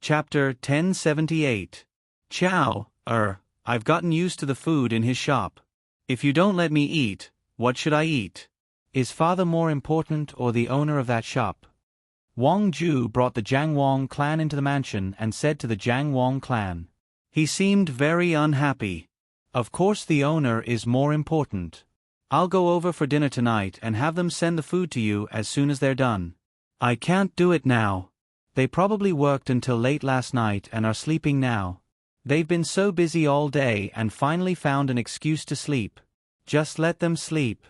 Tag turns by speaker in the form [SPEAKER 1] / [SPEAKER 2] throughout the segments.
[SPEAKER 1] Chapter 1078. Chow, I've gotten used to the food in his shop. If you don't let me eat, what should I eat? Is father more important or the owner of that shop? Wang Ju brought the Jiang Wang clan into the mansion and said to the Jiang Wang clan. He seemed very unhappy. Of course the owner is more important. I'll go over for dinner tonight and have them send the food to you as soon as they're done. I can't do it now. They probably worked until late last night and are sleeping now. They've been so busy all day and finally found an excuse to sleep. Just let them sleep.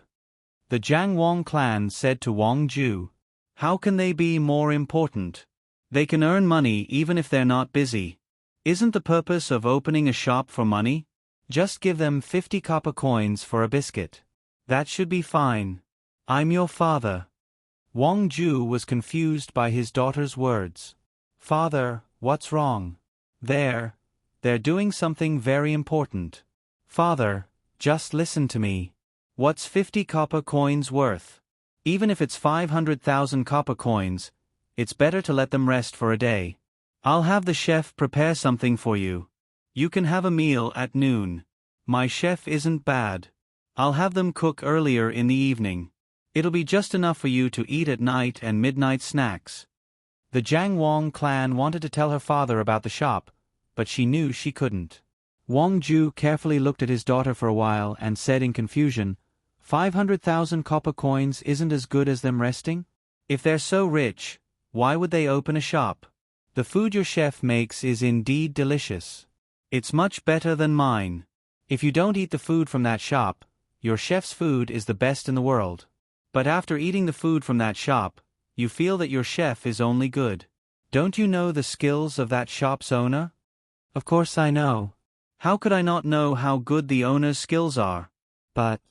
[SPEAKER 1] The Jiang Wang clan said to Wang Ju. How can they be more important? They can earn money even if they're not busy. Isn't the purpose of opening a shop for money? Just give them 50 copper coins for a biscuit. That should be fine. I'm your father. Wang Ju was confused by his daughter's words. Father, what's wrong? They're doing something very important. Father, just listen to me. What's 50 copper coins worth? Even if it's 500,000 copper coins, it's better to let them rest for a day. I'll have the chef prepare something for you. You can have a meal at noon. My chef isn't bad. I'll have them cook earlier in the evening. It'll be just enough for you to eat at night and midnight snacks. The Jiang Wang clan wanted to tell her father about the shop, but she knew she couldn't. Wang Ju carefully looked at his daughter for a while and said in confusion, 500,000 copper coins isn't as good as them resting? If they're so rich, why would they open a shop? The food your chef makes is indeed delicious. It's much better than mine. If you don't eat the food from that shop, your chef's food is the best in the world. But after eating the food from that shop, you feel that your chef is only good. Don't you know the skills of that shop's owner? Of course I know. How could I not know how good the owner's skills are? But,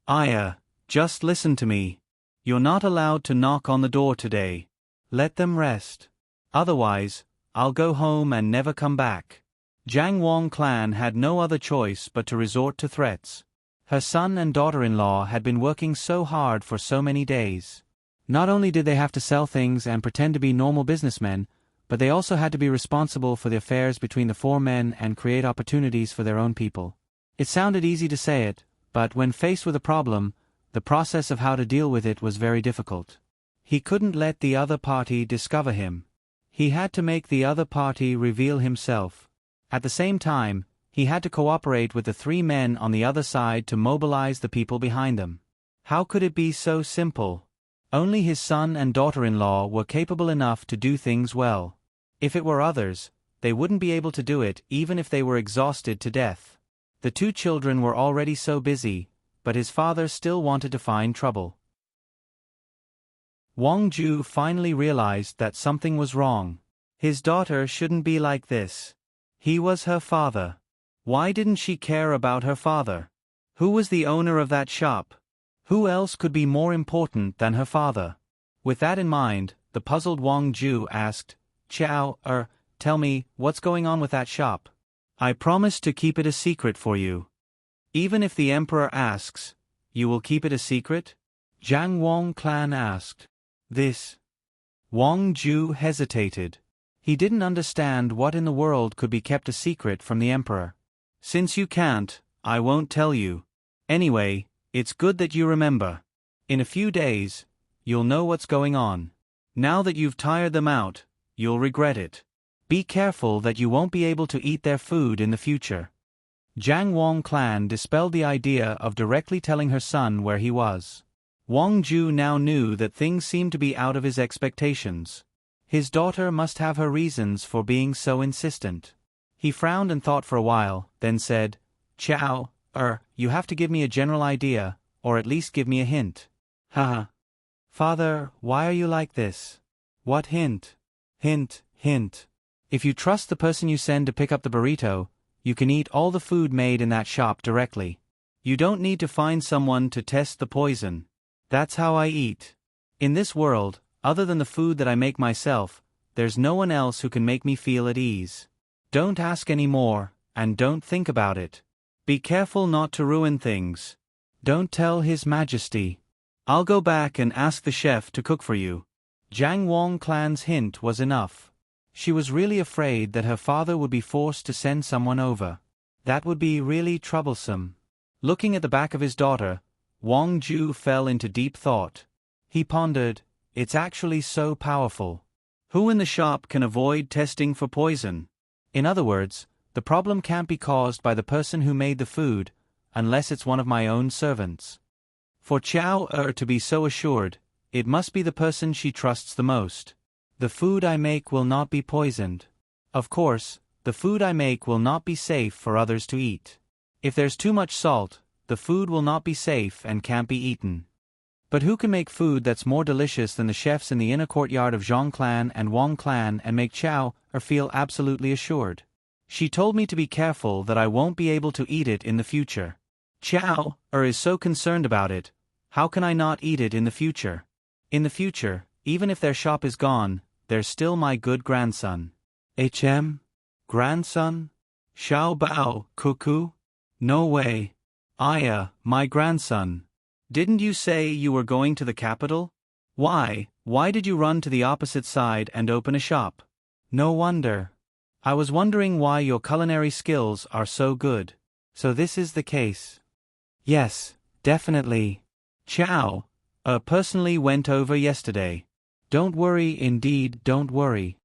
[SPEAKER 1] Aya, just listen to me. You're not allowed to knock on the door today. Let them rest. Otherwise, I'll go home and never come back. Jiang Wang clan had no other choice but to resort to threats. Her son and daughter-in-law had been working so hard for so many days. Not only did they have to sell things and pretend to be normal businessmen, but they also had to be responsible for the affairs between the four men and create opportunities for their own people. It sounded easy to say it, but when faced with a problem, the process of how to deal with it was very difficult. He couldn't let the other party discover him. He had to make the other party reveal himself. At the same time, he had to cooperate with the three men on the other side to mobilize the people behind them. How could it be so simple? Only his son and daughter-in-law were capable enough to do things well. If it were others, they wouldn't be able to do it even if they were exhausted to death. The two children were already so busy, but his father still wanted to find trouble. Wang Ju finally realized that something was wrong. His daughter shouldn't be like this. He was her father. Why didn't she care about her father? Who was the owner of that shop? Who else could be more important than her father? With that in mind, the puzzled Wang Ju asked, Chow, tell me, what's going on with that shop? I promised to keep it a secret for you. Even if the emperor asks, you will keep it a secret? Jiang Wang clan asked. This. Wang Ju hesitated. He didn't understand what in the world could be kept a secret from the emperor. Since you can't, I won't tell you. Anyway, it's good that you remember. In a few days, you'll know what's going on. Now that you've tired them out, you'll regret it. Be careful that you won't be able to eat their food in the future. Jiang Wang clan dispelled the idea of directly telling her son where he was. Wang Ju now knew that things seemed to be out of his expectations. His daughter must have her reasons for being so insistent. He frowned and thought for a while, then said, Chow, you have to give me a general idea, or at least give me a hint. Haha. Father, why are you like this? What hint? Hint. If you trust the person you send to pick up the burrito, you can eat all the food made in that shop directly. You don't need to find someone to test the poison. That's how I eat. In this world, other than the food that I make myself, there's no one else who can make me feel at ease. Don't ask any more, and don't think about it. Be careful not to ruin things. Don't tell His Majesty. I'll go back and ask the chef to cook for you. Jiang Wang clan's hint was enough. She was really afraid that her father would be forced to send someone over. That would be really troublesome. Looking at the back of his daughter, Wang Ju fell into deep thought. He pondered, it's actually so powerful. Who in the shop can avoid testing for poison? In other words, the problem can't be caused by the person who made the food, unless it's one of my own servants. For Chao to be so assured, it must be the person she trusts the most. The food I make will not be poisoned. Of course, the food I make will not be safe for others to eat. If there's too much salt, the food will not be safe and can't be eaten. But who can make food that's more delicious than the chefs in the inner courtyard of Zhong clan and Wang clan and make Chao feel absolutely assured? She told me to be careful that I won't be able to eat it in the future. Chao is so concerned about it. How can I not eat it in the future? In the future, even if their shop is gone, there's still my good grandson. Grandson? Xiao Bao, cuckoo? No way. My grandson. Didn't you say you were going to the capital? Why did you run to the opposite side and open a shop? No wonder. I was wondering why your culinary skills are so good. So this is the case. Yes, definitely. Chao personally went over yesterday. Don't worry, indeed, don't worry.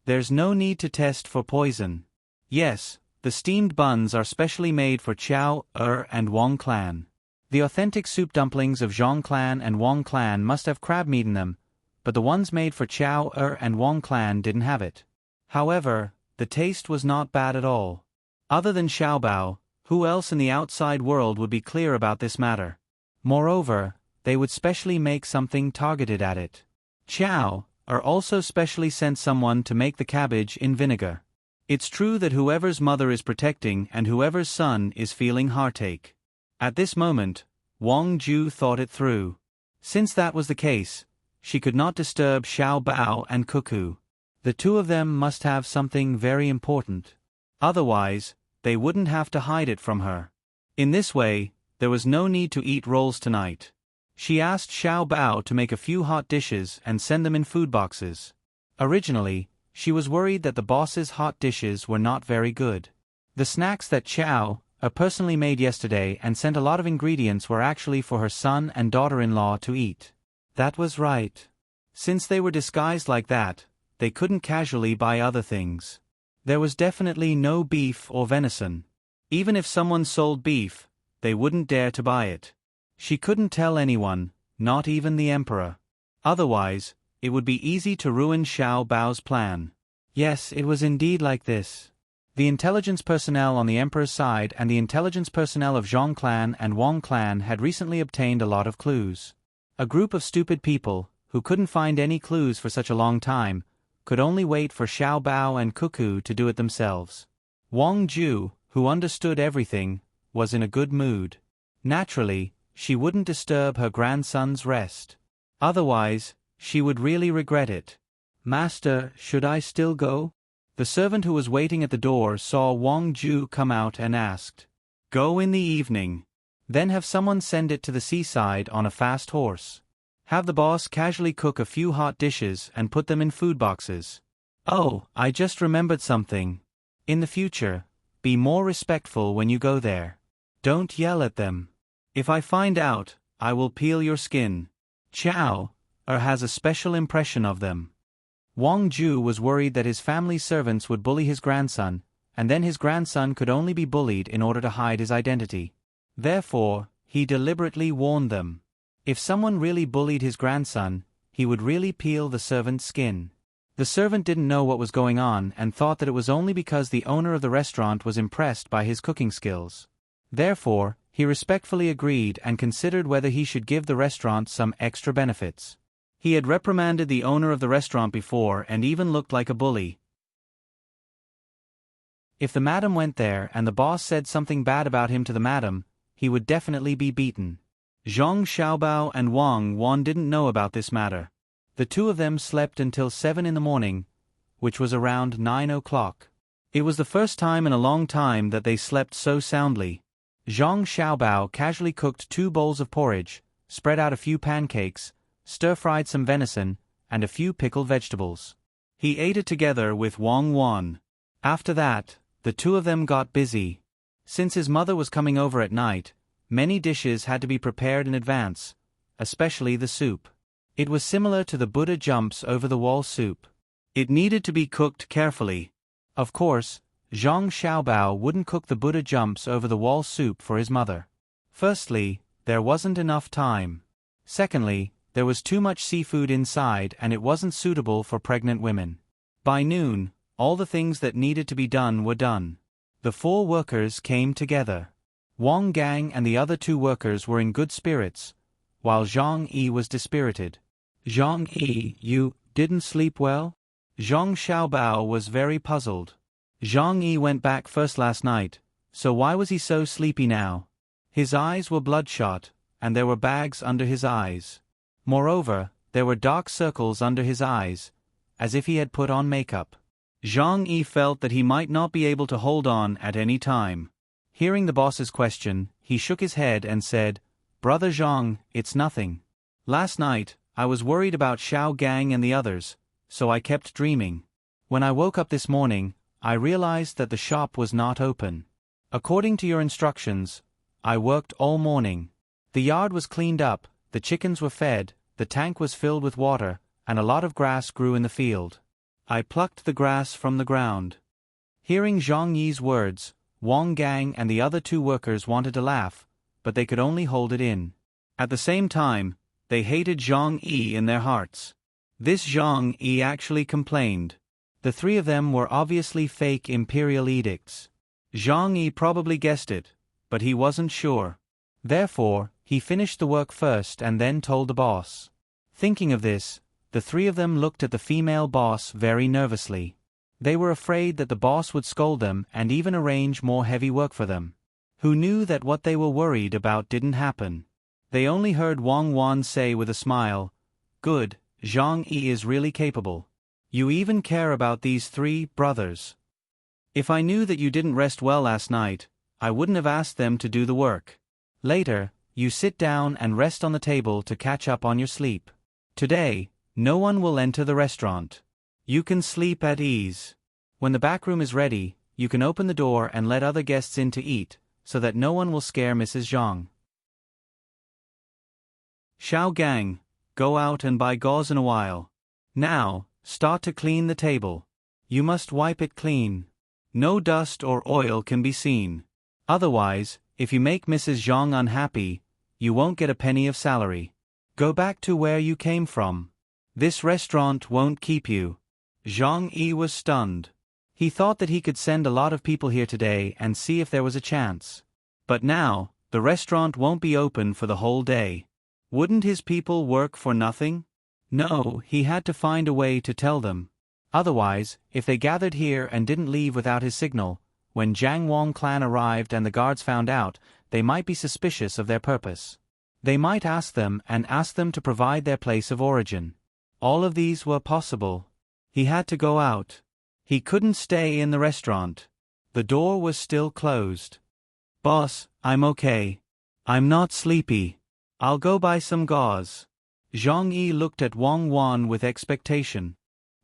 [SPEAKER 1] There's no need to test for poison. Yes, the steamed buns are specially made for Chao and Wang clan. The authentic soup dumplings of Zhong clan and Wang clan must have crab meat in them, but the ones made for Chao and Wang clan didn't have it. However, the taste was not bad at all. Other than Xiaobao, who else in the outside world would be clear about this matter? Moreover, they would specially make something targeted at it. Chao also specially sent someone to make the cabbage in vinegar. It's true that whoever's mother is protecting and whoever's son is feeling heartache. At this moment, Wang Ju thought it through. Since that was the case, she could not disturb Xiao Bao and Cuckoo. The two of them must have something very important. Otherwise, they wouldn't have to hide it from her. In this way, there was no need to eat rolls tonight. She asked Xiao Bao to make a few hot dishes and send them in food boxes. Originally, she was worried that the boss's hot dishes were not very good. The snacks that Chao personally made yesterday and sent a lot of ingredients were actually for her son and daughter-in-law to eat. That was right. Since they were disguised like that, they couldn't casually buy other things. There was definitely no beef or venison. Even if someone sold beef, they wouldn't dare to buy it. She couldn't tell anyone, not even the emperor. Otherwise, it would be easy to ruin Xiao Bao's plan. Yes, it was indeed like this. The intelligence personnel on the emperor's side and the intelligence personnel of Zhong clan and Wang clan had recently obtained a lot of clues. A group of stupid people, who couldn't find any clues for such a long time, could only wait for Xiao Bao and Cuckoo to do it themselves. Wang Ju, who understood everything, was in a good mood. Naturally, she wouldn't disturb her grandson's rest. Otherwise, she would really regret it. Master, should I still go? The servant who was waiting at the door saw Wang Ju come out and asked. Go in the evening. Then have someone send it to the seaside on a fast horse. Have the boss casually cook a few hot dishes and put them in food boxes. Oh, I just remembered something. In the future, be more respectful when you go there. Don't yell at them. If I find out, I will peel your skin. Chao has a special impression of them. Wang Ju was worried that his family servants would bully his grandson, and then his grandson could only be bullied in order to hide his identity. Therefore, he deliberately warned them. If someone really bullied his grandson, he would really peel the servant's skin. The servant didn't know what was going on and thought that it was only because the owner of the restaurant was impressed by his cooking skills. Therefore, he respectfully agreed and considered whether he should give the restaurant some extra benefits. He had reprimanded the owner of the restaurant before and even looked like a bully. If the madam went there and the boss said something bad about him to the madam, he would definitely be beaten. Zhang Xiaobao and Wang Wan didn't know about this matter. The two of them slept until 7 in the morning, which was around 9 o'clock. It was the first time in a long time that they slept so soundly. Zhang Xiaobao casually cooked 2 bowls of porridge, spread out a few pancakes, stir-fried some venison, and a few pickled vegetables. He ate it together with Wang Wan. After that, the two of them got busy. Since his mother was coming over at night, many dishes had to be prepared in advance, especially the soup. It was similar to the Buddha jumps over the wall soup. It needed to be cooked carefully. Of course, Zhang Xiaobao wouldn't cook the Buddha jumps over the wall soup for his mother. Firstly, there wasn't enough time. Secondly, there was too much seafood inside and it wasn't suitable for pregnant women. By noon, all the things that needed to be done were done. The four workers came together. Wang Gang and the other two workers were in good spirits, while Zhang Yi was dispirited. Zhang Yi, you didn't sleep well? Zhang Xiaobao was very puzzled. Zhang Yi went back first last night, so why was he so sleepy now? His eyes were bloodshot, and there were bags under his eyes. Moreover, there were dark circles under his eyes, as if he had put on makeup. Zhang Yi felt that he might not be able to hold on at any time. Hearing the boss's question, he shook his head and said, "Brother Zhang, it's nothing. Last night, I was worried about Xiao Gang and the others, so I kept dreaming. When I woke up this morning, I realized that the shop was not open. According to your instructions, I worked all morning. The yard was cleaned up, the chickens were fed, the tank was filled with water, and a lot of grass grew in the field. I plucked the grass from the ground." Hearing Zhang Yi's words, Wang Gang and the other two workers wanted to laugh, but they could only hold it in. At the same time, they hated Zhang Yi in their hearts. This Zhang Yi actually complained. The three of them were obviously fake imperial edicts. Zhang Yi probably guessed it, but he wasn't sure. Therefore, he finished the work first and then told the boss. Thinking of this, the three of them looked at the female boss very nervously. They were afraid that the boss would scold them and even arrange more heavy work for them. Who knew that what they were worried about didn't happen? They only heard Wang Wan say with a smile, "Good, Zhang Yi is really capable. You even care about these three brothers. If I knew that you didn't rest well last night, I wouldn't have asked them to do the work. Later, you sit down and rest on the table to catch up on your sleep. Today, no one will enter the restaurant. You can sleep at ease. When the back room is ready, you can open the door and let other guests in to eat, so that no one will scare Mrs. Zhang. Xiao Gang, go out and buy gauze in a while. Now, start to clean the table. You must wipe it clean. No dust or oil can be seen. Otherwise, if you make Mrs. Zhang unhappy, you won't get a penny of salary. Go back to where you came from. This restaurant won't keep you." Zhang Yi was stunned. He thought that he could send a lot of people here today and see if there was a chance. But now, the restaurant won't be open for the whole day. Wouldn't his people work for nothing? No, he had to find a way to tell them. Otherwise, if they gathered here and didn't leave without his signal, when Jiang Wang clan arrived and the guards found out, they might be suspicious of their purpose. They might ask them to provide their place of origin. All of these were possible. He had to go out. He couldn't stay in the restaurant. The door was still closed. "Boss, I'm okay. I'm not sleepy. I'll go buy some gauze." Zhang Yi looked at Wang Wan with expectation.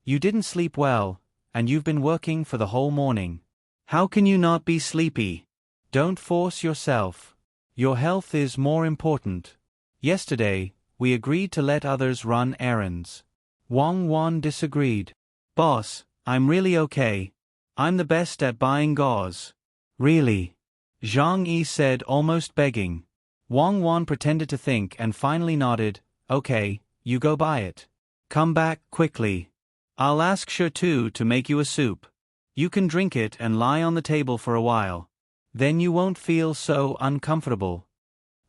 [SPEAKER 1] "You didn't sleep well, and you've been working for the whole morning. How can you not be sleepy? Don't force yourself. Your health is more important. Yesterday, we agreed to let others run errands." Wang Wan disagreed. "Boss, I'm really okay. I'm the best at buying gauze." "Really?" Zhang Yi said, almost begging. Wang Wan pretended to think and finally nodded. "Okay, you go buy it. Come back quickly. I'll ask Shertu to make you a soup. You can drink it and lie on the table for a while. Then you won't feel so uncomfortable."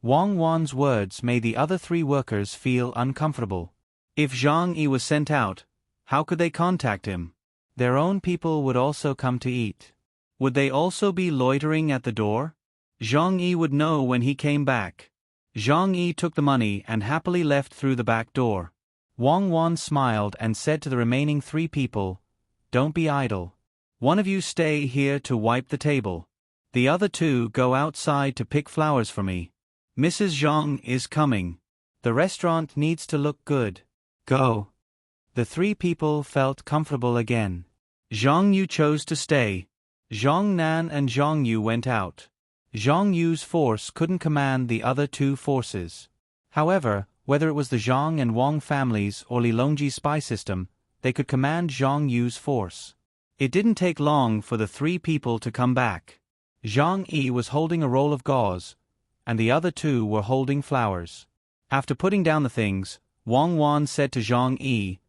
[SPEAKER 1] Wang Wan's words made the other three workers feel uncomfortable. If Zhang Yi was sent out, how could they contact him? Their own people would also come to eat. Would they also be loitering at the door? Zhang Yi would know when he came back. Zhang Yi took the money and happily left through the back door. Wang Wan smiled and said to the remaining three people, "Don't be idle. One of you stay here to wipe the table. The other two go outside to pick flowers for me. Mrs. Zhang is coming. The restaurant needs to look good. Go." The three people felt comfortable again. Zhang Yu chose to stay. Zhang Nan and Zhang Yu went out. Zhang Yu's force couldn't command the other two forces. However, whether it was the Zhang and Wang families or Li Longji's spy system, they could command Zhang Yu's force. It didn't take long for the three people to come back. Zhang Yi was holding a roll of gauze, and the other two were holding flowers. After putting down the things, Wang Wan said to Zhang Yi,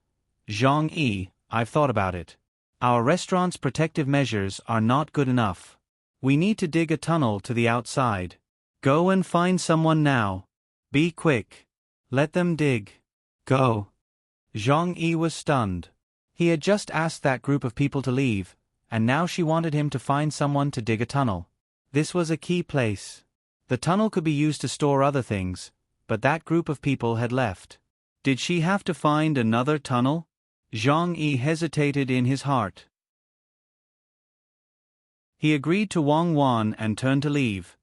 [SPEAKER 1] I've thought about it. Our restaurant's protective measures are not good enough. We need to dig a tunnel to the outside. Go and find someone now. Be quick. Let them dig. Go. Zhang Yi was stunned. He had just asked that group of people to leave, and now she wanted him to find someone to dig a tunnel. This was a key place. The tunnel could be used to store other things, but that group of people had left. Did she have to find another tunnel? Zhang Yi hesitated in his heart. He agreed to Wang Wan and turned to leave.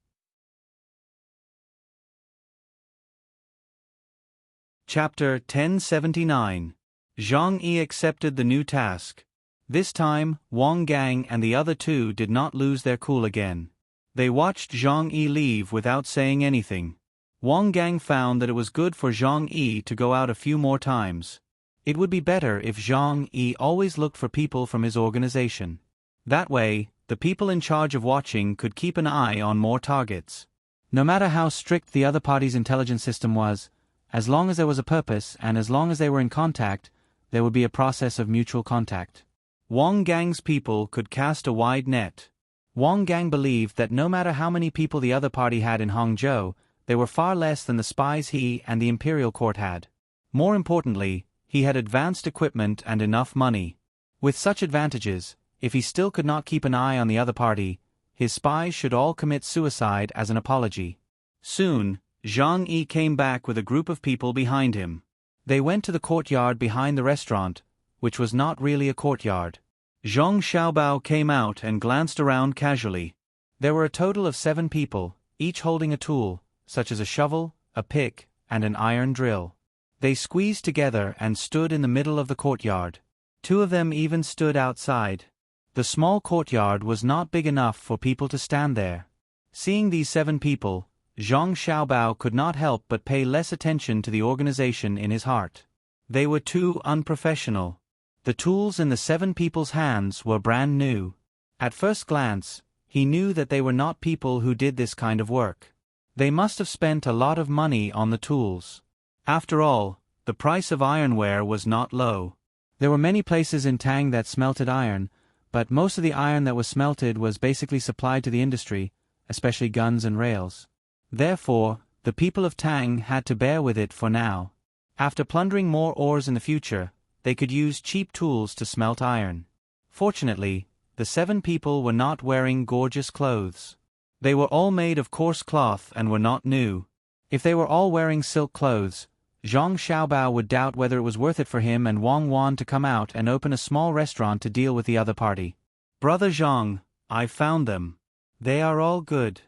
[SPEAKER 1] Chapter 1079. Zhang Yi accepted the new task. This time, Wang Gang and the other two did not lose their cool again. They watched Zhang Yi leave without saying anything. Wang Gang found that it was good for Zhang Yi to go out a few more times. It would be better if Zhang Yi always looked for people from his organization. That way, the people in charge of watching could keep an eye on more targets. No matter how strict the other party's intelligence system was, as long as there was a purpose and as long as they were in contact, there would be a process of mutual contact. Wang Gang's people could cast a wide net. Wang Gang believed that no matter how many people the other party had in Hangzhou, they were far less than the spies he and the imperial court had. More importantly, he had advanced equipment and enough money. With such advantages, if he still could not keep an eye on the other party, his spies should all commit suicide as an apology. Soon, Zhang Yi came back with a group of people behind him. They went to the courtyard behind the restaurant, which was not really a courtyard. Zhang Xiaobao came out and glanced around casually. There were a total of 7 people, each holding a tool, such as a shovel, a pick, and an iron drill. They squeezed together and stood in the middle of the courtyard. 2 of them even stood outside. The small courtyard was not big enough for people to stand there. Seeing these 7 people, Zhang Xiaobao could not help but pay less attention to the organization in his heart. They were too unprofessional. The tools in the 7 people's hands were brand new. At first glance, he knew that they were not people who did this kind of work. They must have spent a lot of money on the tools. After all, the price of ironware was not low. There were many places in Tang that smelted iron, but most of the iron that was smelted was basically supplied to the industry, especially guns and rails. Therefore, the people of Tang had to bear with it for now. After plundering more ores in the future, they could use cheap tools to smelt iron. Fortunately, the 7 people were not wearing gorgeous clothes. They were all made of coarse cloth and were not new. If they were all wearing silk clothes, Zhang Xiaobao would doubt whether it was worth it for him and Wang Wan to come out and open a small restaurant to deal with the other party. Brother Zhang, I found them. They are all good.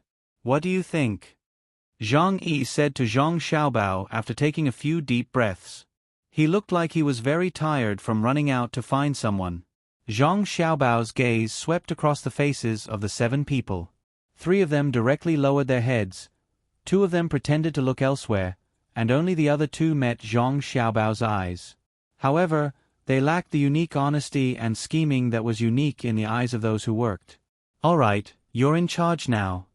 [SPEAKER 1] What do you think? Zhang Yi said to Zhang Xiaobao after taking a few deep breaths. He looked like he was very tired from running out to find someone. Zhang Xiaobao's gaze swept across the faces of the 7 people. 3 of them directly lowered their heads, 2 of them pretended to look elsewhere, and only the other 2 met Zhang Xiaobao's eyes. However, they lacked the unique honesty and scheming that was unique in the eyes of those who worked. All right, you're in charge now.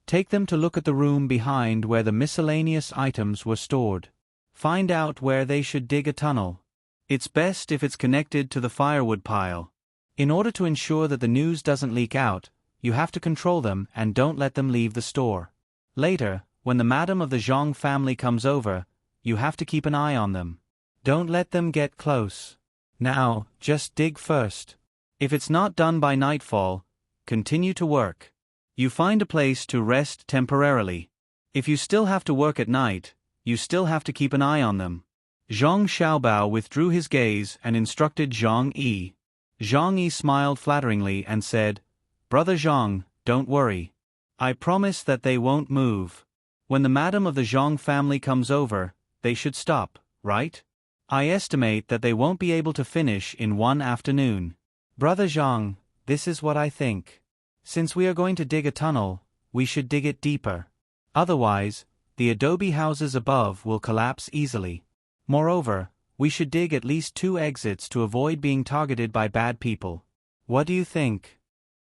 [SPEAKER 1] Take them to look at the room behind where the miscellaneous items were stored. Find out where they should dig a tunnel. It's best if it's connected to the firewood pile. In order to ensure that the news doesn't leak out, you have to control them and don't let them leave the store. Later, when the madam of the Zhang family comes over, you have to keep an eye on them. Don't let them get close. Now, just dig first. If it's not done by nightfall, continue to work. You find a place to rest temporarily. If you still have to work at night, you still have to keep an eye on them. Zhang Xiaobao withdrew his gaze and instructed Zhang Yi. Zhang Yi smiled flatteringly and said, Brother Zhang, don't worry. I promise that they won't move. When the madam of the Zhang family comes over, they should stop, right? I estimate that they won't be able to finish in one afternoon. Brother Zhang, this is what I think. Since we are going to dig a tunnel, we should dig it deeper. Otherwise, the adobe houses above will collapse easily. Moreover, we should dig at least 2 exits to avoid being targeted by bad people. What do you think?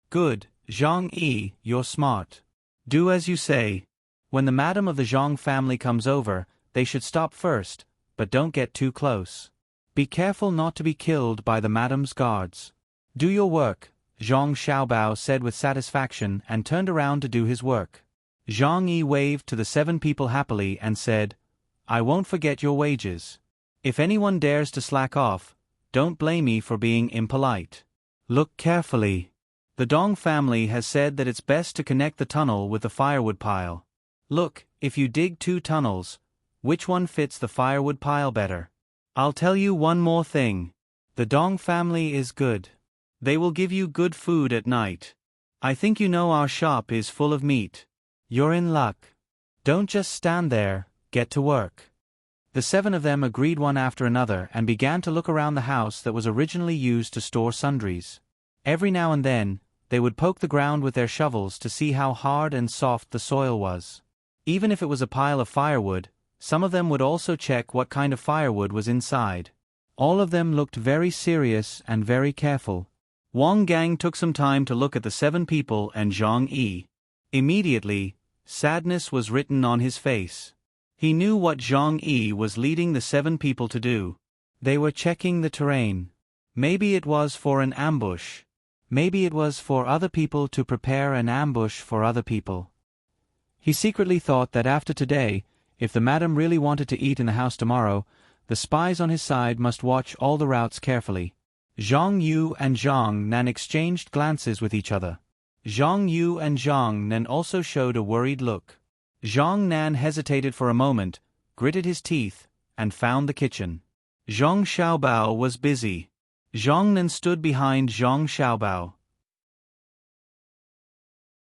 [SPEAKER 1] Good, Zhang Yi, you're smart. Do as you say. When the madam of the Zhang family comes over, they should stop first, but don't get too close. Be careful not to be killed by the madam's guards. Do your work, Zhang Xiaobao said with satisfaction and turned around to do his work. Zhang Yi waved to the 7 people happily and said, I won't forget your wages. If anyone dares to slack off, don't blame me for being impolite. Look carefully. The Dong family has said that it's best to connect the tunnel with the firewood pile. Look, if you dig 2 tunnels, which one fits the firewood pile better? I'll tell you one more thing. The Dong family is good. They will give you good food at night. I think you know our shop is full of meat. You're in luck. Don't just stand there, get to work. The 7 of them agreed one after another and began to look around the house that was originally used to store sundries. Every now and then, they would poke the ground with their shovels to see how hard and soft the soil was. Even if it was a pile of firewood, some of them would also check what kind of firewood was inside. All of them looked very serious and very careful. Wang Gang took some time to look at the 7 people and Zhang Yi. Immediately, sadness was written on his face. He knew what Zhang Yi was leading the 7 people to do. They were checking the terrain. Maybe it was for an ambush. Maybe it was for other people to prepare an ambush for other people. He secretly thought that after today, if the madam really wanted to eat in the house tomorrow, the spies on his side must watch all the routes carefully. Zhang Yu and Zhang Nan exchanged glances with each other. Zhang Yu and Zhang Nan also showed a worried look. Zhang Nan hesitated for a moment, gritted his teeth, and found the kitchen. Zhang Xiaobao was busy. Zhang Nan stood behind Zhang Xiaobao.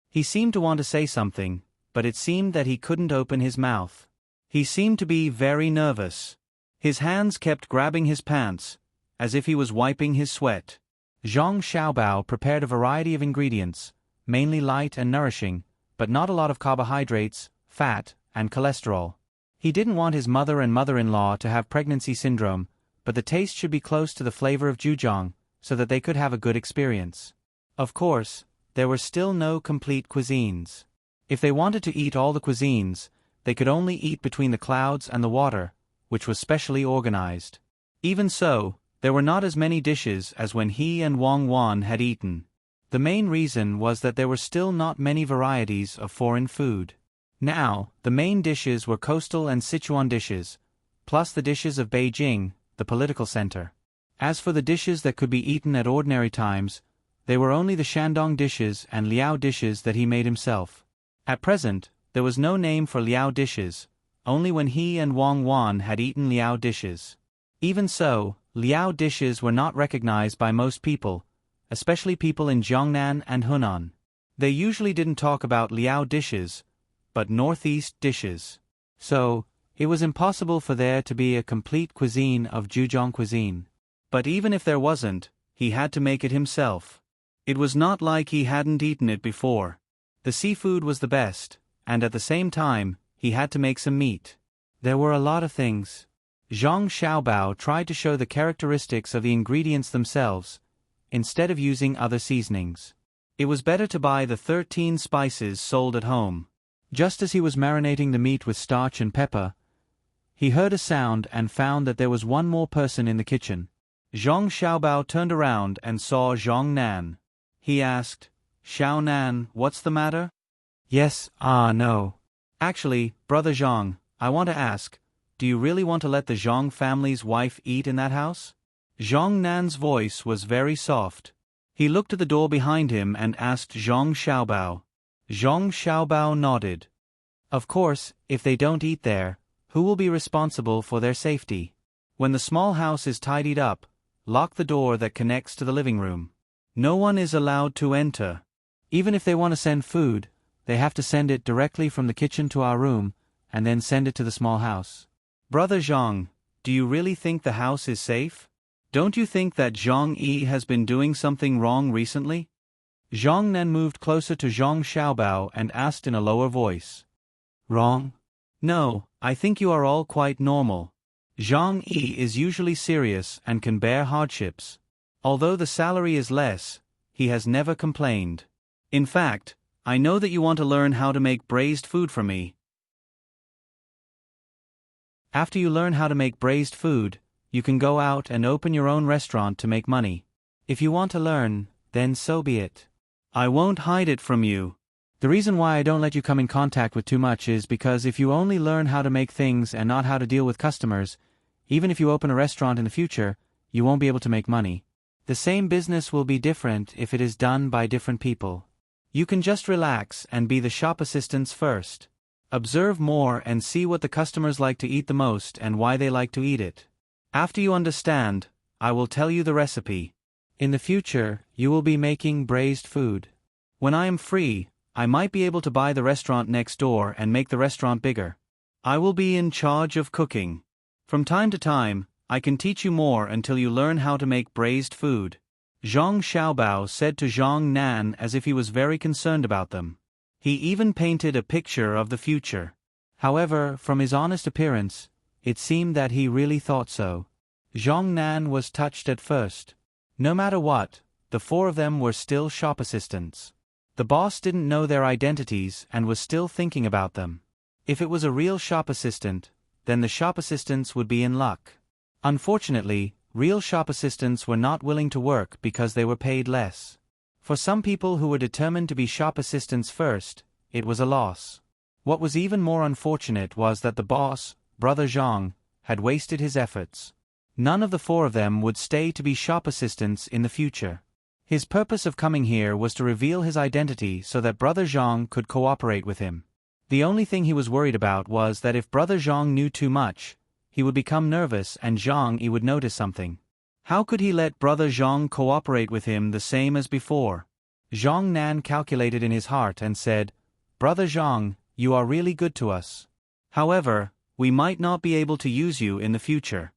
[SPEAKER 1] He seemed to want to say something, but it seemed that he couldn't open his mouth. He seemed to be very nervous. His hands kept grabbing his pants, as if he was wiping his sweat. Zhang Xiaobao prepared a variety of ingredients, mainly light and nourishing, but not a lot of carbohydrates, fat, and cholesterol. He didn't want his mother and mother-in-law to have pregnancy syndrome, but the taste should be close to the flavor of Zhejiang, so that they could have a good experience. Of course, there were still no complete cuisines. If they wanted to eat all the cuisines, they could only eat between the clouds and the water, which was specially organized. Even so, there were not as many dishes as when he and Wang Wan had eaten. The main reason was that there were still not many varieties of foreign food. Now, the main dishes were coastal and Sichuan dishes, plus the dishes of Beijing, the political center. As for the dishes that could be eaten at ordinary times, they were only the Shandong dishes and Liao dishes that he made himself. At present, there was no name for Liao dishes, only when he and Wang Wan had eaten Liao dishes. Even so, Liao dishes were not recognized by most people, especially people in Jiangnan and Hunan. They usually didn't talk about Liao dishes, but northeast dishes. So, it was impossible for there to be a complete cuisine of Zhejiang cuisine. But even if there wasn't, he had to make it himself. It was not like he hadn't eaten it before. The seafood was the best, and at the same time, he had to make some meat. There were a lot of things. Zhang Xiaobao tried to show the characteristics of the ingredients themselves, instead of using other seasonings. It was better to buy the 13 spices sold at home. Just as he was marinating the meat with starch and pepper, he heard a sound and found that there was one more person in the kitchen. Zhang Xiaobao turned around and saw Zhang Nan. He asked, Xiao Nan, what's the matter? Yes, no. Actually, Brother Zhang, I want to ask, do you really want to let the Zhang family's wife eat in that house? Zhang Nan's voice was very soft. He looked at the door behind him and asked Zhang Xiaobao. Zhang Xiaobao nodded. Of course, if they don't eat there, who will be responsible for their safety? When the small house is tidied up, lock the door that connects to the living room. No one is allowed to enter. Even if they want to send food, they have to send it directly from the kitchen to our room, and then send it to the small house. Brother Zhang, do you really think the house is safe? Don't you think that Zhang Yi has been doing something wrong recently? Zhang Nan moved closer to Zhang Xiaobao and asked in a lower voice. Wrong? No, I think you are all quite normal. Zhang Yi is usually serious and can bear hardships. Although the salary is less, he has never complained. In fact, I know that you want to learn how to make braised food from me. After you learn how to make braised food, you can go out and open your own restaurant to make money. If you want to learn, then so be it. I won't hide it from you. The reason why I don't let you come in contact with too much is because if you only learn how to make things and not how to deal with customers, even if you open a restaurant in the future, you won't be able to make money. The same business will be different if it is done by different people. You can just relax and be the shop assistants first. Observe more and see what the customers like to eat the most and why they like to eat it. After you understand, I will tell you the recipe. In the future, you will be making braised food. When I am free, I might be able to buy the restaurant next door and make the restaurant bigger. I will be in charge of cooking. From time to time, I can teach you more until you learn how to make braised food. Zhang Xiaobao said to Zhang Nan as if he was very concerned about them. He even painted a picture of the future. However, from his honest appearance, it seemed that he really thought so. Zhang Nan was touched at first. No matter what, the four of them were still shop assistants. The boss didn't know their identities and was still thinking about them. If it was a real shop assistant, then the shop assistants would be in luck. Unfortunately, real shop assistants were not willing to work because they were paid less. For some people who were determined to be shop assistants first, it was a loss. What was even more unfortunate was that the boss, Brother Zhang, had wasted his efforts. None of the four of them would stay to be shop assistants in the future. His purpose of coming here was to reveal his identity so that Brother Zhang could cooperate with him. The only thing he was worried about was that if Brother Zhang knew too much, he would become nervous and Zhang Yi would notice something. How could he let Brother Zhang cooperate with him the same as before? Zhang Nan calculated in his heart and said, Brother Zhang, you are really good to us. However, we might not be able to use you in the future.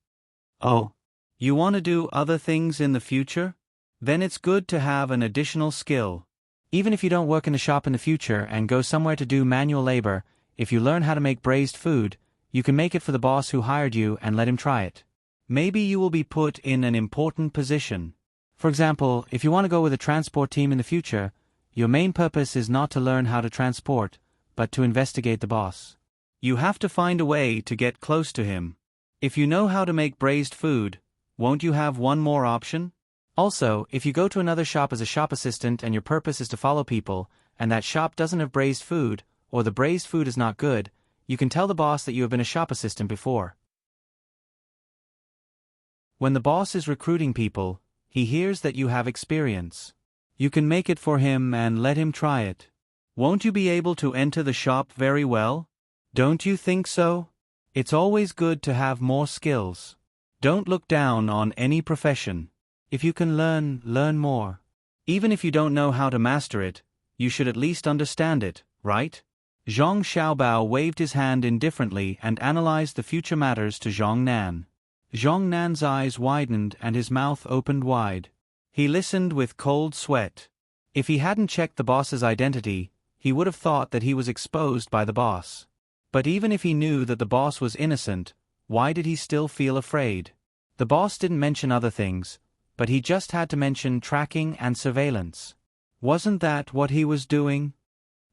[SPEAKER 1] Oh, you want to do other things in the future? Then it's good to have an additional skill. Even if you don't work in the shop in the future and go somewhere to do manual labor, if you learn how to make braised food, you can make it for the boss who hired you and let him try it. Maybe you will be put in an important position. For example, if you want to go with a transport team in the future, your main purpose is not to learn how to transport, but to investigate the boss. You have to find a way to get close to him. If you know how to make braised food, won't you have one more option? Also, if you go to another shop as a shop assistant and your purpose is to follow people, and that shop doesn't have braised food, or the braised food is not good, you can tell the boss that you have been a shop assistant before. When the boss is recruiting people, he hears that you have experience. You can make it for him and let him try it. Won't you be able to enter the shop very well? Don't you think so? It's always good to have more skills. Don't look down on any profession. If you can learn more. Even if you don't know how to master it, you should at least understand it, right? Zhang Xiaobao waved his hand indifferently and analyzed the future matters to Zhang Nan. Zhang Nan's eyes widened and his mouth opened wide. He listened with cold sweat. If he hadn't checked the boss's identity, he would have thought that he was exposed by the boss. But even if he knew that the boss was innocent, why did he still feel afraid? The boss didn't mention other things, but he just had to mention tracking and surveillance. Wasn't that what he was doing?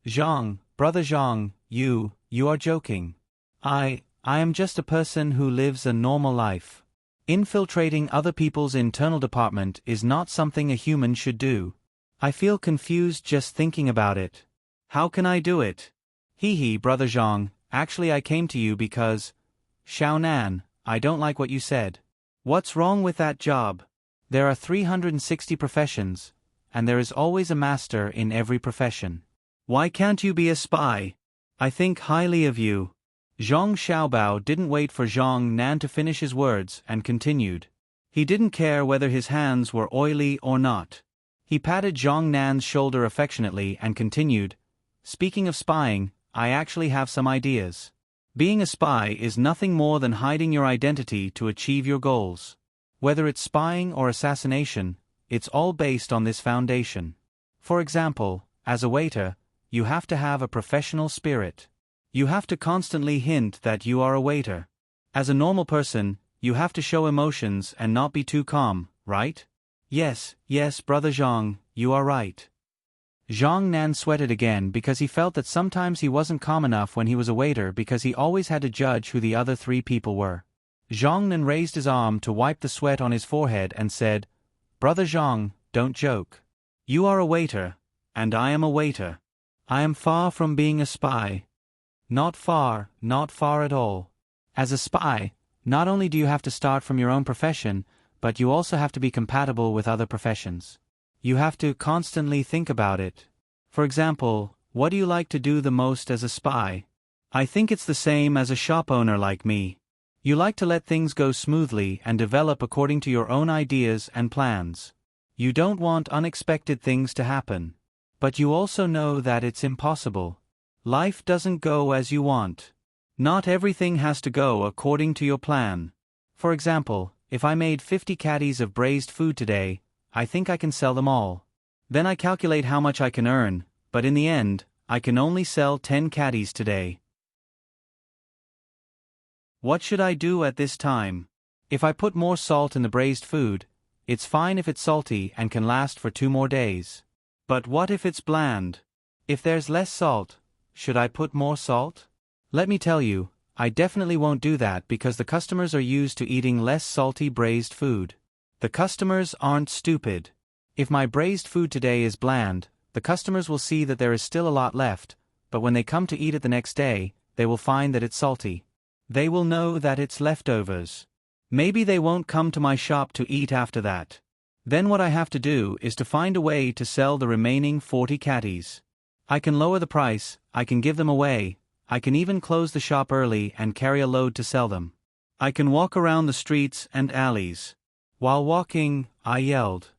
[SPEAKER 1] Zhang, Brother Zhang, you are joking. I am just a person who lives a normal life. Infiltrating other people's internal department is not something a human should do. I feel confused just thinking about it. How can I do it? Hee, Brother Zhang, actually I came to you because… Xiao Nan, I don't like what you said. What's wrong with that job? There are 360 professions, and there is always a master in every profession. Why can't you be a spy? I think highly of you. Zhang Xiaobao didn't wait for Zhang Nan to finish his words and continued. He didn't care whether his hands were oily or not. He patted Zhang Nan's shoulder affectionately and continued, Speaking of spying, I actually have some ideas. Being a spy is nothing more than hiding your identity to achieve your goals. Whether it's spying or assassination, it's all based on this foundation. For example, as a waiter, you have to have a professional spirit. You have to constantly hint that you are a waiter. As a normal person, you have to show emotions and not be too calm, right? Yes, brother Zhang, you are right. Zhang Nan sweated again because he felt that sometimes he wasn't calm enough when he was a waiter because he always had to judge who the other three people were. Zhang Nan raised his arm to wipe the sweat on his forehead and said, "Brother Zhang, don't joke. You are a waiter, and I am a waiter. I am far from being a spy. Not far at all. As a spy, not only do you have to start from your own profession, but you also have to be compatible with other professions. You have to constantly think about it. For example, what do you like to do the most as a spy? I think it's the same as a shop owner like me. You like to let things go smoothly and develop according to your own ideas and plans. You don't want unexpected things to happen. But you also know that it's impossible. Life doesn't go as you want. Not everything has to go according to your plan. For example, if I made 50 caddies of braised food today, I think I can sell them all. Then I calculate how much I can earn, but in the end, I can only sell 10 caddies today. What should I do at this time? If I put more salt in the braised food, it's fine if it's salty and can last for 2 more days. But what if it's bland? If there's less salt, should I put more salt? Let me tell you, I definitely won't do that because the customers are used to eating less salty braised food. The customers aren't stupid. If my braised food today is bland, the customers will see that there is still a lot left, but when they come to eat it the next day, they will find that it's salty. They will know that it's leftovers. Maybe they won't come to my shop to eat after that. Then what I have to do is to find a way to sell the remaining 40 caddies. I can lower the price, I can give them away, I can even close the shop early and carry a load to sell them. I can walk around the streets and alleys. While walking, I yelled.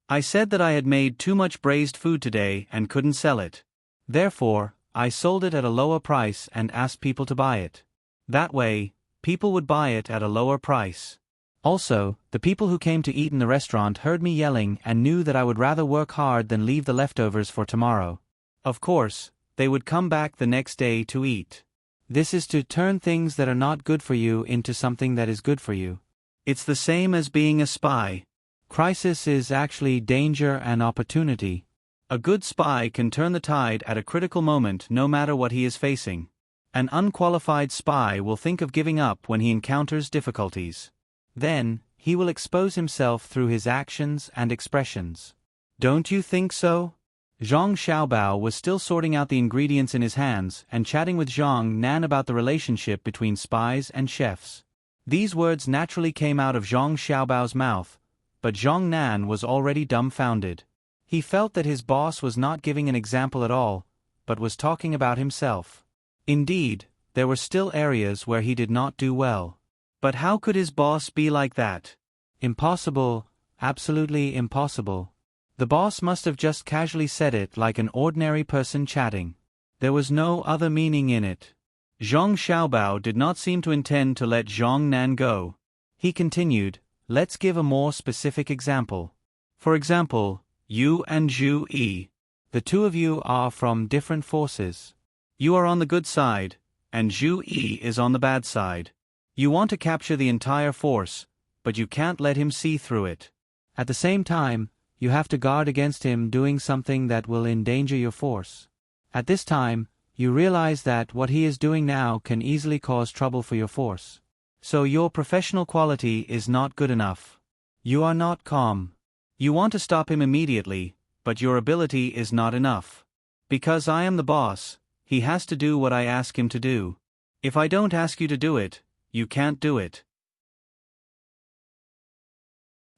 [SPEAKER 1] I said that I had made too much braised food today and couldn't sell it. Therefore, I sold it at a lower price and asked people to buy it. That way, people would buy it at a lower price. Also, the people who came to eat in the restaurant heard me yelling and knew that I would rather work hard than leave the leftovers for tomorrow. Of course, they would come back the next day to eat. This is to turn things that are not good for you into something that is good for you. It's the same as being a spy. Crisis is actually danger and opportunity. A good spy can turn the tide at a critical moment no matter what he is facing. An unqualified spy will think of giving up when he encounters difficulties. Then, he will expose himself through his actions and expressions. Don't you think so? Zhang Xiaobao was still sorting out the ingredients in his hands and chatting with Zhang Nan about the relationship between spies and chefs. These words naturally came out of Zhang Xiaobao's mouth, but Zhang Nan was already dumbfounded. He felt that his boss was not giving an example at all, but was talking about himself. Indeed, there were still areas where he did not do well. But how could his boss be like that? Impossible, absolutely impossible. The boss must have just casually said it like an ordinary person chatting. There was no other meaning in it. Zhang Xiaobao did not seem to intend to let Zhang Nan go. He continued, "Let's give a more specific example. For example, you and Zhu Yi. The two of you are from different forces. You are on the good side, and Zhu Yi is on the bad side. You want to capture the entire force, but you can't let him see through it. At the same time, you have to guard against him doing something that will endanger your force. At this time, you realize that what he is doing now can easily cause trouble for your force. So your professional quality is not good enough. You are not calm. You want to stop him immediately, but your ability is not enough. Because I am the boss, he has to do what I ask him to do. If I don't ask you to do it, you can't do it.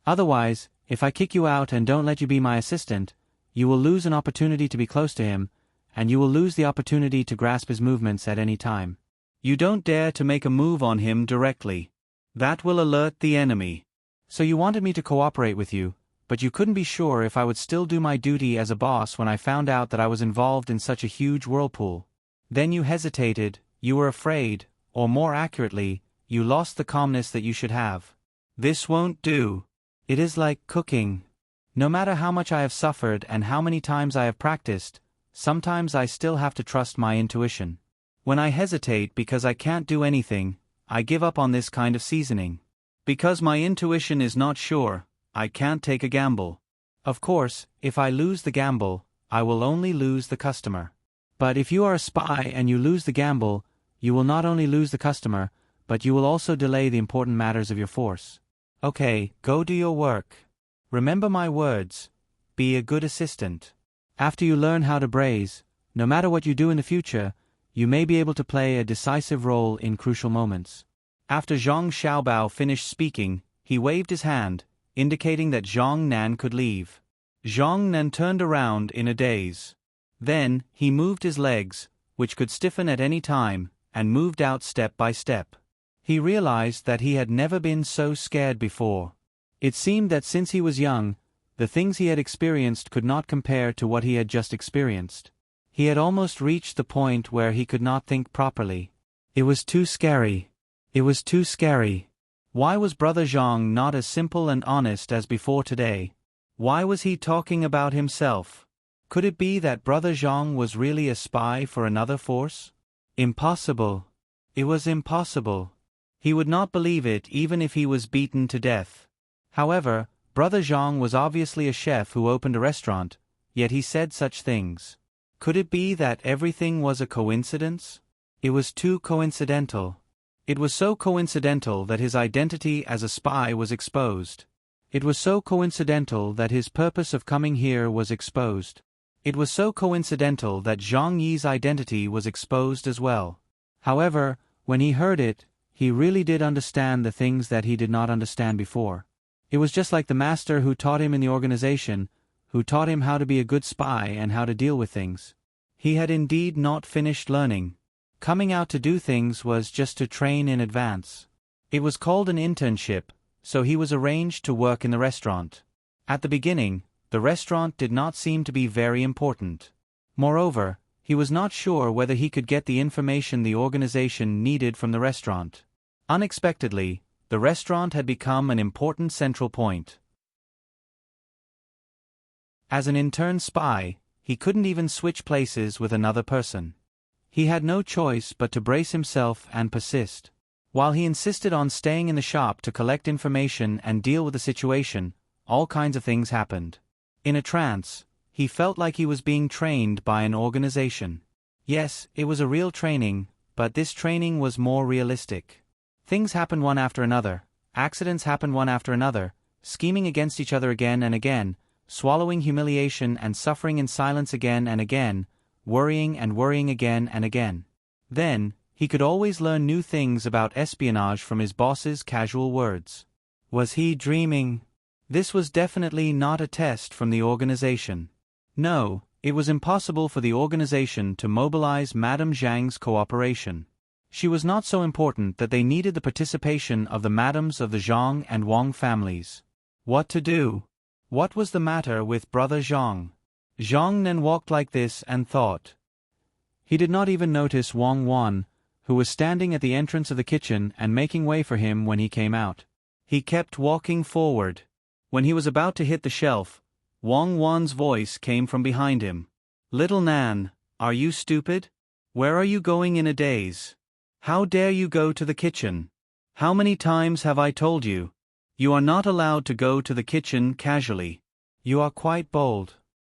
[SPEAKER 1] Otherwise, if I kick you out and don't let you be my assistant, you will lose an opportunity to be close to him, and you will lose the opportunity to grasp his movements at any time. You don't dare to make a move on him directly. That will alert the enemy. So you wanted me to cooperate with you, but you couldn't be sure if I would still do my duty as a boss when I found out that I was involved in such a huge whirlpool. Then you hesitated, you were afraid, or more accurately, you lost the calmness that you should have. This won't do. It is like cooking. No matter how much I have suffered and how many times I have practiced, sometimes I still have to trust my intuition. When I hesitate because I can't do anything, I give up on this kind of seasoning. Because my intuition is not sure, I can't take a gamble. Of course, if I lose the gamble, I will only lose the customer. But if you are a spy and you lose the gamble, you will not only lose the customer, but you will also delay the important matters of your force. Okay, go do your work. Remember my words. Be a good assistant. After you learn how to braze, no matter what you do in the future, you may be able to play a decisive role in crucial moments. After Zhang Xiaobao finished speaking, he waved his hand, indicating that Zhang Nan could leave. Zhang Nan turned around in a daze. Then, he moved his legs, which could stiffen at any time, and moved out step by step. He realized that he had never been so scared before. It seemed that since he was young, the things he had experienced could not compare to what he had just experienced. He had almost reached the point where he could not think properly. It was too scary. It was too scary. Why was Brother Zhang not as simple and honest as before today? Why was he talking about himself? Could it be that Brother Zhang was really a spy for another force? Impossible. It was impossible. He would not believe it even if he was beaten to death. However, Brother Zhang was obviously a chef who opened a restaurant, yet he said such things. Could it be that everything was a coincidence? It was too coincidental. It was so coincidental that his identity as a spy was exposed. It was so coincidental that his purpose of coming here was exposed. It was so coincidental that Zhang Yi's identity was exposed as well. However, when he heard it, he really did understand the things that he did not understand before. It was just like the master who taught him in the organization, who taught him how to be a good spy and how to deal with things. He had indeed not finished learning. Coming out to do things was just to train in advance. It was called an internship, so he was arranged to work in the restaurant. At the beginning, the restaurant did not seem to be very important. Moreover, he was not sure whether he could get the information the organization needed from the restaurant. Unexpectedly, the restaurant had become an important central point. As an intern spy, he couldn't even switch places with another person. He had no choice but to brace himself and persist. While he insisted on staying in the shop to collect information and deal with the situation, all kinds of things happened. In a trance, he felt like he was being trained by an organization. Yes, it was a real training, but this training was more realistic. Things happened one after another, accidents happened one after another, scheming against each other again and again, swallowing humiliation and suffering in silence again and again, worrying and worrying again and again. Then, he could always learn new things about espionage from his boss's casual words. Was he dreaming? This was definitely not a test from the organization. No, it was impossible for the organization to mobilize Madame Zhang's cooperation. She was not so important that they needed the participation of the madams of the Zhang and Wang families. What to do? What was the matter with Brother Zhang? Zhang Nan walked like this and thought. He did not even notice Wang Wan, who was standing at the entrance of the kitchen and making way for him when he came out. He kept walking forward. When he was about to hit the shelf, Wang Wan's voice came from behind him. "Little Nan, are you stupid? Where are you going in a daze? How dare you go to the kitchen? How many times have I told you? You are not allowed to go to the kitchen casually. You are quite bold.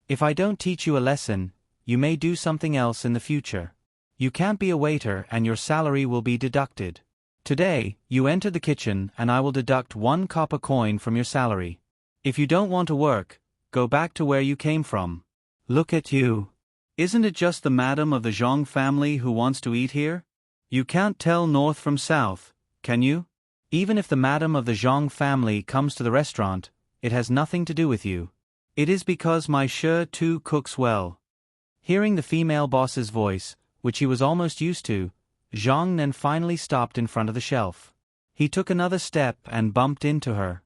[SPEAKER 1] If I don't teach you a lesson, you may do something else in the future. You can't be a waiter and your salary will be deducted. Today, you enter the kitchen and I will deduct 1 copper coin from your salary. If you don't want to work, go back to where you came from. Look at you. Isn't it just the madam of the Zhang family who wants to eat here? You can't tell north from south, can you? Even if the madam of the Zhang family comes to the restaurant, it has nothing to do with you. It is because my Shi too cooks well." Hearing the female boss's voice, which he was almost used to, Zhang Nan finally stopped in front of the shelf. He took another step and bumped into her.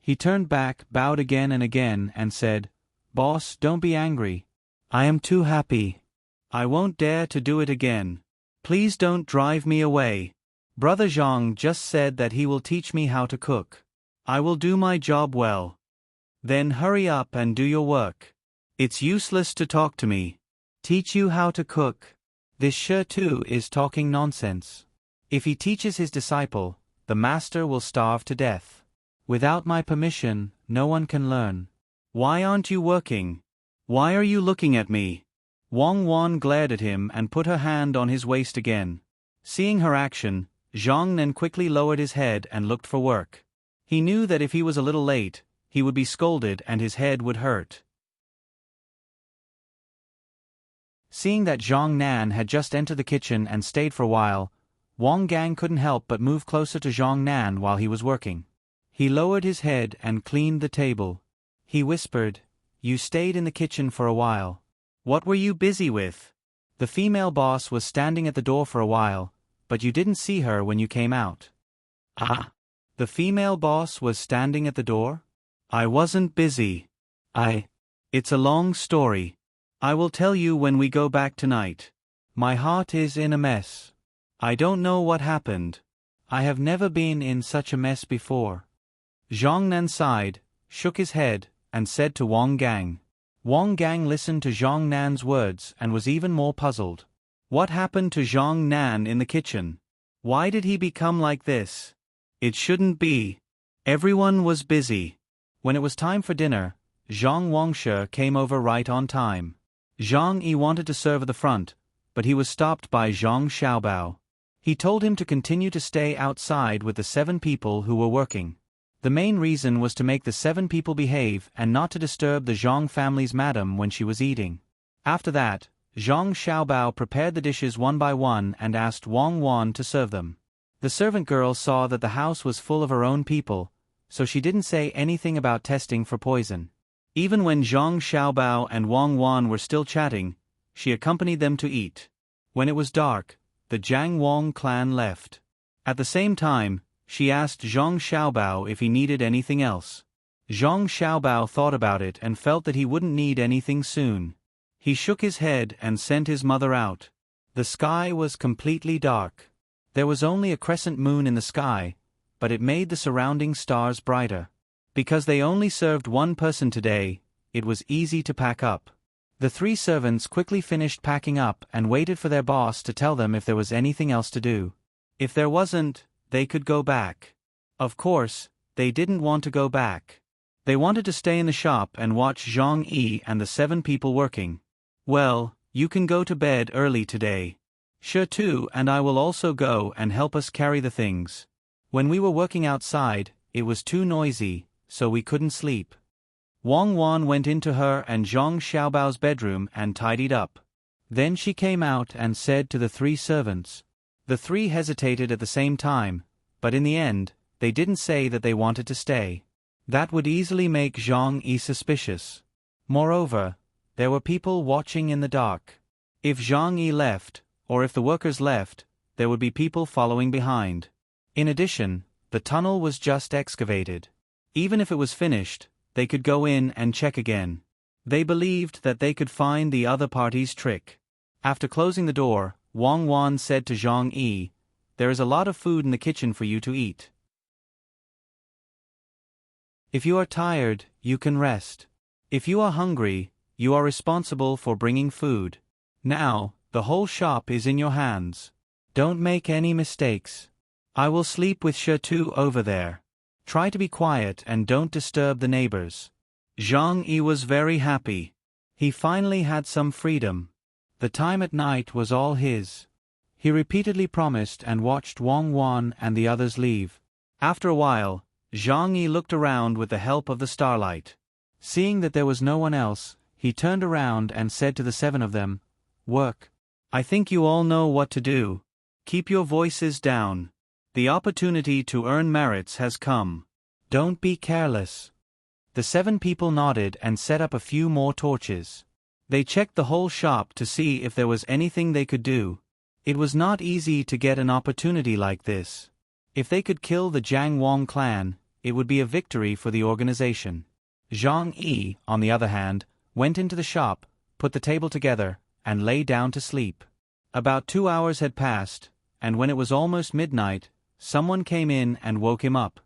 [SPEAKER 1] He turned back, bowed again and again, and said, "Boss, don't be angry. I am too happy. I won't dare to do it again. Please don't drive me away." Brother Zhang just said that he will teach me how to cook. I will do my job well. Then hurry up and do your work. It's useless to talk to me. Teach you how to cook. This Shi Tu is talking nonsense. If he teaches his disciple, the master will starve to death. Without my permission, no one can learn. Why aren't you working? Why are you looking at me? Wang Wan glared at him and put her hand on his waist again. Seeing her action, Zhang Nan quickly lowered his head and looked for work. He knew that if he was a little late, he would be scolded and his head would hurt. Seeing that Zhang Nan had just entered the kitchen and stayed for a while, Wang Gang couldn't help but move closer to Zhang Nan while he was working. He lowered his head and cleaned the table. He whispered, "You stayed in the kitchen for a while. What were you busy with?" The female boss was standing at the door for a while, but you didn't see her when you came out. "Ah." The female boss was standing at the door? "I wasn't busy. It's a long story. I will tell you when we go back tonight. My heart is in a mess. I don't know what happened. I have never been in such a mess before." Zhang Nan sighed, shook his head, and said to Wang Gang. Wang Gang listened to Zhang Nan's words and was even more puzzled. What happened to Zhang Nan in the kitchen? Why did he become like this? It shouldn't be. Everyone was busy. When it was time for dinner, Zhang Wangshe came over right on time. Zhang Yi wanted to serve at the front, but he was stopped by Zhang Xiaobao. He told him to continue to stay outside with the 7 people who were working. The main reason was to make the 7 people behave and not to disturb the Zhang family's madam when she was eating. After that, Zhang Xiaobao prepared the dishes one by one and asked Wang Wan to serve them. The servant girl saw that the house was full of her own people, so she didn't say anything about testing for poison. Even when Zhang Xiaobao and Wang Wan were still chatting, she accompanied them to eat. When it was dark, the Jiang Wang clan left. At the same time, she asked Zhang Xiaobao if he needed anything else. Zhang Xiaobao thought about it and felt that he wouldn't need anything soon. He shook his head and sent his mother out. The sky was completely dark. There was only a crescent moon in the sky, but it made the surrounding stars brighter. Because they only served one person today, it was easy to pack up. The 3 servants quickly finished packing up and waited for their boss to tell them if there was anything else to do. If there wasn't, they could go back. Of course, they didn't want to go back. They wanted to stay in the shop and watch Zhang Yi and the 7 people working. "Well, you can go to bed early today. Shi Tu and I will also go and help us carry the things. When we were working outside, it was too noisy, so we couldn't sleep." Wang Wan went into her and Zhang Xiaobao's bedroom and tidied up. Then she came out and said to the 3 servants. The 3 hesitated at the same time, but in the end, they didn't say that they wanted to stay. That would easily make Zhang Yi suspicious. Moreover, there were people watching in the dark. If Zhang Yi left, or if the workers left, there would be people following behind. In addition, the tunnel was just excavated. Even if it was finished, they could go in and check again. They believed that they could find the other party's trick. After closing the door, Wang Wan said to Zhang Yi, "There is a lot of food in the kitchen for you to eat. If you are tired, you can rest. If you are hungry, you are responsible for bringing food. Now, the whole shop is in your hands. Don't make any mistakes. I will sleep with Shi Tu over there. Try to be quiet and don't disturb the neighbors." Zhang Yi was very happy. He finally had some freedom. The time at night was all his. He repeatedly promised and watched Wang Wan and the others leave. After a while, Zhang Yi looked around with the help of the starlight. Seeing that there was no one else, he turned around and said to the 7 of them, "Work. I think you all know what to do. Keep your voices down. The opportunity to earn merits has come. Don't be careless." The 7 people nodded and set up a few more torches. They checked the whole shop to see if there was anything they could do. It was not easy to get an opportunity like this. If they could kill the Jiang Wang clan, it would be a victory for the organization. Zhang Yi, on the other hand, went into the shop, put the table together, and lay down to sleep. About 2 hours had passed, and when it was almost midnight, someone came in and woke him up.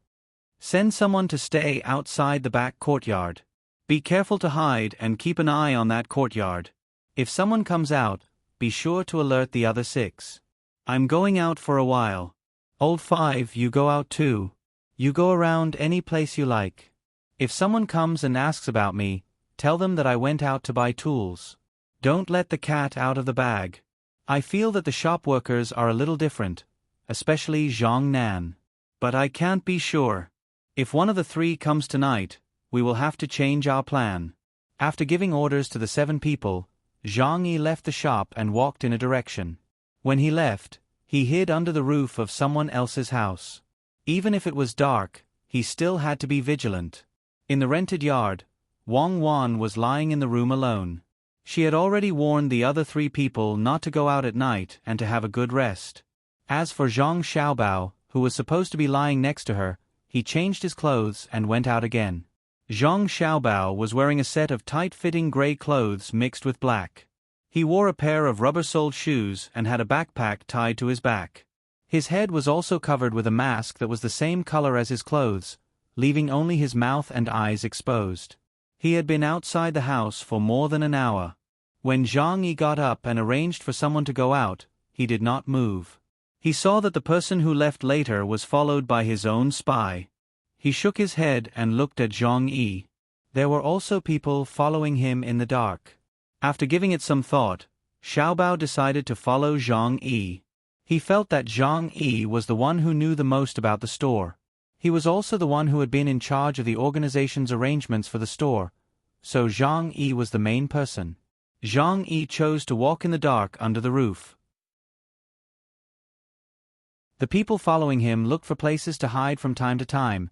[SPEAKER 1] Send someone to stay outside the back courtyard. Be careful to hide and keep an eye on that courtyard. If someone comes out, be sure to alert the other 6. I'm going out for a while. Old 5, you go out too. You go around any place you like. If someone comes and asks about me, tell them that I went out to buy tools. Don't let the cat out of the bag. I feel that the shop workers are a little different, especially Zhang Nan. But I can't be sure. If one of the 3 comes tonight, we will have to change our plan. After giving orders to the 7 people, Zhang Yi left the shop and walked in a direction. When he left, he hid under the roof of someone else's house. Even if it was dark, he still had to be vigilant. In the rented yard, Wang Wan was lying in the room alone. She had already warned the other 3 people not to go out at night and to have a good rest. As for Zhang Xiaobao, who was supposed to be lying next to her, he changed his clothes and went out again. Zhang Xiaobao was wearing a set of tight-fitting gray clothes mixed with black. He wore a pair of rubber-soled shoes and had a backpack tied to his back. His head was also covered with a mask that was the same color as his clothes, leaving only his mouth and eyes exposed. He had been outside the house for more than an hour. When Zhang Yi got up and arranged for someone to go out, he did not move. He saw that the person who left later was followed by his own spy. He shook his head and looked at Zhang Yi. There were also people following him in the dark. After giving it some thought, Xiaobao decided to follow Zhang Yi. He felt that Zhang Yi was the one who knew the most about the store. He was also the one who had been in charge of the organization's arrangements for the store, so Zhang Yi was the main person. Zhang Yi chose to walk in the dark under the roof. The people following him looked for places to hide from time to time,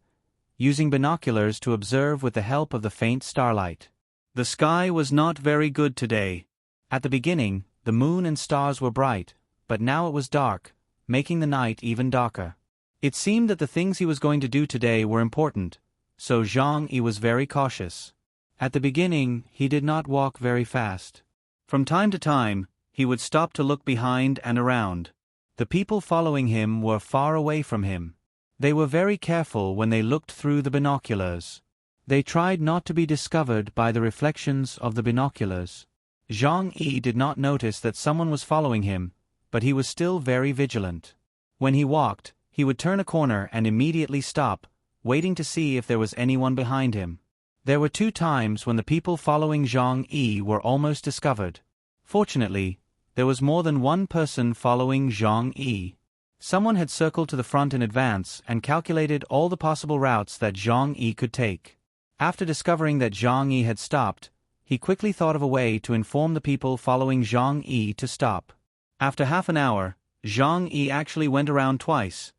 [SPEAKER 1] using binoculars to observe with the help of the faint starlight. The sky was not very good today. At the beginning, the moon and stars were bright, but now it was dark, making the night even darker. It seemed that the things he was going to do today were important, so Zhang Yi was very cautious. At the beginning, he did not walk very fast. From time to time, he would stop to look behind and around. The people following him were far away from him. They were very careful when they looked through the binoculars. They tried not to be discovered by the reflections of the binoculars. Zhang Yi did not notice that someone was following him, but he was still very vigilant. When he walked, he would turn a corner and immediately stop, waiting to see if there was anyone behind him. There were 2 times when the people following Zhang Yi were almost discovered. Fortunately, there was more than one person following Zhang Yi. Someone had circled to the front in advance and calculated all the possible routes that Zhang Yi could take. After discovering that Zhang Yi had stopped, he quickly thought of a way to inform the people following Zhang Yi to stop. After half an hour, Zhang Yi actually went around twice,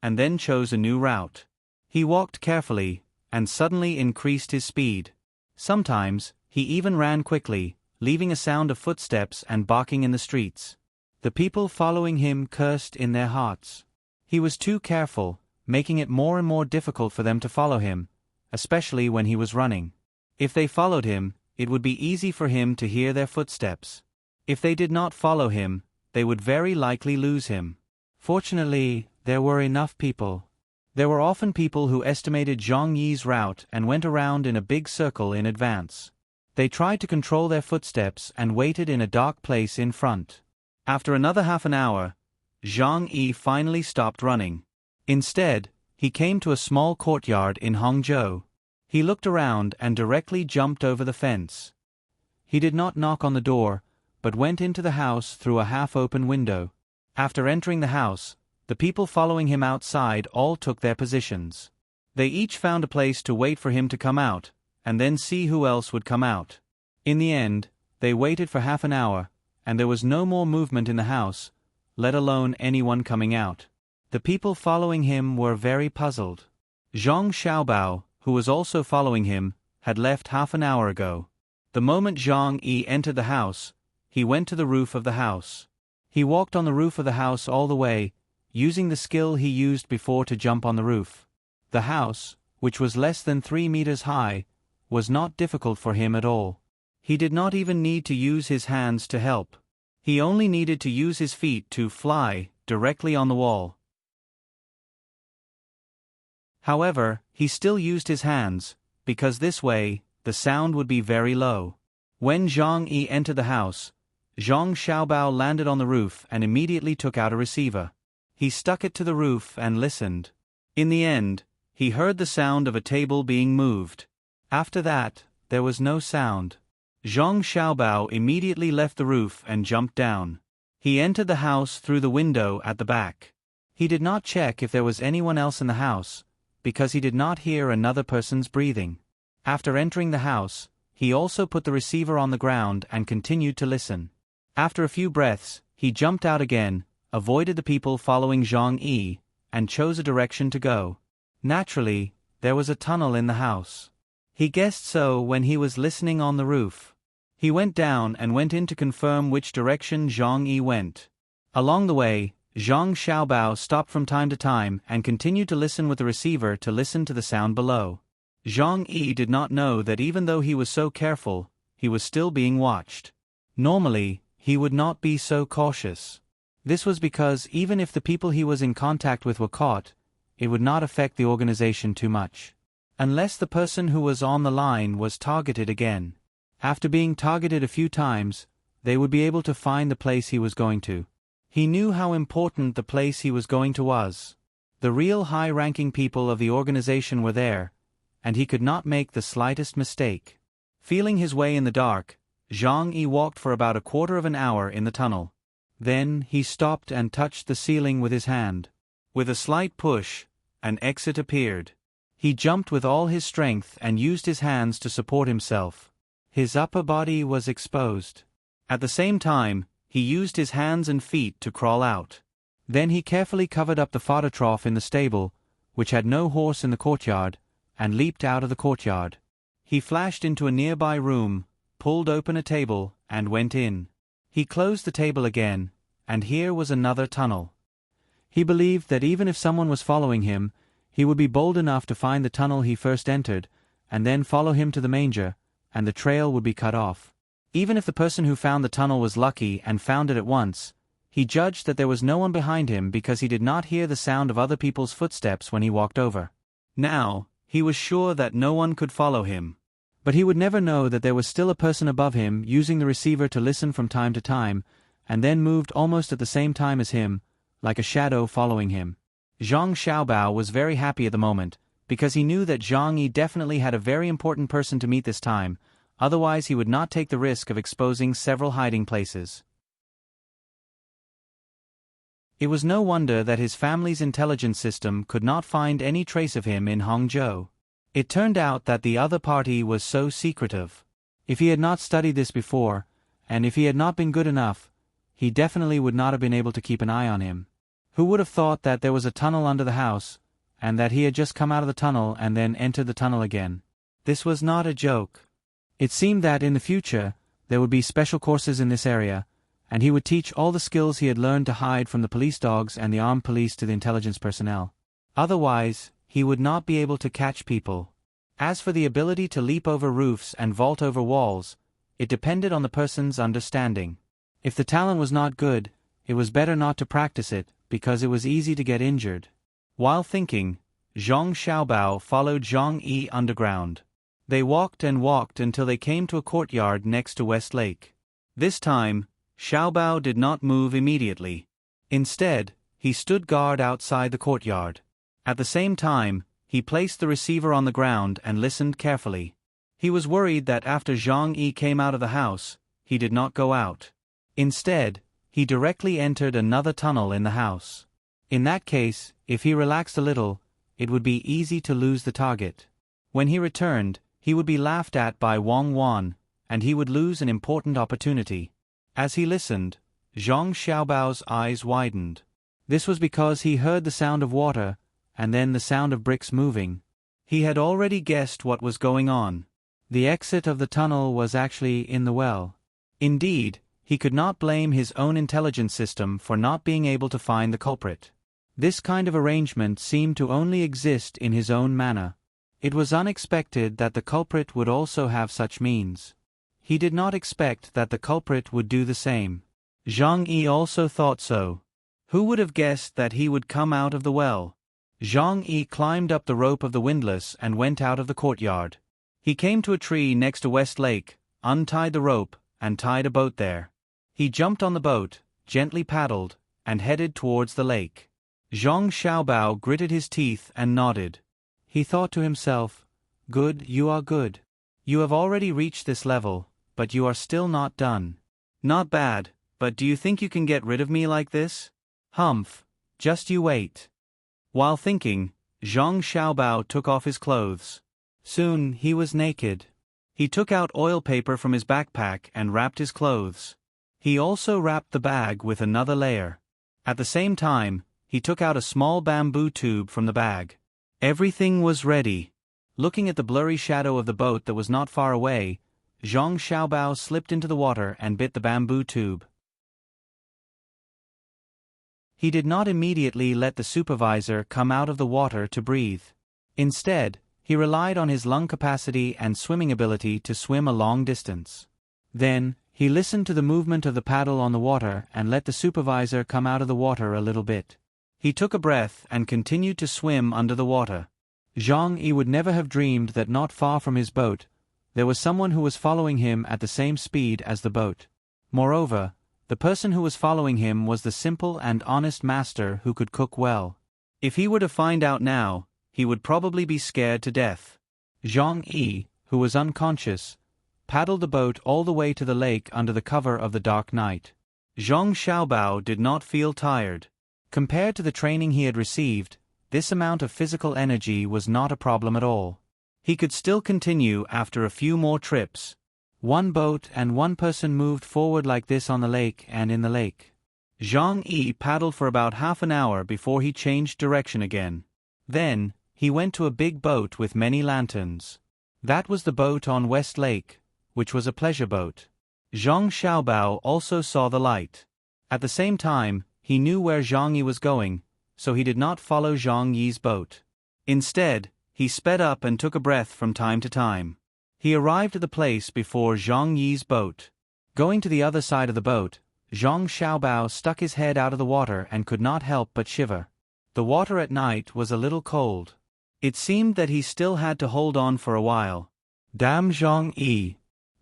[SPEAKER 1] and then chose a new route. He walked carefully, and suddenly increased his speed. Sometimes, he even ran quickly, leaving a sound of footsteps and barking in the streets. The people following him cursed in their hearts. He was too careful, making it more and more difficult for them to follow him, especially when he was running. If they followed him, it would be easy for him to hear their footsteps. If they did not follow him, they would very likely lose him. Fortunately, there were enough people. There were often people who estimated Zhang Yi's route and went around in a big circle in advance. They tried to control their footsteps and waited in a dark place in front. After another half an hour, Zhang Yi finally stopped running. Instead, he came to a small courtyard in Hangzhou. He looked around and directly jumped over the fence. He did not knock on the door, but went into the house through a half-open window. After entering the house, the people following him outside all took their positions. They each found a place to wait for him to come out, and then see who else would come out. In the end, they waited for half an hour, and there was no more movement in the house, let alone anyone coming out. The people following him were very puzzled. Zhang Xiaobao, who was also following him, had left half an hour ago. The moment Zhang Yi entered the house, he went to the roof of the house. He walked on the roof of the house all the way, using the skill he used before to jump on the roof. The house, which was less than 3 meters high, was not difficult for him at all. He did not even need to use his hands to help. He only needed to use his feet to fly, directly on the wall. However, he still used his hands, because this way, the sound would be very low. When Zhang Yi entered the house, Zhang Xiaobao landed on the roof and immediately took out a receiver. He stuck it to the roof and listened. In the end, he heard the sound of a table being moved. After that, there was no sound. Zhang Xiaobao immediately left the roof and jumped down. He entered the house through the window at the back. He did not check if there was anyone else in the house, because he did not hear another person's breathing. After entering the house, he also put the receiver on the ground and continued to listen. After a few breaths, he jumped out again, avoided the people following Zhang Yi, and chose a direction to go. Naturally, there was a tunnel in the house. He guessed so when he was listening on the roof. He went down and went in to confirm which direction Zhang Yi went. Along the way, Zhang Xiaobao stopped from time to time and continued to listen with the receiver to listen to the sound below. Zhang Yi did not know that even though he was so careful, he was still being watched. Normally, he would not be so cautious. This was because even if the people he was in contact with were caught, it would not affect the organization too much. Unless the person who was on the line was targeted again. After being targeted a few times, they would be able to find the place he was going to. He knew how important the place he was going to was. The real high-ranking people of the organization were there, and he could not make the slightest mistake. Feeling his way in the dark, Zhang Yi walked for about a quarter of an hour in the tunnel. Then he stopped and touched the ceiling with his hand. With a slight push, an exit appeared. He jumped with all his strength and used his hands to support himself. His upper body was exposed. At the same time, he used his hands and feet to crawl out. Then he carefully covered up the fodder trough in the stable, which had no horse in the courtyard, and leaped out of the courtyard. He flashed into a nearby room, pulled open a table, and went in. He closed the table again, and here was another tunnel. He believed that even if someone was following him, he would be bold enough to find the tunnel he first entered, and then follow him to the manger, and the trail would be cut off. Even if the person who found the tunnel was lucky and found it at once, he judged that there was no one behind him because he did not hear the sound of other people's footsteps when he walked over. Now, he was sure that no one could follow him. But he would never know that there was still a person above him using the receiver to listen from time to time, and then moved almost at the same time as him, like a shadow following him. Zhang Xiaobao was very happy at the moment, because he knew that Zhang Yi definitely had a very important person to meet this time, otherwise he would not take the risk of exposing several hiding places. It was no wonder that his family's intelligence system could not find any trace of him in Hangzhou. It turned out that the other party was so secretive. If he had not studied this before, and if he had not been good enough, he definitely would not have been able to keep an eye on him. Who would have thought that there was a tunnel under the house, and that he had just come out of the tunnel and then entered the tunnel again? This was not a joke. It seemed that in the future, there would be special courses in this area, and he would teach all the skills he had learned to hide from the police dogs and the armed police to the intelligence personnel. Otherwise, he would not be able to catch people. As for the ability to leap over roofs and vault over walls, it depended on the person's understanding. If the talent was not good, it was better not to practice it, because it was easy to get injured. While thinking, Zhang Xiaobao followed Zhang Yi underground. They walked and walked until they came to a courtyard next to West Lake. This time, Xiaobao did not move immediately. Instead, he stood guard outside the courtyard. At the same time, he placed the receiver on the ground and listened carefully. He was worried that after Zhang Yi came out of the house, he did not go out. Instead, he directly entered another tunnel in the house. In that case, if he relaxed a little, it would be easy to lose the target. When he returned, he would be laughed at by Wang Wan, and he would lose an important opportunity. As he listened, Zhang Xiaobao's eyes widened. This was because he heard the sound of water, and then the sound of bricks moving. He had already guessed what was going on. The exit of the tunnel was actually in the well. Indeed, he could not blame his own intelligence system for not being able to find the culprit. This kind of arrangement seemed to only exist in his own manner. It was unexpected that the culprit would also have such means. He did not expect that the culprit would do the same. Zhang Yi also thought so. Who would have guessed that he would come out of the well? Zhang Yi climbed up the rope of the windlass and went out of the courtyard. He came to a tree next to West Lake, untied the rope, and tied a boat there. He jumped on the boat, gently paddled, and headed towards the lake. Zhang Xiaobao gritted his teeth and nodded. He thought to himself, "Good, you are good. You have already reached this level, but you are still not done. Not bad, but do you think you can get rid of me like this? Humph, just you wait." While thinking, Zhang Xiaobao took off his clothes. Soon he was naked. He took out oil paper from his backpack and wrapped his clothes. He also wrapped the bag with another layer. At the same time, he took out a small bamboo tube from the bag. Everything was ready. Looking at the blurry shadow of the boat that was not far away, Zhang Xiaobao slipped into the water and bit the bamboo tube. He did not immediately let the supervisor come out of the water to breathe. Instead, he relied on his lung capacity and swimming ability to swim a long distance. Then, he listened to the movement of the paddle on the water and let the supervisor come out of the water a little bit. He took a breath and continued to swim under the water. Zhang Yi would never have dreamed that not far from his boat, there was someone who was following him at the same speed as the boat. Moreover, the person who was following him was the simple and honest master who could cook well. If he were to find out now, he would probably be scared to death. Zhang Yi, who was unconscious, paddled the boat all the way to the lake under the cover of the dark night. Zhang Xiaobao did not feel tired. Compared to the training he had received, this amount of physical energy was not a problem at all. He could still continue after a few more trips. One boat and one person moved forward like this on the lake and in the lake. Zhang Yi paddled for about half an hour before he changed direction again. Then, he went to a big boat with many lanterns. That was the boat on West Lake, which was a pleasure boat. Zhang Xiaobao also saw the light. At the same time, he knew where Zhang Yi was going, so he did not follow Zhang Yi's boat. Instead, he sped up and took a breath from time to time. He arrived at the place before Zhang Yi's boat. Going to the other side of the boat, Zhang Xiaobao stuck his head out of the water and could not help but shiver. The water at night was a little cold. It seemed that he still had to hold on for a while. Damn Zhang Yi.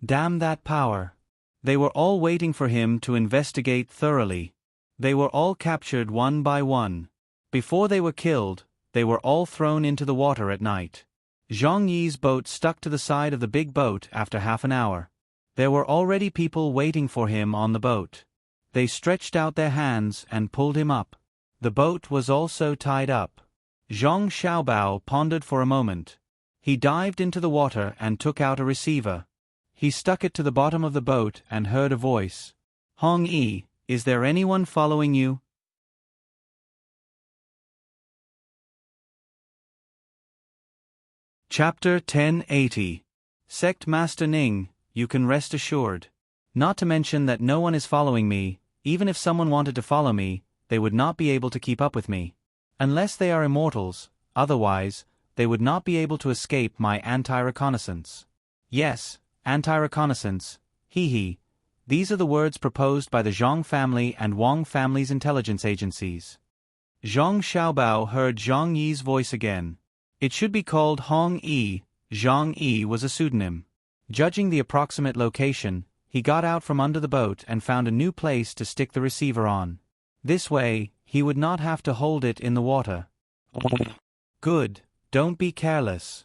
[SPEAKER 1] Damn that power. They were all waiting for him to investigate thoroughly. They were all captured one by one. Before they were killed, they were all thrown into the water at night. Zhang Yi's boat stuck to the side of the big boat after half an hour. There were already people waiting for him on the boat. They stretched out their hands and pulled him up. The boat was also tied up. Zhang Xiaobao pondered for a moment. He dived into the water and took out a receiver. He stuck it to the bottom of the boat and heard a voice. "Hong Yi, is there anyone following you?" Chapter 1080. Sect Master Ning, you can rest assured. Not to mention that no one is following me. Even if someone wanted to follow me, they would not be able to keep up with me. Unless they are immortals, otherwise, they would not be able to escape my anti-reconnaissance. Yes, anti-reconnaissance, hee. These are the words proposed by the Zhang family and Wang family's intelligence agencies. Zhang Xiaobao heard Zhang Yi's voice again. It should be called Hong Yi. Zhang Yi was a pseudonym. Judging the approximate location, he got out from under the boat and found a new place to stick the receiver on. This way, he would not have to hold it in the water. Good, don't be careless.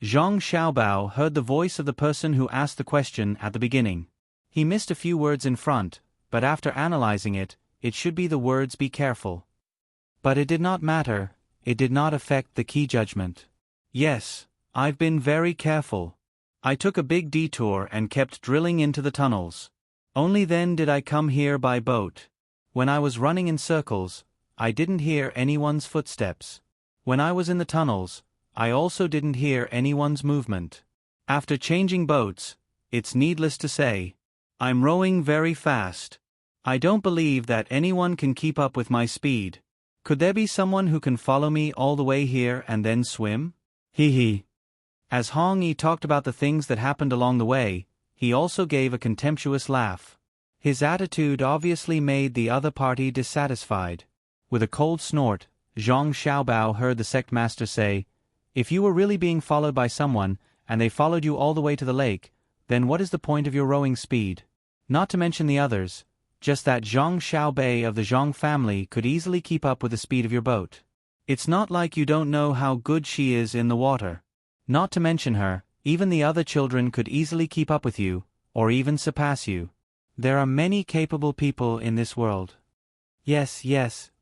[SPEAKER 1] Zhang Xiaobao heard the voice of the person who asked the question at the beginning. He missed a few words in front, but after analyzing it, it should be the words "be careful." But it did not matter, it did not affect the key judgment. Yes, I've been very careful. I took a big detour and kept drilling into the tunnels. Only then did I come here by boat. When I was running in circles, I didn't hear anyone's footsteps. When I was in the tunnels, I also didn't hear anyone's movement. After changing boats, it's needless to say, I'm rowing very fast. I don't believe that anyone can keep up with my speed. Could there be someone who can follow me all the way here and then swim? Hee. As Hong Yi talked about the things that happened along the way, he also gave a contemptuous laugh. His attitude obviously made the other party dissatisfied. With a cold snort, Zhang Xiaobao heard the sect master say, "If you were really being followed by someone, and they followed you all the way to the lake, then what is the point of your rowing speed? Not to mention the others, just that Zhang Xiaobei of the Zhang family could easily keep up with the speed of your boat. It's not like you don't know how good she is in the water. Not to mention her, even the other children could easily keep up with you, or even surpass you. There are many capable people in this world." Yes,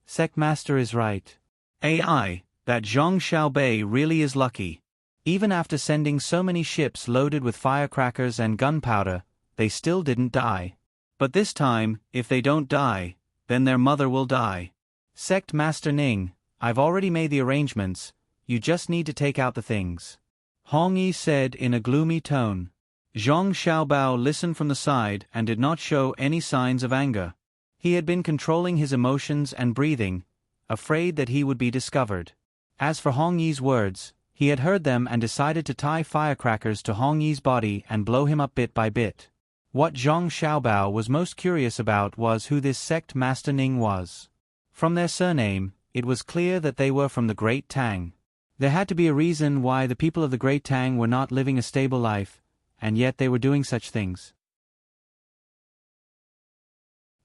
[SPEAKER 1] sect master is right. AI, that Zhang Xiaobei really is lucky. Even after sending so many ships loaded with firecrackers and gunpowder, they still didn't die. But this time, if they don't die, then their mother will die. Sect Master Ning, I've already made the arrangements, you just need to take out the things. Hong Yi said in a gloomy tone. Zhang Xiaobao listened from the side and did not show any signs of anger. He had been controlling his emotions and breathing, afraid that he would be discovered. As for Hong Yi's words, he had heard them and decided to tie firecrackers to Hong Yi's body and blow him up bit by bit. What Zhang Xiaobao was most curious about was who this sect Master Ning was. From their surname, it was clear that they were from the Great Tang. There had to be a reason why the people of the Great Tang were not living a stable life, and yet they were doing such things.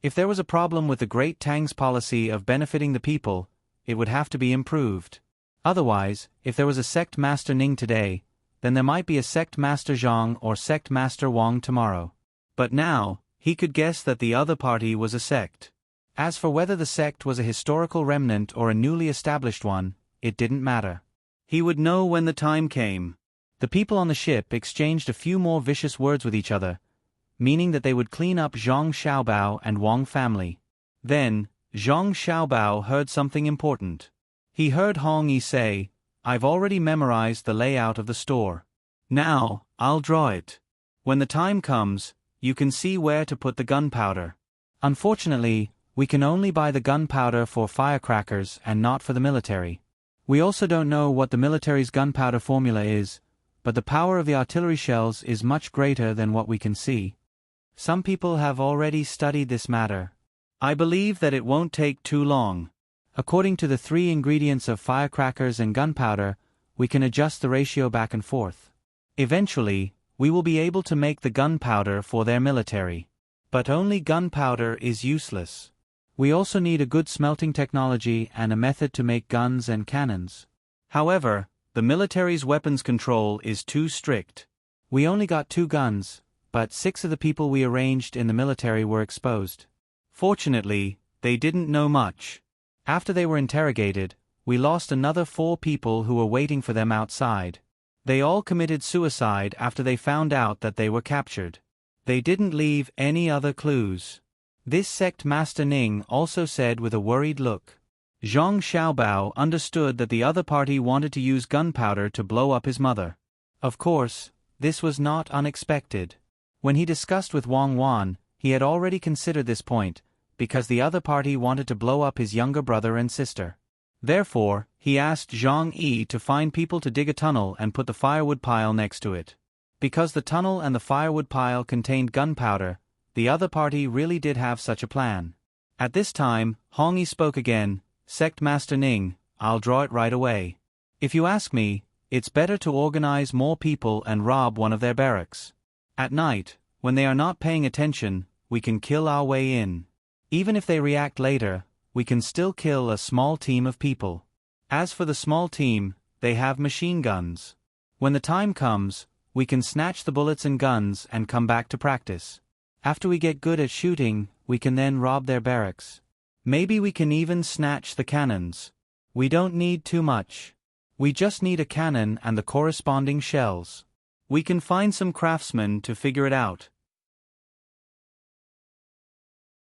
[SPEAKER 1] If there was a problem with the Great Tang's policy of benefiting the people, it would have to be improved. Otherwise, if there was a sect Master Ning today, then there might be a sect Master Zhang or sect Master Wang tomorrow. But now, he could guess that the other party was a sect. As for whether the sect was a historical remnant or a newly established one, it didn't matter. He would know when the time came. The people on the ship exchanged a few more vicious words with each other, meaning that they would clean up Zhang Xiaobao and Wang family. Then, Zhang Xiaobao heard something important. He heard Hong Yi say, "I've already memorized the layout of the store. Now, I'll draw it. When the time comes, you can see where to put the gunpowder." Unfortunately, we can only buy the gunpowder for firecrackers and not for the military. We also don't know what the military's gunpowder formula is, but the power of the artillery shells is much greater than what we can see. Some people have already studied this matter. I believe that it won't take too long. According to the 3 ingredients of firecrackers and gunpowder, we can adjust the ratio back and forth. Eventually, we will be able to make the gunpowder for their military. But only gunpowder is useless. We also need a good smelting technology and a method to make guns and cannons. However, the military's weapons control is too strict. We only got 2 guns, but 6 of the people we arranged in the military were exposed. Fortunately, they didn't know much. After they were interrogated, we lost another 4 people who were waiting for them outside. They all committed suicide after they found out that they were captured. They didn't leave any other clues. This sect Master Ning also said with a worried look. Zhang Xiaobao understood that the other party wanted to use gunpowder to blow up his mother. Of course, this was not unexpected. When he discussed with Wang Wan, he had already considered this point, because the other party wanted to blow up his younger brother and sister. Therefore, he asked Zhang Yi to find people to dig a tunnel and put the firewood pile next to it. Because the tunnel and the firewood pile contained gunpowder, the other party really did have such a plan. At this time, Hong Yi spoke again, "Sect Master Ning, I'll draw it right away. If you ask me, it's better to organize more people and rob one of their barracks. At night, when they are not paying attention, we can kill our way in. Even if they react later, we can still kill a small team of people. As for the small team, they have machine guns. When the time comes, we can snatch the bullets and guns and come back to practice. After we get good at shooting, we can then rob their barracks. Maybe we can even snatch the cannons. We don't need too much. We just need a cannon and the corresponding shells. We can find some craftsmen to figure it out.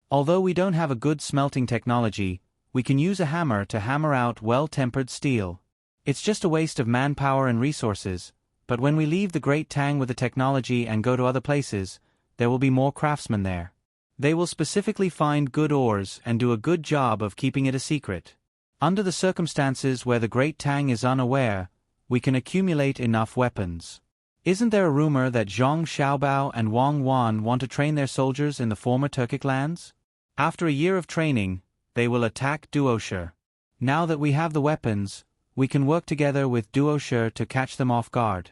[SPEAKER 1] Although we don't have a good smelting technology, we can use a hammer to hammer out well-tempered steel. It's just a waste of manpower and resources, but when we leave the Great Tang with the technology and go to other places, there will be more craftsmen there. They will specifically find good ores and do a good job of keeping it a secret. Under the circumstances where the Great Tang is unaware, we can accumulate enough weapons. Isn't there a rumor that Zhang Xiaobao and Wang Wan want to train their soldiers in the former Turkic lands? After a year of training, they will attack Duoshi. Now that we have the weapons, we can work together with Duoshi to catch them off guard.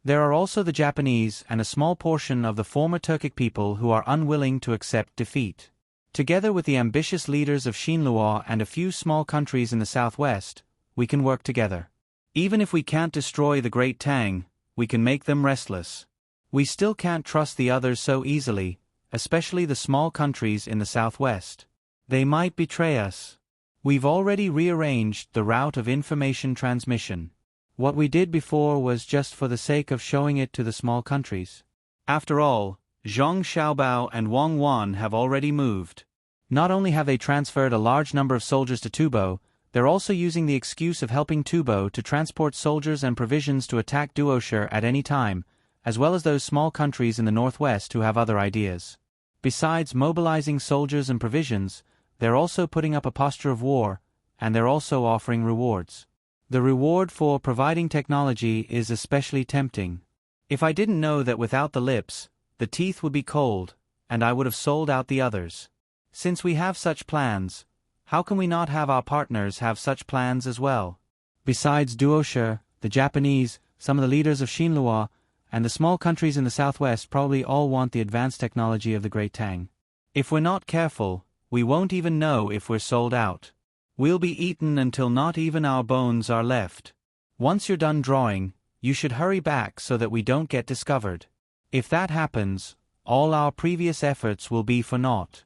[SPEAKER 1] There are also the Japanese and a small portion of the former Turkic people who are unwilling to accept defeat. Together with the ambitious leaders of Xinhua and a few small countries in the southwest, we can work together. Even if we can't destroy the Great Tang, we can make them restless. We still can't trust the others so easily, especially the small countries in the southwest. They might betray us. We've already rearranged the route of information transmission. What we did before was just for the sake of showing it to the small countries. After all, Zhang Xiaobao and Wang Wan have already moved. Not only have they transferred a large number of soldiers to Tubo, they're also using the excuse of helping Tubo to transport soldiers and provisions to attack Duoshi at any time, as well as those small countries in the northwest who have other ideas. Besides mobilizing soldiers and provisions, they're also putting up a posture of war, and they're also offering rewards. The reward for providing technology is especially tempting. If I didn't know that without the lips, the teeth would be cold, and I would have sold out the others. Since we have such plans, how can we not have our partners have such plans as well? Besides Duoshi, the Japanese, some of the leaders of Xinhua, and the small countries in the southwest probably all want the advanced technology of the Great Tang. If we're not careful, we won't even know if we're sold out. We'll be eaten until not even our bones are left. Once you're done drawing, you should hurry back so that we don't get discovered. If that happens, all our previous efforts will be for naught.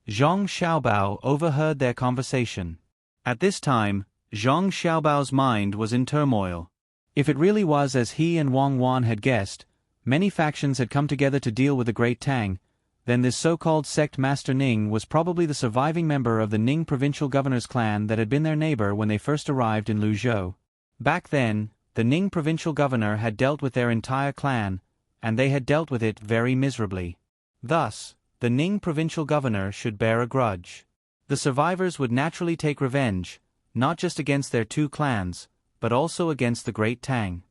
[SPEAKER 1] Zhang Xiaobao overheard their conversation. At this time, Zhang Xiaobao's mind was in turmoil. If it really was as he and Wang Wan had guessed, many factions had come together to deal with the Great Tang, then this so-called sect Master Ning was probably the surviving member of the Ning provincial governor's clan that had been their neighbor when they first arrived in Luzhou. Back then, the Ning provincial governor had dealt with their entire clan, and they had dealt with it very miserably. Thus, the Ning provincial governor should bear a grudge. The survivors would naturally take revenge, not just against their two clans, but also against the Great Tang.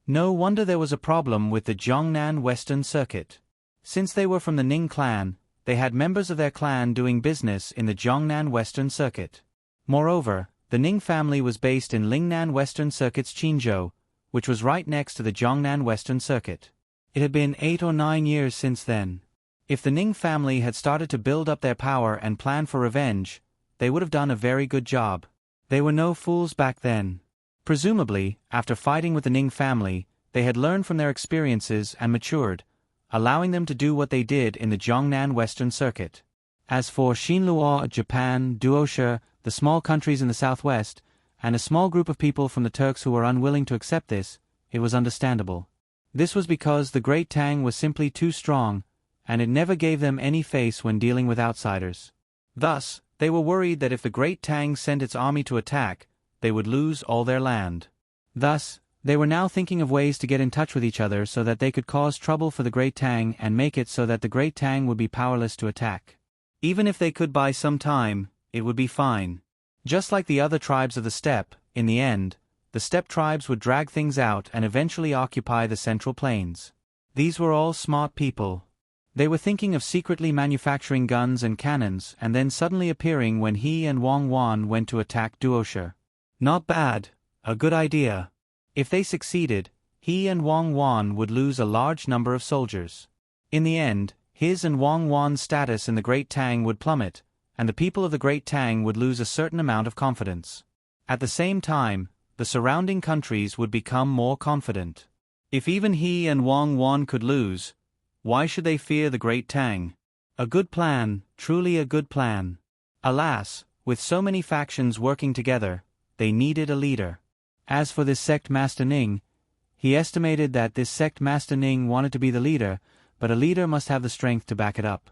[SPEAKER 1] No wonder there was a problem with the Jiangnan Western Circuit. Since they were from the Ning clan, they had members of their clan doing business in the Jiangnan Western Circuit. Moreover, the Ning family was based in Lingnan Western Circuit's Qinzhou, which was right next to the Jiangnan Western Circuit. It had been 8 or 9 years since then. If the Ning family had started to build up their power and plan for revenge, they would have done a very good job. They were no fools back then. Presumably, after fighting with the Ning family, they had learned from their experiences and matured, allowing them to do what they did in the Jiangnan Western Circuit. As for Xinhua, Japan, Duoshi, the small countries in the southwest, and a small group of people from the Turks who were unwilling to accept this, it was understandable. This was because the Great Tang was simply too strong, and it never gave them any face when dealing with outsiders. Thus, they were worried that if the Great Tang sent its army to attack, they would lose all their land. Thus, they were now thinking of ways to get in touch with each other so that they could cause trouble for the Great Tang and make it so that the Great Tang would be powerless to attack. Even if they could buy some time, it would be fine. Just like the other tribes of the steppe, in the end, the steppe tribes would drag things out and eventually occupy the central plains. These were all smart people. They were thinking of secretly manufacturing guns and cannons and then suddenly appearing when he and Wang Wan went to attack Duoshi. Not bad, a good idea. If they succeeded, he and Wang Wan would lose a large number of soldiers. In the end, his and Wang Wan's status in the Great Tang would plummet, and the people of the Great Tang would lose a certain amount of confidence. At the same time, the surrounding countries would become more confident. If even he and Wang Wan could lose, why should they fear the Great Tang? A good plan, truly a good plan. Alas, with so many factions working together, they needed a leader. As for this sect Master Ning, he estimated that this sect Master Ning wanted to be the leader, but a leader must have the strength to back it up.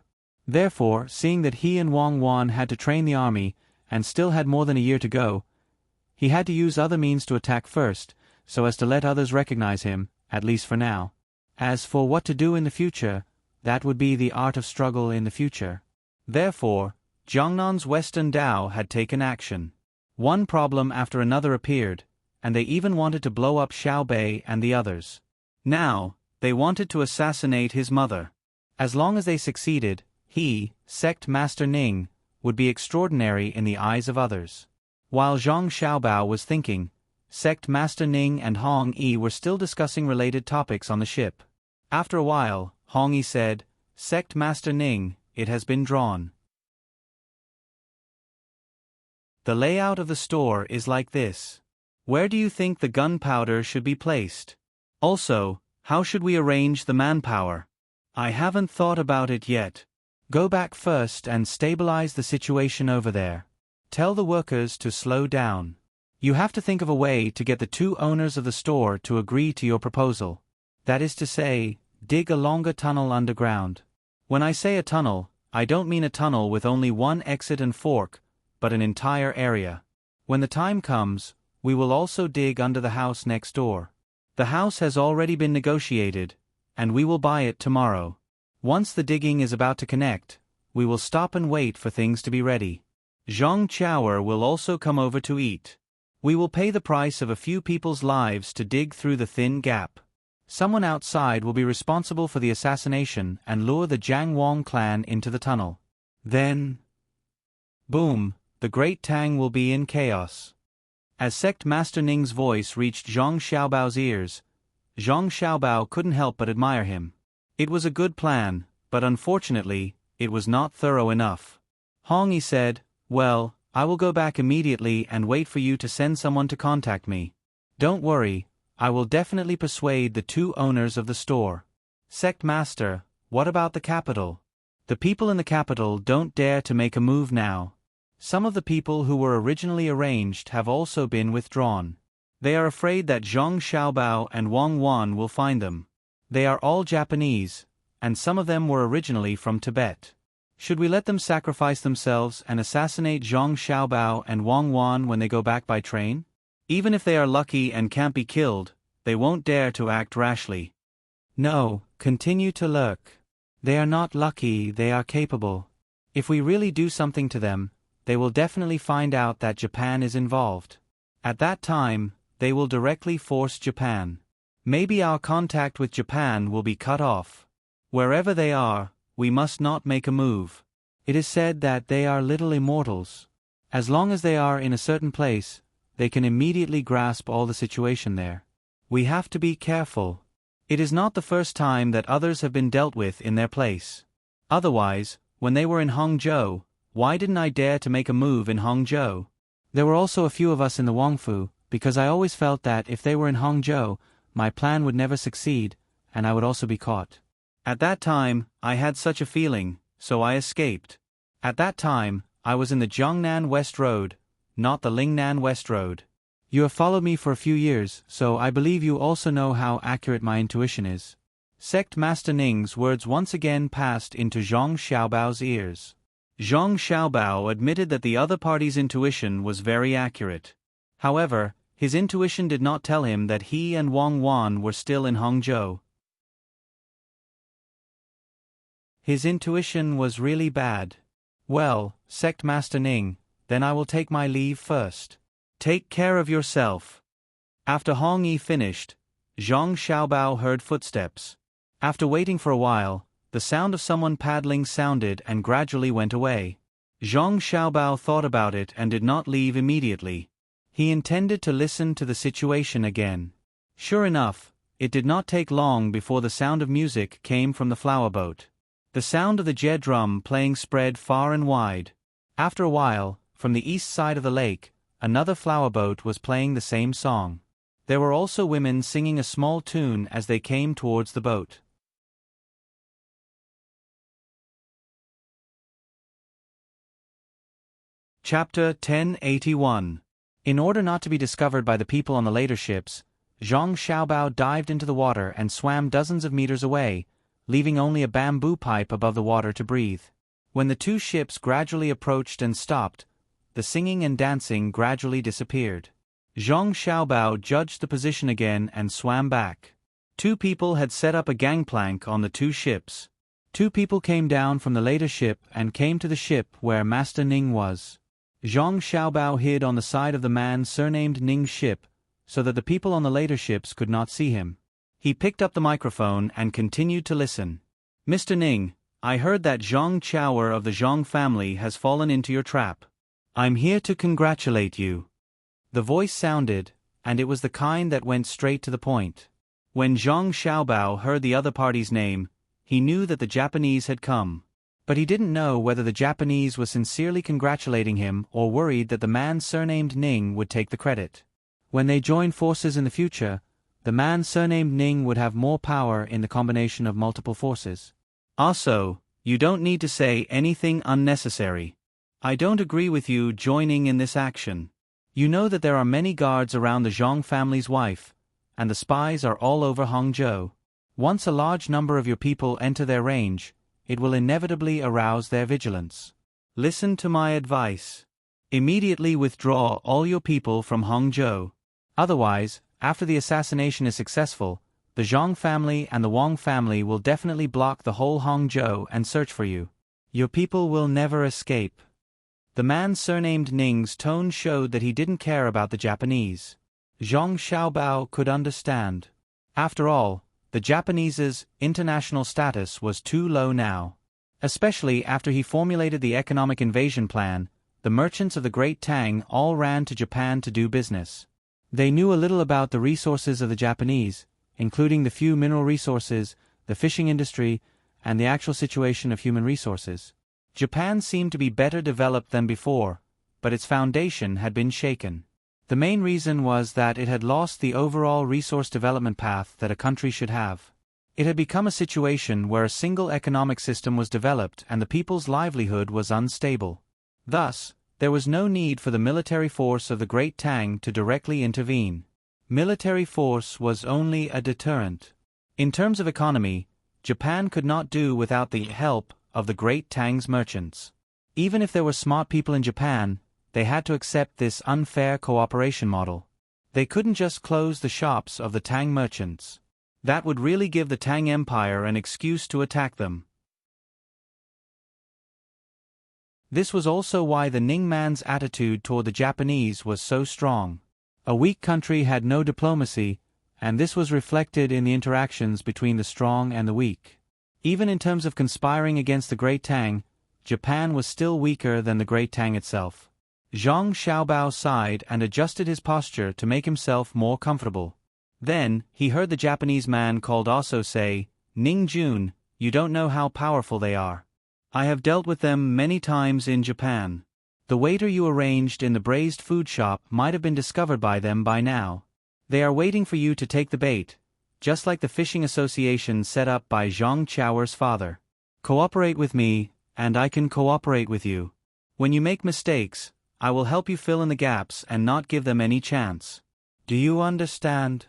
[SPEAKER 1] Therefore, seeing that he and Wang Wan had to train the army, and still had more than a year to go, he had to use other means to attack first, so as to let others recognize him, at least for now. As for what to do in the future, that would be the art of struggle in the future. Therefore, Jiangnan's Western Dao had taken action. One problem after another appeared, and they even wanted to blow up Xiao Bei and the others. Now, they wanted to assassinate his mother. As long as they succeeded, he, Sect Master Ning, would be extraordinary in the eyes of others. While Zhang Xiaobao was thinking, Sect Master Ning and Hong Yi were still discussing related topics on the ship. After a while, Hong Yi said, "Sect Master Ning, it has been drawn. The layout of the store is like this. Where do you think the gunpowder should be placed? Also, how should we arrange the manpower? I haven't thought about it yet. Go back first and stabilize the situation over there. Tell the workers to slow down. You have to think of a way to get the two owners of the store to agree to your proposal. That is to say, dig a longer tunnel underground. When I say a tunnel, I don't mean a tunnel with only one exit and fork, but an entire area. When the time comes, we will also dig under the house next door. The house has already been negotiated, and we will buy it tomorrow. Once the digging is about to connect, we will stop and wait for things to be ready. Zhang Chaoer will also come over to eat. We will pay the price of a few people's lives to dig through the thin gap. Someone outside will be responsible for the assassination and lure the Jiang Wang clan into the tunnel. Then, boom, the great Tang will be in chaos." As Sect Master Ning's voice reached Zhang Xiaobao's ears, Zhang Xiaobao couldn't help but admire him. It was a good plan, but unfortunately, it was not thorough enough. Hong Yi said, "Well, I will go back immediately and wait for you to send someone to contact me. Don't worry, I will definitely persuade the two owners of the store." "Sect Master, what about the capital? The people in the capital don't dare to make a move now. Some of the people who were originally arranged have also been withdrawn. They are afraid that Zhang Xiaobao and Wang Wan will find them. They are all Japanese, and some of them were originally from Tibet. Should we let them sacrifice themselves and assassinate Zhang Xiaobao and Wang Wan when they go back by train? Even if they are lucky and can't be killed, they won't dare to act rashly. No, continue to lurk. They are not lucky, they are capable. If we really do something to them, they will definitely find out that Japan is involved. At that time, they will directly force Japan. Maybe our contact with Japan will be cut off. Wherever they are, we must not make a move. It is said that they are little immortals. As long as they are in a certain place, they can immediately grasp all the situation there. We have to be careful. It is not the first time that others have been dealt with in their place. Otherwise, when they were in Hangzhou, why didn't I dare to make a move in Hangzhou? There were also a few of us in the Wangfu, because I always felt that if they were in Hangzhou, my plan would never succeed, and I would also be caught. At that time, I had such a feeling, so I escaped. At that time, I was in the Jiangnan West Road, not the Lingnan West Road. You have followed me for a few years, so I believe you also know how accurate my intuition is." Sect Master Ning's words once again passed into Zhang Xiaobao's ears. Zhang Xiaobao admitted that the other party's intuition was very accurate. However, his intuition did not tell him that he and Wang Wan were still in Hangzhou. His intuition was really bad. "Well, Sect Master Ning, then I will take my leave first. Take care of yourself." After Hong Yi finished, Zhang Xiaobao heard footsteps. After waiting for a while, the sound of someone paddling sounded and gradually went away. Zhang Xiaobao thought about it and did not leave immediately. He intended to listen to the situation again. Sure enough, it did not take long before the sound of music came from the flower boat. The sound of the jie drum playing spread far and wide. After a while, from the east side of the lake, another flower boat was playing the same song. There were also women singing a small tune as they came towards the boat. Chapter 1081. In order not to be discovered by the people on the later ships, Zhang Xiaobao dived into the water and swam dozens of meters away, leaving only a bamboo pipe above the water to breathe. When the two ships gradually approached and stopped, the singing and dancing gradually disappeared. Zhang Xiaobao judged the position again and swam back. Two people had set up a gangplank on the two ships. Two people came down from the later ship and came to the ship where Master Ning was. Zhang Xiaobao hid on the side of the man surnamed Ning's ship, so that the people on the later ships could not see him. He picked up the microphone and continued to listen. Mr. Ning, I heard that Zhang Chaoer of the Zhang family has fallen into your trap. I'm here to congratulate you. The voice sounded, and it was the kind that went straight to the point. When Zhang Xiaobao heard the other party's name, he knew that the Japanese had come. But he didn't know whether the Japanese was sincerely congratulating him or worried that the man surnamed Ning would take the credit. When they joined forces in the future, the man surnamed Ning would have more power in the combination of multiple forces. Also, you don't need to say anything unnecessary. I don't agree with you joining in this action. You know that there are many guards around the Zhang family's wife, and the spies are all over Hangzhou. Once a large number of your people enter their range, it will inevitably arouse their vigilance. Listen to my advice. Immediately withdraw all your people from Hangzhou. Otherwise, after the assassination is successful, the Zhang family and the Wang family will definitely block the whole Hangzhou and search for you. Your people will never escape. The man surnamed Ning's tone showed that he didn't care about the Japanese. Zhang Xiaobao could understand. After all, the Japanese's international status was too low now. Especially after he formulated the economic invasion plan, the merchants of the Great Tang all ran to Japan to do business. They knew a little about the resources of the Japanese, including the few mineral resources, the fishing industry, and the actual situation of human resources. Japan seemed to be better developed than before, but its foundation had been shaken. The main reason was that it had lost the overall resource development path that a country should have. It had become a situation where a single economic system was developed and the people's livelihood was unstable. Thus, there was no need for the military force of the Great Tang to directly intervene. Military force was only a deterrent. In terms of economy, Japan could not do without the help of the Great Tang's merchants. Even if there were smart people in Japan, they had to accept this unfair cooperation model. They couldn't just close the shops of the Tang merchants. That would really give the Tang Empire an excuse to attack them. This was also why the Ning man's attitude toward the Japanese was so strong. A weak country had no diplomacy, and this was reflected in the interactions between the strong and the weak. Even in terms of conspiring against the Great Tang, Japan was still weaker than the Great Tang itself. Zhang Xiaobao sighed and adjusted his posture to make himself more comfortable. Then, he heard the Japanese man called Aso say, "Ning Jun, you don't know how powerful they are. I have dealt with them many times in Japan. The waiter you arranged in the braised food shop might have been discovered by them by now. They are waiting for you to take the bait, just like the fishing association set up by Zhang Chaoer's father. Cooperate with me, and I can cooperate with you. When you make mistakes, I will help you fill in the gaps and not give them any chance. Do you understand?"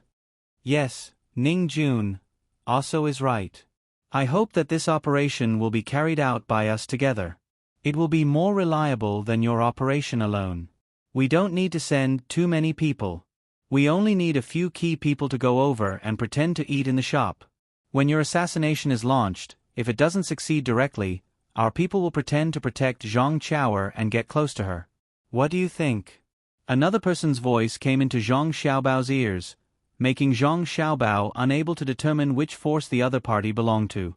[SPEAKER 1] "Yes, Ning Jun. Aso is right. I hope that this operation will be carried out by us together. It will be more reliable than your operation alone. We don't need to send too many people. We only need a few key people to go over and pretend to eat in the shop. When your assassination is launched, if it doesn't succeed directly, our people will pretend to protect Zhang Chaoer and get close to her. What do you think?" Another person's voice came into Zhang Xiaobao's ears, making Zhang Xiaobao unable to determine which force the other party belonged to.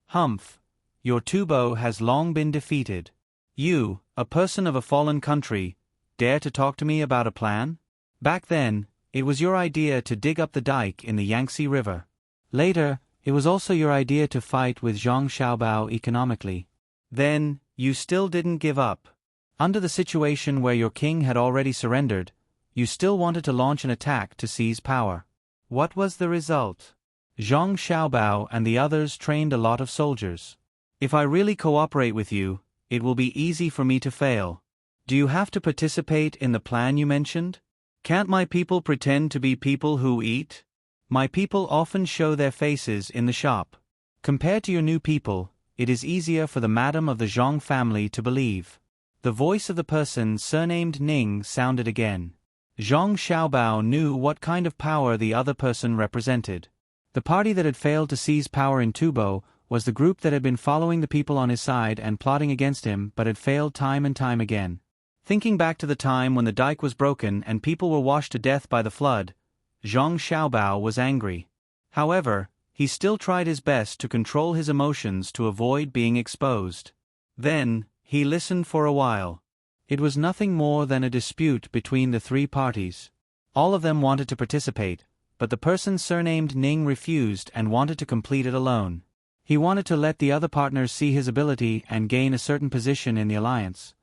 [SPEAKER 1] "Humph. Your Tubo has long been defeated. You, a person of a fallen country, dare to talk to me about a plan? Back then, it was your idea to dig up the dike in the Yangtze River. Later, it was also your idea to fight with Zhang Xiaobao economically. Then, you still didn't give up. Under the situation where your king had already surrendered, you still wanted to launch an attack to seize power. What was the result? Zhang Xiaobao and the others trained a lot of soldiers. If I really cooperate with you, it will be easy for me to fail. Do you have to participate in the plan you mentioned? Can't my people pretend to be people who eat? My people often show their faces in the shop. Compared to your new people, it is easier for the madam of the Zhang family to believe." The voice of the person surnamed Ning sounded again. Zhang Xiaobao knew what kind of power the other person represented. The party that had failed to seize power in Tubo was the group that had been following the people on his side and plotting against him but had failed time and time again. Thinking back to the time when the dike was broken and people were washed to death by the flood, Zhang Xiaobao was angry. However, he still tried his best to control his emotions to avoid being exposed. Then, he listened for a while. It was nothing more than a dispute between the three parties. All of them wanted to participate, but the person surnamed Ning refused and wanted to complete it alone. He wanted to let the other partners see his ability and gain a certain position in the alliance.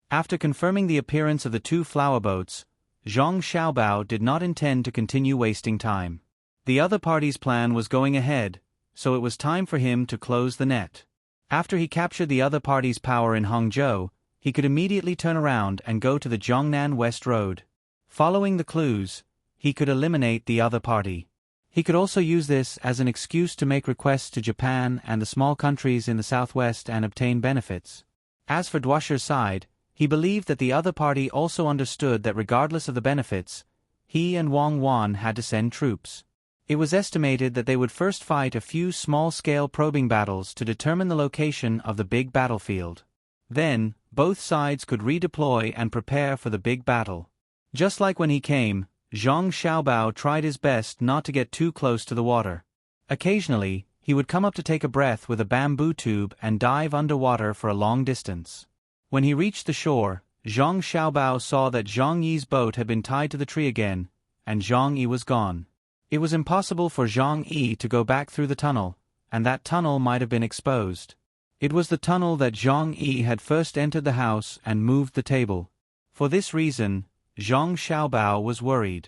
[SPEAKER 1] After confirming the appearance of the two flower boats, Zhang Xiaobao did not intend to continue wasting time. The other party's plan was going ahead, so it was time for him to close the net. After he captured the other party's power in Hangzhou, he could immediately turn around and go to the Jiangnan West Road. Following the clues, he could eliminate the other party. He could also use this as an excuse to make requests to Japan and the small countries in the southwest and obtain benefits. As for Duasher's side, he believed that the other party also understood that regardless of the benefits, he and Wang Wan had to send troops. It was estimated that they would first fight a few small-scale probing battles to determine the location of the big battlefield. Then, both sides could redeploy and prepare for the big battle. Just like when he came, Zhang Xiaobao tried his best not to get too close to the water. Occasionally, he would come up to take a breath with a bamboo tube and dive underwater for a long distance. When he reached the shore, Zhang Xiaobao saw that Zhang Yi's boat had been tied to the tree again, and Zhang Yi was gone. It was impossible for Zhang Yi to go back through the tunnel, and that tunnel might have been exposed. It was the tunnel that Zhang Yi had first entered the house and moved the table. For this reason, Zhang Xiaobao was worried.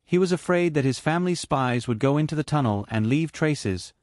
[SPEAKER 1] He was afraid that his family's spies would go into the tunnel and leave traces,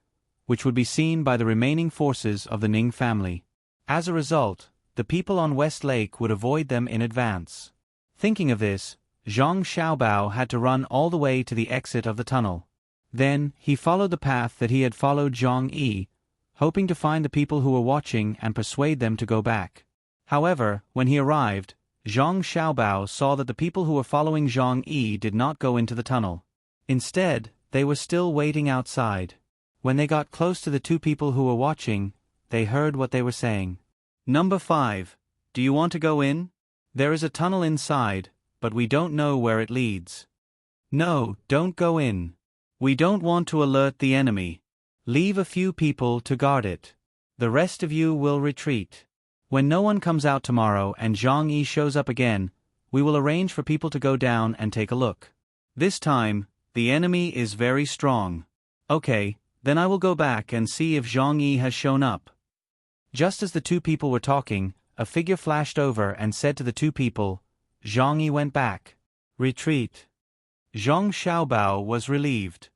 [SPEAKER 1] which would be seen by the remaining forces of the Ning family. As a result, the people on West Lake would avoid them in advance. Thinking of this, Zhang Xiaobao had to run all the way to the exit of the tunnel. Then, he followed the path that he had followed Zhang Yi, hoping to find the people who were watching and persuade them to go back. However, when he arrived, Zhang Xiaobao saw that the people who were following Zhang Yi did not go into the tunnel. Instead, they were still waiting outside. When they got close to the two people who were watching, they heard what they were saying. Number 5. Do you want to go in? There is a tunnel inside, but we don't know where it leads. No, don't go in. We don't want to alert the enemy. Leave a few people to guard it. The rest of you will retreat. When no one comes out tomorrow and Zhang Yi shows up again, we will arrange for people to go down and take a look. This time, the enemy is very strong. Okay, then I will go back and see if Zhang Yi has shown up. Just as the two people were talking, a figure flashed over and said to the two people, Zhang Yi went back. Retreat. Zhang Xiaobao was relieved.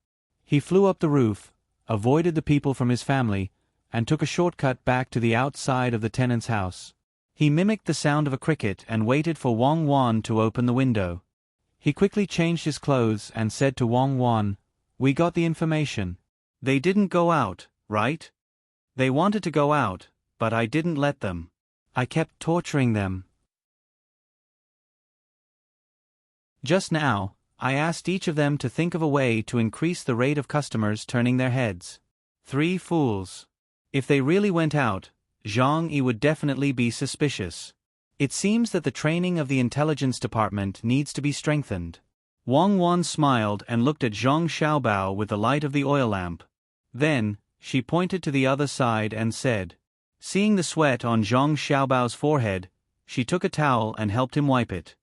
[SPEAKER 1] He flew up the roof, avoided the people from his family, and took a shortcut back to the outside of the tenant's house. He mimicked the sound of a cricket and waited for Wang Wan to open the window. He quickly changed his clothes and said to Wang Wan, "We got the information. They didn't go out, right? They wanted to go out, but I didn't let them. I kept torturing them. Just now, I asked each of them to think of a way to increase the rate of customers turning their heads. 3 fools. If they really went out, Zhang Yi would definitely be suspicious. It seems that the training of the intelligence department needs to be strengthened." Wang Wan smiled and looked at Zhang Xiaobao with the light of the oil lamp. Then, she pointed to the other side and said. Seeing the sweat on Zhang Xiaobao's forehead, she took a towel and helped him wipe it.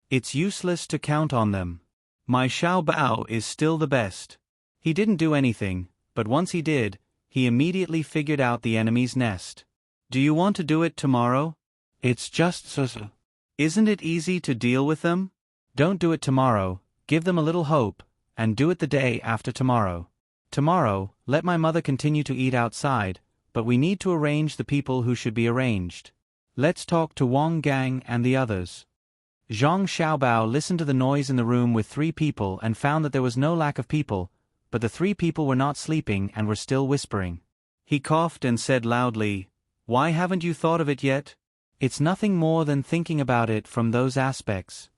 [SPEAKER 1] "It's useless to count on them. My Xiaobao is still the best." He didn't do anything, but once he did, he immediately figured out the enemy's nest. "Do you want to do it tomorrow?" "It's just so. Isn't it easy to deal with them?" "Don't do it tomorrow, give them a little hope, and do it the day after tomorrow. Tomorrow, let my mother continue to eat outside, but we need to arrange the people who should be arranged. Let's talk to Wang Gang and the others." Zhang Xiaobao listened to the noise in the room with 3 people and found that there was no lack of people, but the 3 people were not sleeping and were still whispering. He coughed and said loudly, "Why haven't you thought of it yet?" "It's nothing more than thinking about it from those aspects."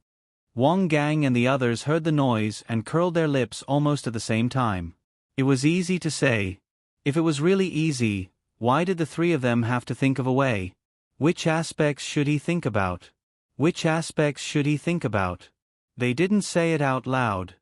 [SPEAKER 1] Wang Gang and the others heard the noise and curled their lips almost at the same time. It was easy to say. If it was really easy, why did the 3 of them have to think of a way? Which aspects should he think about? Which aspects should he think about? They didn't say it out loud.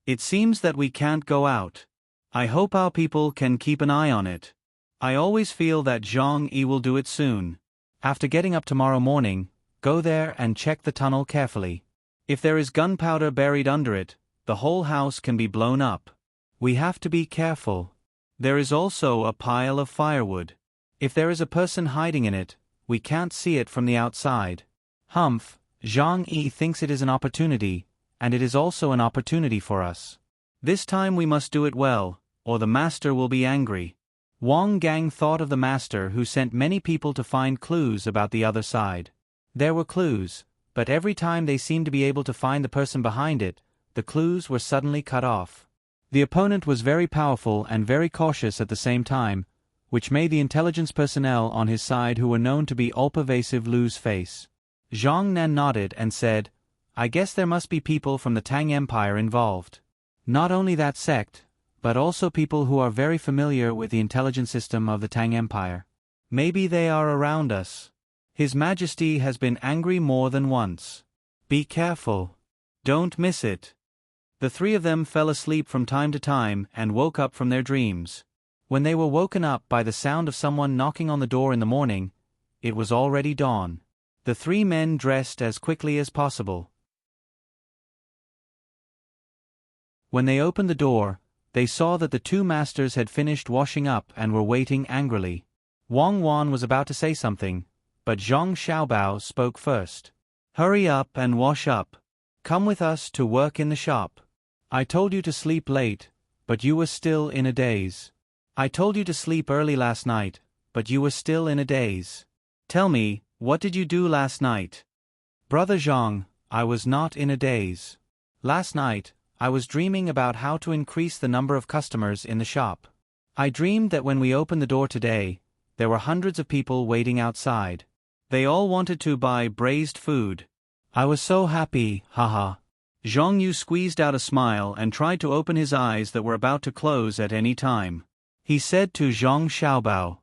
[SPEAKER 1] It seems that we can't go out. I hope our people can keep an eye on it. I always feel that Zhang Yi will do it soon. After getting up tomorrow morning, go there and check the tunnel carefully. If there is gunpowder buried under it, the whole house can be blown up. We have to be careful. There is also a pile of firewood. If there is a person hiding in it, we can't see it from the outside. Humph, Zhang Yi thinks it is an opportunity, and it is also an opportunity for us. This time we must do it well, or the master will be angry. Wang Gang thought of the master who sent many people to find clues about the other side. There were clues, but every time they seemed to be able to find the person behind it, the clues were suddenly cut off. The opponent was very powerful and very cautious at the same time, which made the intelligence personnel on his side who were known to be all-pervasive lose face. Zhang Nan nodded and said, I guess there must be people from the Tang Empire involved. Not only that sect, but also people who are very familiar with the intelligence system of the Tang Empire. Maybe they are around us. His Majesty has been angry more than once. Be careful. Don't miss it. The three of them fell asleep from time to time and woke up from their dreams. When they were woken up by the sound of someone knocking on the door in the morning, it was already dawn. The three men dressed as quickly as possible. When they opened the door, they saw that the two masters had finished washing up and were waiting angrily. Wang Wan was about to say something, but Zhang Xiaobao spoke first. Hurry up and wash up. Come with us to work in the shop. I told you to sleep late, but you were still in a daze. I told you to sleep early last night, but you were still in a daze. Tell me, what did you do last night? Brother Zhang, I was not in a daze. Last night, I was dreaming about how to increase the number of customers in the shop. I dreamed that when we opened the door today, there were hundreds of people waiting outside. They all wanted to buy braised food. I was so happy, haha. Zhang Yu squeezed out a smile and tried to open his eyes that were about to close at any time. He said to Zhang Xiaobao,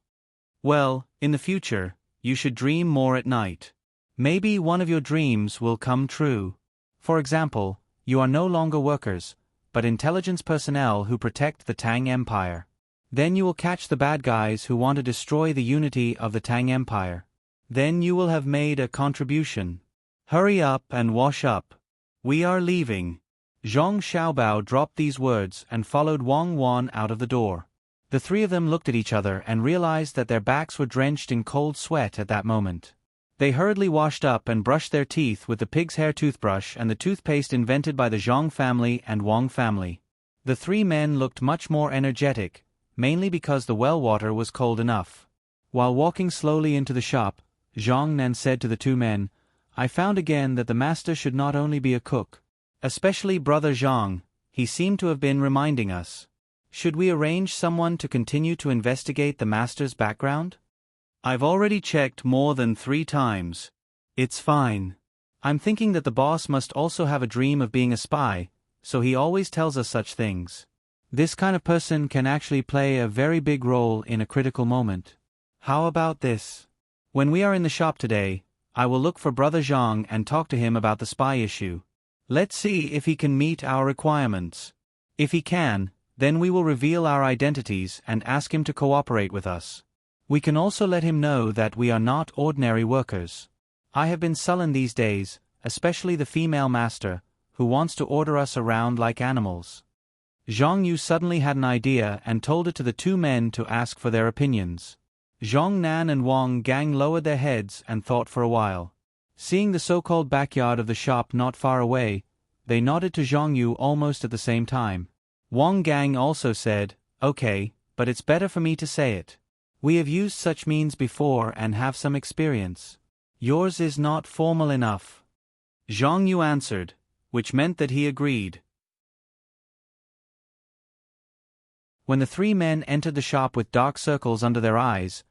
[SPEAKER 1] well, in the future, you should dream more at night. Maybe one of your dreams will come true. For example, you are no longer workers, but intelligence personnel who protect the Tang Empire. Then you will catch the bad guys who want to destroy the unity of the Tang Empire. Then you will have made a contribution. Hurry up and wash up. We are leaving. Zhang Xiaobao dropped these words and followed Wang Wan out of the door. The three of them looked at each other and realized that their backs were drenched in cold sweat at that moment. They hurriedly washed up and brushed their teeth with the pig's hair toothbrush and the toothpaste invented by the Zhang family and Wang family. The three men looked much more energetic, mainly because the well water was cold enough. While walking slowly into the shop, Zhang Nan said to the two men, I found again that the master should not only be a cook. Especially Brother Zhang, he seemed to have been reminding us. Should we arrange someone to continue to investigate the master's background? I've already checked more than 3 times. It's fine. I'm thinking that the boss must also have a dream of being a spy, so he always tells us such things. This kind of person can actually play a very big role in a critical moment. How about this? When we are in the shop today, I will look for Brother Zhang and talk to him about the spy issue. Let's see if he can meet our requirements. If he can, then we will reveal our identities and ask him to cooperate with us. We can also let him know that we are not ordinary workers. I have been sullen these days, especially the female master, who wants to order us around like animals. Zhang Yu suddenly had an idea and told it to the two men to ask for their opinions. Zhang Nan and Wang Gang lowered their heads and thought for a while. Seeing the so-called backyard of the shop not far away, they nodded to Zhang Yu almost at the same time. Wang Gang also said, okay, but it's better for me to say it. We have used such means before and have some experience. Yours is not formal enough. Zhang Yu answered, which meant that he agreed. When the three men entered the shop with dark circles under their eyes,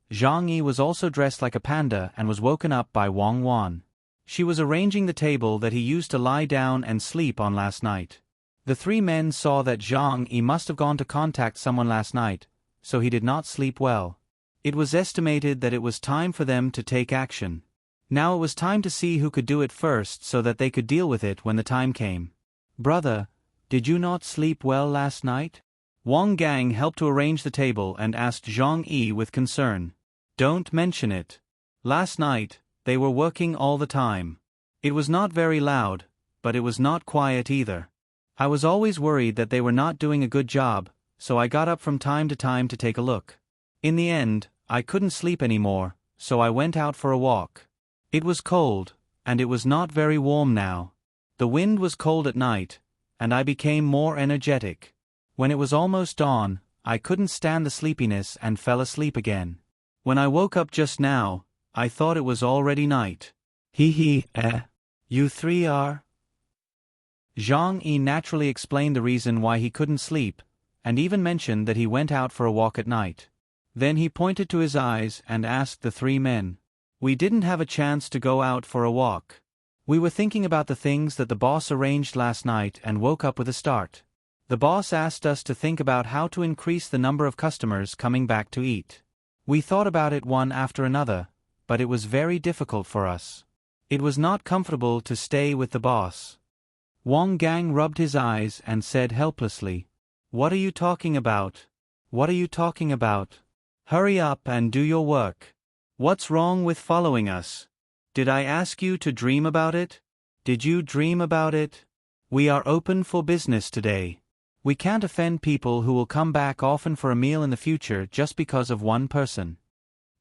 [SPEAKER 1] Zhang Yi was also dressed like a panda and was woken up by Wang Wan. She was arranging the table that he used to lie down and sleep on last night. The three men saw that Zhang Yi must have gone to contact someone last night, so he did not sleep well. It was estimated that it was time for them to take action. Now it was time to see who could do it first so that they could deal with it when the time came. "Brother, did you not sleep well last night?" Wang Gang helped to arrange the table and asked Zhang Yi with concern. "Don't mention it. Last night, they were working all the time. It was not very loud, but it was not quiet either. I was always worried that they were not doing a good job, so I got up from time to time to take a look. In the end, I couldn't sleep anymore, so I went out for a walk. It was cold, and it was not very warm now. The wind was cold at night, and I became more energetic. When it was almost dawn, I couldn't stand the sleepiness and fell asleep again. When I woke up just now, I thought it was already night." You three are? Zhang Yi naturally explained the reason why he couldn't sleep, and even mentioned that he went out for a walk at night. Then he pointed to his eyes and asked the three men. "We didn't have a chance to go out for a walk. We were thinking about the things that the boss arranged last night and woke up with a start. The boss asked us to think about how to increase the number of customers coming back to eat. We thought about it one after another, but it was very difficult for us. It was not comfortable to stay with the boss." Wang Gang rubbed his eyes and said helplessly, "What are you talking about? What are you talking about? Hurry up and do your work. What's wrong with following us? Did I ask you to dream about it? Did you dream about it? We are open for business today. We can't offend people who will come back often for a meal in the future just because of one person."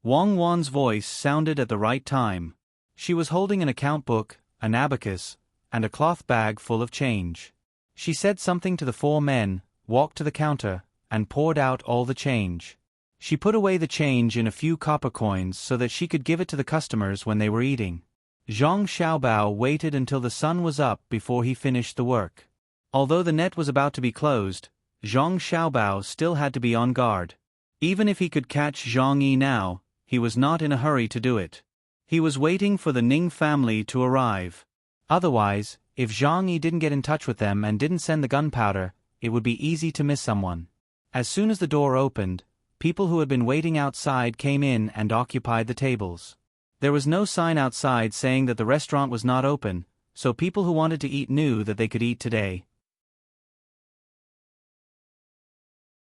[SPEAKER 1] Wang Wan's voice sounded at the right time. She was holding an account book, an abacus, and a cloth bag full of change. She said something to the four men, walked to the counter, and poured out all the change. She put away the change in a few copper coins so that she could give it to the customers when they were eating. Zhang Xiaobao waited until the sun was up before he finished the work. Although the net was about to be closed, Zhang Xiaobao still had to be on guard. Even if he could catch Zhang Yi now, he was not in a hurry to do it. He was waiting for the Ning family to arrive. Otherwise, if Zhang Yi didn't get in touch with them and didn't send the gunpowder, it would be easy to miss someone. As soon as the door opened, people who had been waiting outside came in and occupied the tables. There was no sign outside saying that the restaurant was not open, so people who wanted to eat knew that they could eat today.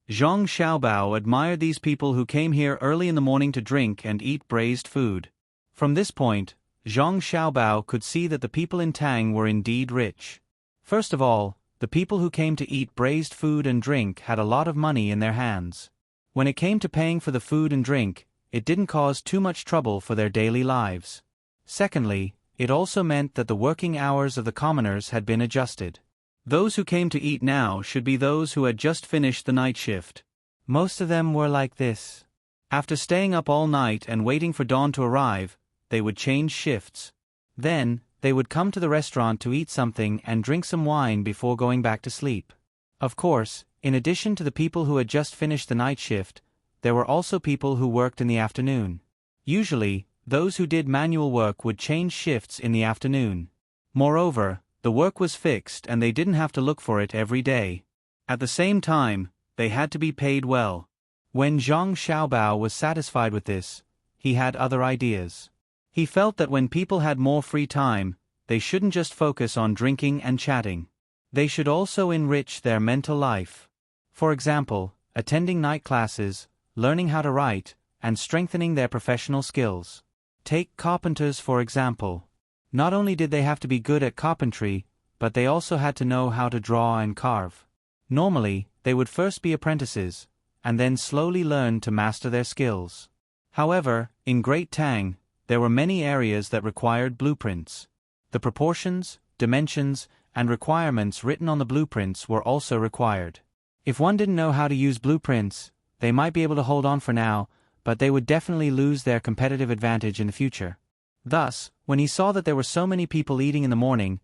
[SPEAKER 1] Zhang Xiaobao admired these people who came here early in the morning to drink and eat braised food. From this point, Zhang Xiaobao could see that the people in Tang were indeed rich. First of all, the people who came to eat braised food and drink had a lot of money in their hands. When it came to paying for the food and drink, it didn't cause too much trouble for their daily lives. Secondly, it also meant that the working hours of the commoners had been adjusted. Those who came to eat now should be those who had just finished the night shift. Most of them were like this. After staying up all night and waiting for dawn to arrive, they would change shifts. Then, they would come to the restaurant to eat something and drink some wine before going back to sleep. Of course, in addition to the people who had just finished the night shift, there were also people who worked in the afternoon. Usually, those who did manual work would change shifts in the afternoon. Moreover, the work was fixed and they didn't have to look for it every day. At the same time, they had to be paid well. When Zhang Xiaobao was satisfied with this, he had other ideas. He felt that when people had more free time, they shouldn't just focus on drinking and chatting. They should also enrich their mental life. For example, attending night classes, learning how to write, and strengthening their professional skills. Take carpenters for example. Not only did they have to be good at carpentry, but they also had to know how to draw and carve. Normally, they would first be apprentices, and then slowly learn to master their skills. However, in Great Tang, there were many areas that required blueprints. The proportions, dimensions, and requirements written on the blueprints were also required. If one didn't know how to use blueprints, they might be able to hold on for now, but they would definitely lose their competitive advantage in the future. Thus, when he saw that there were so many people eating in the morning,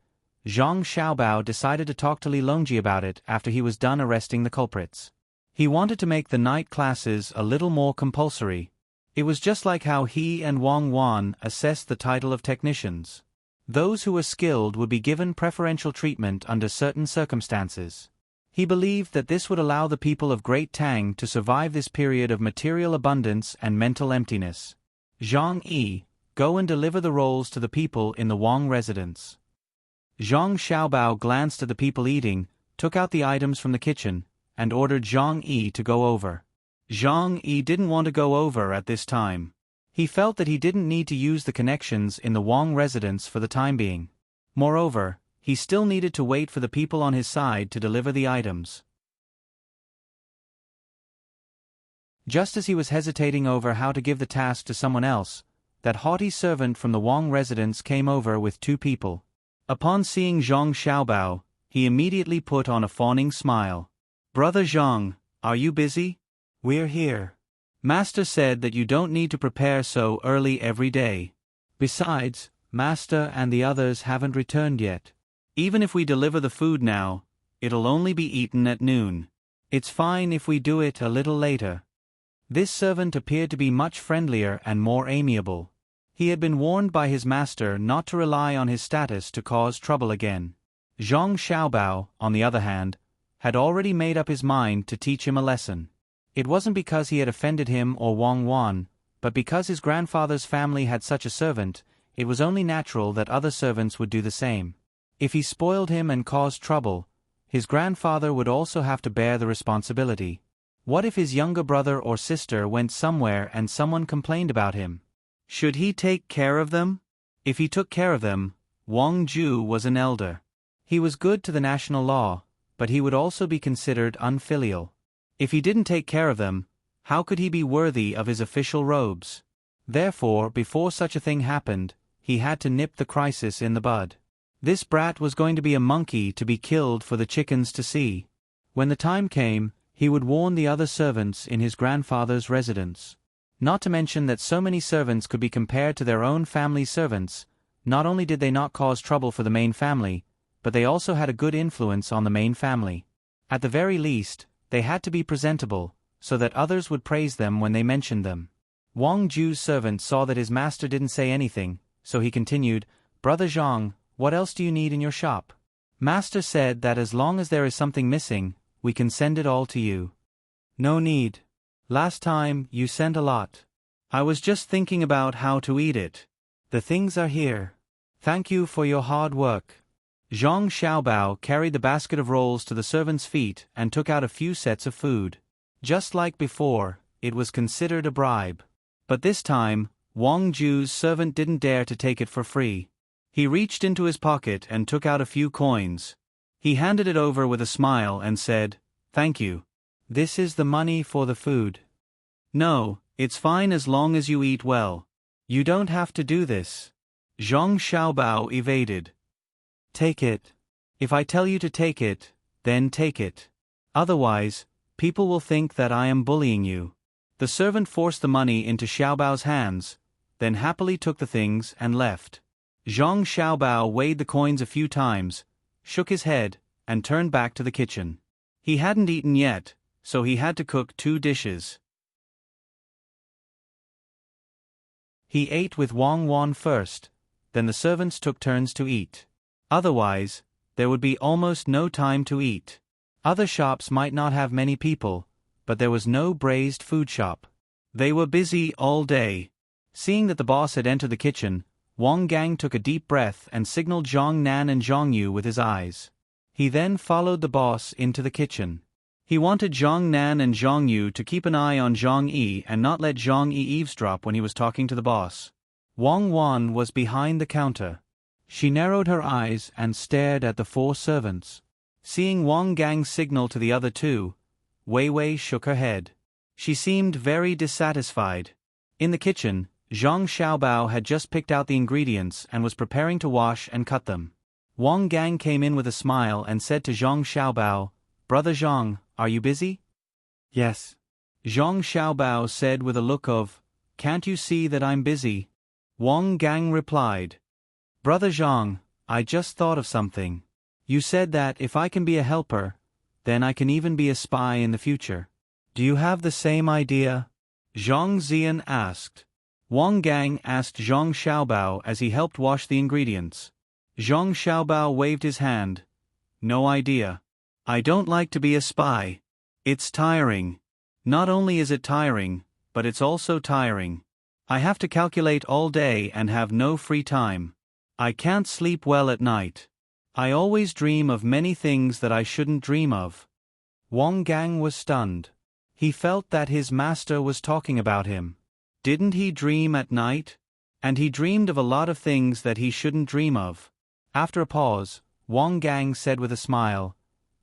[SPEAKER 1] Zhang Xiaobao decided to talk to Li Longji about it after he was done arresting the culprits. He wanted to make the night classes a little more compulsory. It was just like how he and Wang Wan assessed the title of technicians. Those who were skilled would be given preferential treatment under certain circumstances. He believed that this would allow the people of Great Tang to survive this period of material abundance and mental emptiness. Zhang Yi, go and deliver the rolls to the people in the Wang residence. Zhang Xiaobao glanced at the people eating, took out the items from the kitchen, and ordered Zhang Yi to go over. Zhang Yi didn't want to go over at this time. He felt that he didn't need to use the connections in the Wang residence for the time being. Moreover, he still needed to wait for the people on his side to deliver the items. Just as he was hesitating over how to give the task to someone else, that haughty servant from the Wang residence came over with 2 people. Upon seeing Zhang Xiaobao, he immediately put on a fawning smile. "Brother Zhang, are you busy?" "We're here. Master said that you don't need to prepare so early every day. Besides, Master and the others haven't returned yet. Even if we deliver the food now, it'll only be eaten at noon. It's fine if we do it a little later." This servant appeared to be much friendlier and more amiable. He had been warned by his master not to rely on his status to cause trouble again. Zhang Xiaobao, on the other hand, had already made up his mind to teach him a lesson. It wasn't because he had offended him or Wang Wan, but because his grandfather's family had such a servant, it was only natural that other servants would do the same. If he spoiled him and caused trouble, his grandfather would also have to bear the responsibility. What if his younger brother or sister went somewhere and someone complained about him? Should he take care of them? If he took care of them, Wang Ju was an elder. He was good to the national law, but he would also be considered unfilial. If he didn't take care of them, how could he be worthy of his official robes? Therefore, before such a thing happened, he had to nip the crisis in the bud. This brat was going to be a monkey to be killed for the chickens to see. When the time came, he would warn the other servants in his grandfather's residence. Not to mention that so many servants could be compared to their own family's servants. Not only did they not cause trouble for the main family, but they also had a good influence on the main family. At the very least, they had to be presentable, so that others would praise them when they mentioned them. Wang Ju's servant saw that his master didn't say anything, so he continued, "Brother Zhang, what else do you need in your shop? Master said that as long as there is something missing, we can send it all to you." "No need. Last time, you sent a lot. I was just thinking about how to eat it. The things are here. Thank you for your hard work." Zhang Xiaobao carried the basket of rolls to the servant's feet and took out a few sets of food. Just like before, it was considered a bribe. But this time, Wang Ju's servant didn't dare to take it for free. He reached into his pocket and took out a few coins. He handed it over with a smile and said, "Thank you. This is the money for the food." "No, it's fine as long as you eat well. You don't have to do this." Zhang Xiaobao evaded. "Take it. If I tell you to take it, then take it. Otherwise, people will think that I am bullying you." The servant forced the money into Xiaobao's hands, then happily took the things and left. Zhang Xiaobao weighed the coins a few times, shook his head, and turned back to the kitchen. He hadn't eaten yet, so he had to cook 2 dishes. He ate with Wang Wan first, then the servants took turns to eat. Otherwise, there would be almost no time to eat. Other shops might not have many people, but there was no braised food shop. They were busy all day. Seeing that the boss had entered the kitchen, Wang Gang took a deep breath and signaled Zhang Nan and Zhang Yu with his eyes. He then followed the boss into the kitchen. He wanted Zhang Nan and Zhang Yu to keep an eye on Zhang Yi and not let Zhang Yi eavesdrop when he was talking to the boss. Wang Wan was behind the counter. She narrowed her eyes and stared at the 4 servants. Seeing Wang Gang's signal to the other 2, Wei Wei shook her head. She seemed very dissatisfied. In the kitchen, Zhang Xiaobao had just picked out the ingredients and was preparing to wash and cut them. Wang Gang came in with a smile and said to Zhang Xiaobao, "Brother Zhang, are you busy?" "Yes." Zhang Xiaobao said with a look of, "Can't you see that I'm busy?" Wang Gang replied, "Brother Zhang, I just thought of something. You said that if I can be a helper, then I can even be a spy in the future. Do you have the same idea?" Zhang Zian asked. Wang Gang asked Zhang Xiaobao as he helped wash the ingredients. Zhang Xiaobao waved his hand. "No idea." I don't like to be a spy. It's tiring. Not only is it tiring, but it's also tiring. I have to calculate all day and have no free time. I can't sleep well at night. I always dream of many things that I shouldn't dream of. Wang Gang was stunned. He felt that his master was talking about him. Didn't he dream at night? And he dreamed of a lot of things that he shouldn't dream of. After a pause, Wang Gang said with a smile,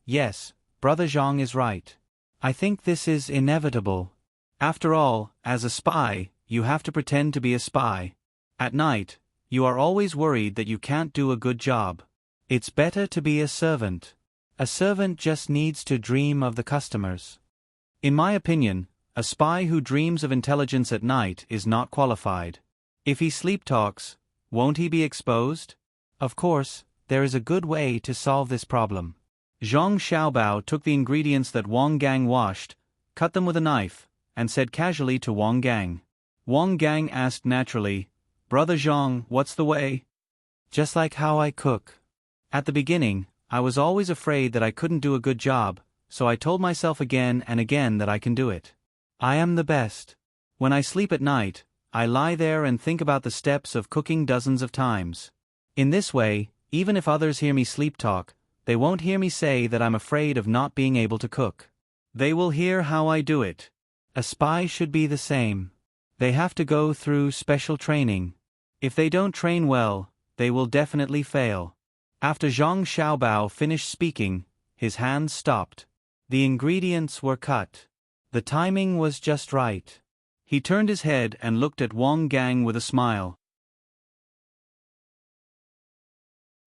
[SPEAKER 1] "Yes, Brother Zhang is right. I think this is inevitable. After all, as a spy, you have to pretend to be a spy. At night, you are always worried that you can't do a good job. It's better to be a servant. A servant just needs to dream of the customers." In my opinion, a spy who dreams of intelligence at night is not qualified. If he sleep talks, won't he be exposed? Of course, there is a good way to solve this problem. Zhang Xiaobao took the ingredients that Wang Gang washed, cut them with a knife, and said casually to Wang Gang. Wang Gang asked naturally, "Brother Zhang, what's the way?" "Just like how I cook. At the beginning, I was always afraid that I couldn't do a good job, so I told myself again and again that I can do it. I am the best. When I sleep at night, I lie there and think about the steps of cooking dozens of times. In this way, even if others hear me sleep talk, they won't hear me say that I'm afraid of not being able to cook. They will hear how I do it. A spy should be the same. They have to go through special training. If they don't train well, they will definitely fail." After Zhang Xiaobao finished speaking, his hands stopped. The ingredients were cut. The timing was just right. He turned his head and looked at Wang Gang with a smile.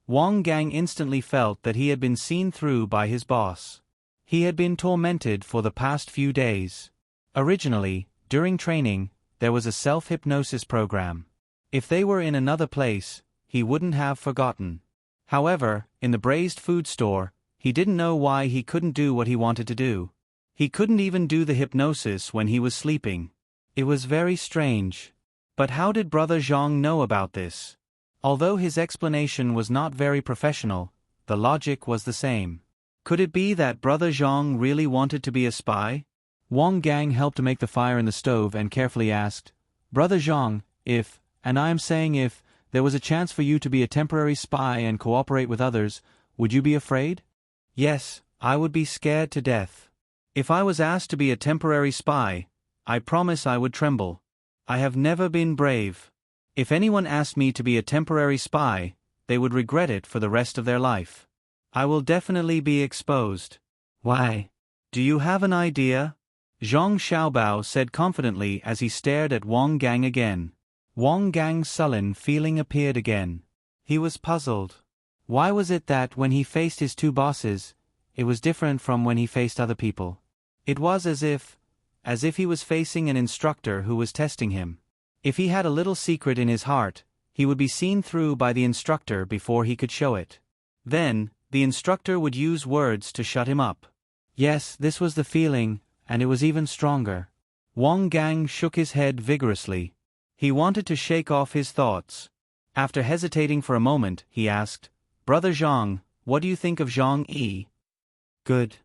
[SPEAKER 1] Wang Gang instantly felt that he had been seen through by his boss. He had been tormented for the past few days. Originally, during training, there was a self-hypnosis program. If they were in another place, he wouldn't have forgotten. However, in the braised food store, he didn't know why he couldn't do what he wanted to do. He couldn't even do the hypnosis when he was sleeping. It was very strange. But how did Brother Zhang know about this? Although his explanation was not very professional, the logic was the same. Could it be that Brother Zhang really wanted to be a spy? Wang Gang helped to make the fire in the stove and carefully asked, "Brother Zhang, if, and I am saying if, there was a chance for you to be a temporary spy and cooperate with others, would you be afraid?" "Yes, I would be scared to death. If I was asked to be a temporary spy, I promise I would tremble. I have never been brave. If anyone asked me to be a temporary spy, they would regret it for the rest of their life. I will definitely be exposed." "Why? Do you have an idea?" Zhang Xiaobao said confidently as he stared at Wang Gang again. Wang Gang's sullen feeling appeared again. He was puzzled. Why was it that when he faced his two bosses, it was different from when he faced other people? It was as if he was facing an instructor who was testing him. If he had a little secret in his heart, he would be seen through by the instructor before he could show it. Then, the instructor would use words to shut him up. Yes, this was the feeling, and it was even stronger. Wang Gang shook his head vigorously. He wanted to shake off his thoughts. After hesitating for a moment, he asked, "Brother Zhang, what do you think of Zhang Yi?" "Good.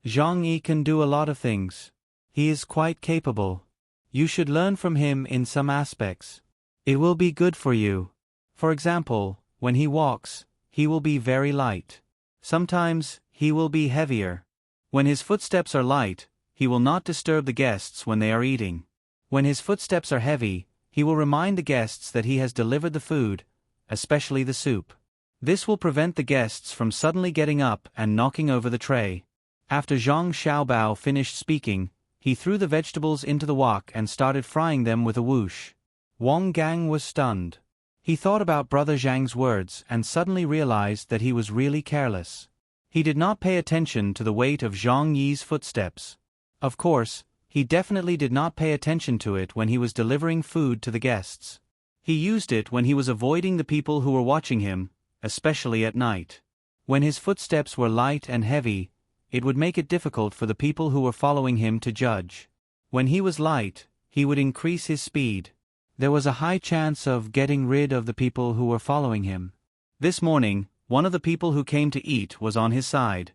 [SPEAKER 1] Zhang Yi can do a lot of things. He is quite capable. You should learn from him in some aspects. It will be good for you. For example, when he walks, he will be very light. Sometimes, he will be heavier. When his footsteps are light, he will not disturb the guests when they are eating. When his footsteps are heavy, he will remind the guests that he has delivered the food, especially the soup. This will prevent the guests from suddenly getting up and knocking over the tray." After Zhang Xiaobao finished speaking, he threw the vegetables into the wok and started frying them with a whoosh. Wang Gang was stunned. He thought about Brother Zhang's words and suddenly realized that he was really careless. He did not pay attention to the weight of Zhang Yi's footsteps. Of course, he definitely did not pay attention to it when he was delivering food to the guests. He used it when he was avoiding the people who were watching him, especially at night. When his footsteps were light and heavy, it would make it difficult for the people who were following him to judge. When he was light, he would increase his speed. There was a high chance of getting rid of the people who were following him. This morning, one of the people who came to eat was on his side.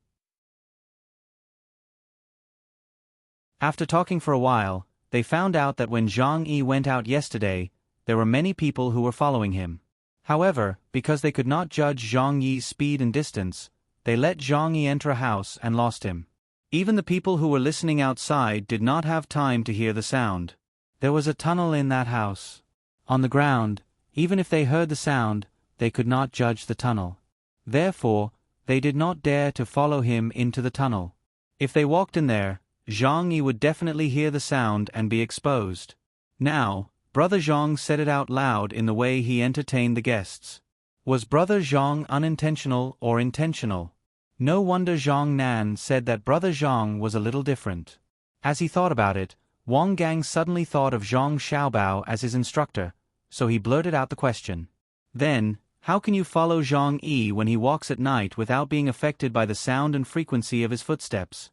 [SPEAKER 1] After talking for a while, they found out that when Zhang Yi went out yesterday, there were many people who were following him. However, because they could not judge Zhang Yi's speed and distance, they let Zhang Yi enter a house and lost him. Even the people who were listening outside did not have time to hear the sound. There was a tunnel in that house. On the ground, even if they heard the sound, they could not judge the tunnel. Therefore, they did not dare to follow him into the tunnel. If they walked in there, Zhang Yi would definitely hear the sound and be exposed. Now, Brother Zhang said it out loud in the way he entertained the guests. Was Brother Zhang unintentional or intentional? No wonder Zhang Nan said that Brother Zhang was a little different. As he thought about it, Wang Gang suddenly thought of Zhang Xiaobao as his instructor, so he blurted out the question. Then, how can you follow Zhang Yi when he walks at night without being affected by the sound and frequency of his footsteps?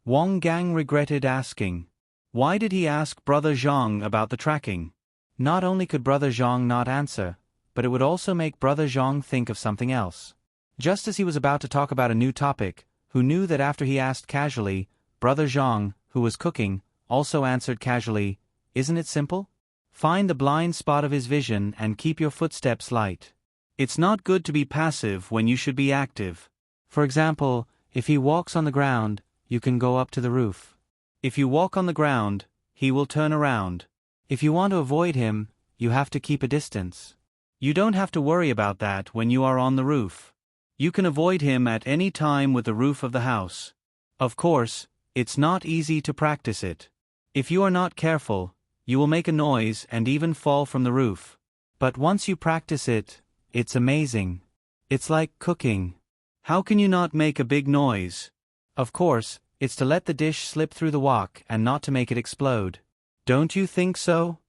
[SPEAKER 1] Wang Gang regretted asking. Why did he ask Brother Zhang about the tracking? Not only could Brother Zhang not answer, but it would also make Brother Zhang think of something else. Just as he was about to talk about a new topic, who knew that after he asked casually, Brother Zhang, who was cooking, also answered casually, "Isn't it simple? Find the blind spot of his vision and keep your footsteps light." It's not good to be passive when you should be active. For example, if he walks on the ground, you can go up to the roof. If you walk on the ground, he will turn around. If you want to avoid him, you have to keep a distance. You don't have to worry about that when you are on the roof. You can avoid him at any time with the roof of the house. Of course, it's not easy to practice it. If you are not careful, you will make a noise and even fall from the roof. But once you practice it, it's amazing. It's like cooking. How can you not make a big noise? Of course, it's to let the dish slip through the wok and not to make it explode. Don't you think so?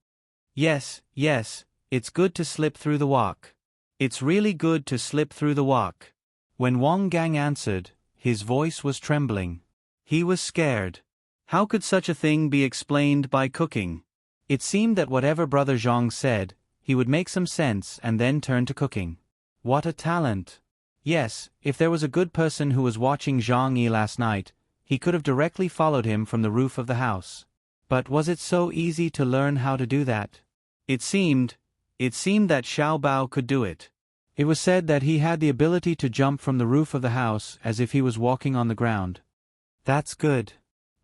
[SPEAKER 1] Yes, it's good to slip through the wok. It's really good to slip through the wok. When Wang Gang answered, his voice was trembling. He was scared. How could such a thing be explained by cooking? It seemed that whatever Brother Zhang said, he would make some sense and then turn to cooking. What a talent! Yes, if there was a good person who was watching Zhang Yi last night, he could have directly followed him from the roof of the house. But was it so easy to learn how to do that? It seemed that Xiaobao could do it. It was said that he had the ability to jump from the roof of the house as if he was walking on the ground. That's good.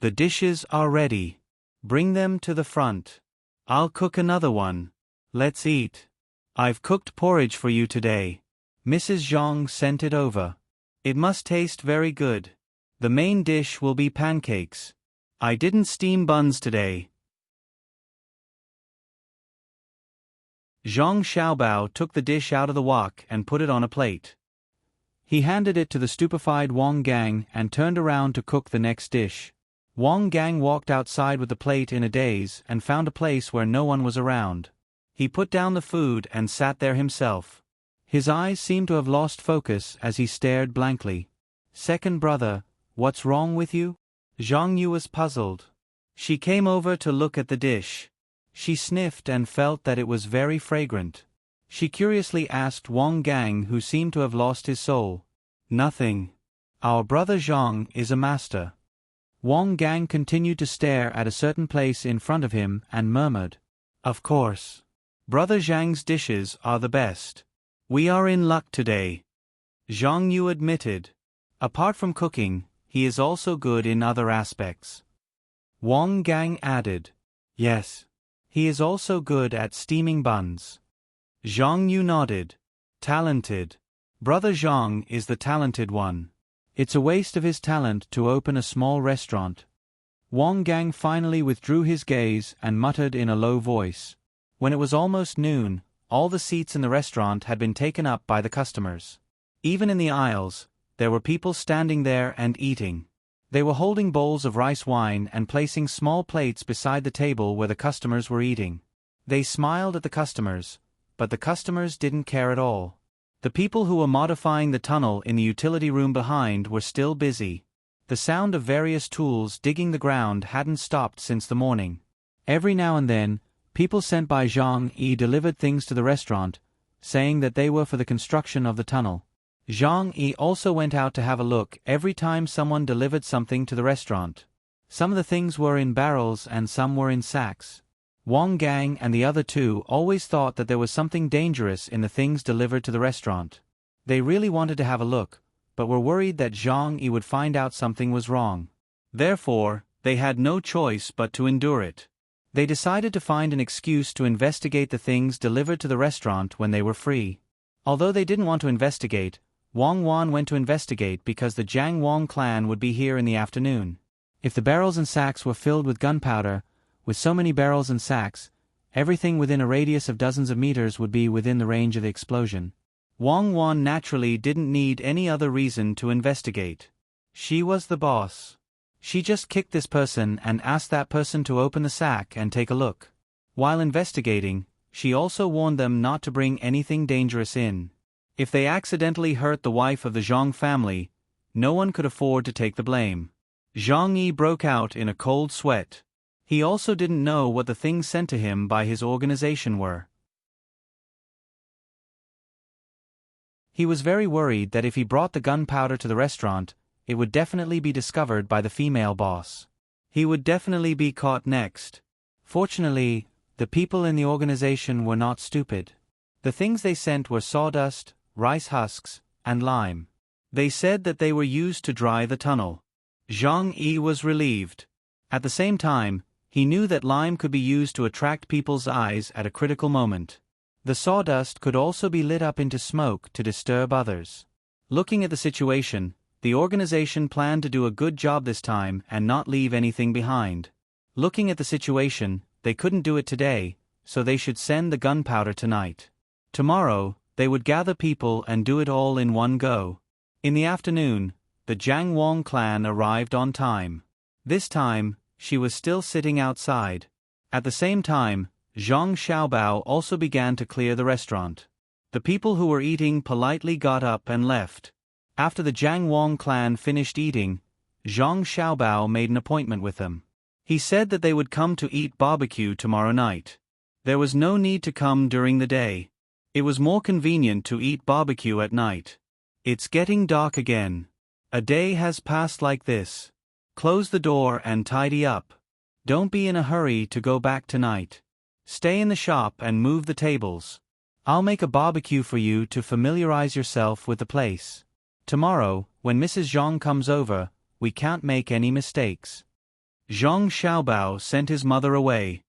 [SPEAKER 1] The dishes are ready. Bring them to the front. I'll cook another one. Let's eat. I've cooked porridge for you today. Mrs. Zhang sent it over. It must taste very good. The main dish will be pancakes. I didn't steam buns today. Zhang Xiaobao took the dish out of the wok and put it on a plate. He handed it to the stupefied Wang Gang and turned around to cook the next dish. Wang Gang walked outside with the plate in a daze and found a place where no one was around. He put down the food and sat there himself. His eyes seemed to have lost focus as he stared blankly. "Second brother, what's wrong with you?" Zhang Yu was puzzled. She came over to look at the dish. She sniffed and felt that it was very fragrant. She curiously asked Wang Gang, who seemed to have lost his soul. "Nothing. Our brother Zhang is a master." Wang Gang continued to stare at a certain place in front of him and murmured, "Of course. Brother Zhang's dishes are the best. We are in luck today." Zhang Yu admitted. Apart from cooking, he is also good in other aspects. Wang Gang added, "Yes. He is also good at steaming buns." Zhang Yu nodded. "Talented. Brother Zhang is the talented one. It's a waste of his talent to open a small restaurant." Wang Gang finally withdrew his gaze and muttered in a low voice. When it was almost noon, all the seats in the restaurant had been taken up by the customers. Even in the aisles, there were people standing there and eating. They were holding bowls of rice wine and placing small plates beside the table where the customers were eating. They smiled at the customers, but the customers didn't care at all. The people who were modifying the tunnel in the utility room behind were still busy. The sound of various tools digging the ground hadn't stopped since the morning. Every now and then, people sent by Zhang Yi delivered things to the restaurant, saying that they were for the construction of the tunnel. Zhang Yi also went out to have a look every time someone delivered something to the restaurant. Some of the things were in barrels and some were in sacks. Wang Gang and the other two always thought that there was something dangerous in the things delivered to the restaurant. They really wanted to have a look, but were worried that Zhang Yi would find out something was wrong. Therefore, they had no choice but to endure it. They decided to find an excuse to investigate the things delivered to the restaurant when they were free. Although they didn't want to investigate, Wang Wan went to investigate because the Jiang Wang clan would be here in the afternoon. If the barrels and sacks were filled with gunpowder, with so many barrels and sacks, everything within a radius of dozens of meters would be within the range of the explosion. Wang Wan naturally didn't need any other reason to investigate. She was the boss. She just kicked this person and asked that person to open the sack and take a look. While investigating, she also warned them not to bring anything dangerous in. If they accidentally hurt the wife of the Zhang family, no one could afford to take the blame. Zhang Yi broke out in a cold sweat. He also didn't know what the things sent to him by his organization were. He was very worried that if he brought the gunpowder to the restaurant, it would definitely be discovered by the female boss. He would definitely be caught next. Fortunately, the people in the organization were not stupid. The things they sent were sawdust, rice husks, and lime. They said that they were used to dry the tunnel. Zhang Yi was relieved. At the same time, he knew that lime could be used to attract people's eyes at a critical moment. The sawdust could also be lit up into smoke to disturb others. Looking at the situation, the organization planned to do a good job this time and not leave anything behind. Looking at the situation, they couldn't do it today, so they should send the gunpowder tonight. Tomorrow, they would gather people and do it all in one go. In the afternoon, the Jiang Wang clan arrived on time. This time, she was still sitting outside. At the same time, Zhang Xiaobao also began to clear the restaurant. The people who were eating politely got up and left. After the Jiang Wang clan finished eating, Zhang Xiaobao made an appointment with them. He said that they would come to eat barbecue tomorrow night. There was no need to come during the day. It was more convenient to eat barbecue at night. It's getting dark again. A day has passed like this. Close the door and tidy up. Don't be in a hurry to go back tonight. Stay in the shop and move the tables. I'll make a barbecue for you to familiarize yourself with the place. Tomorrow, when Mrs. Zhang comes over, we can't make any mistakes. Zhang Xiaobao sent his mother away.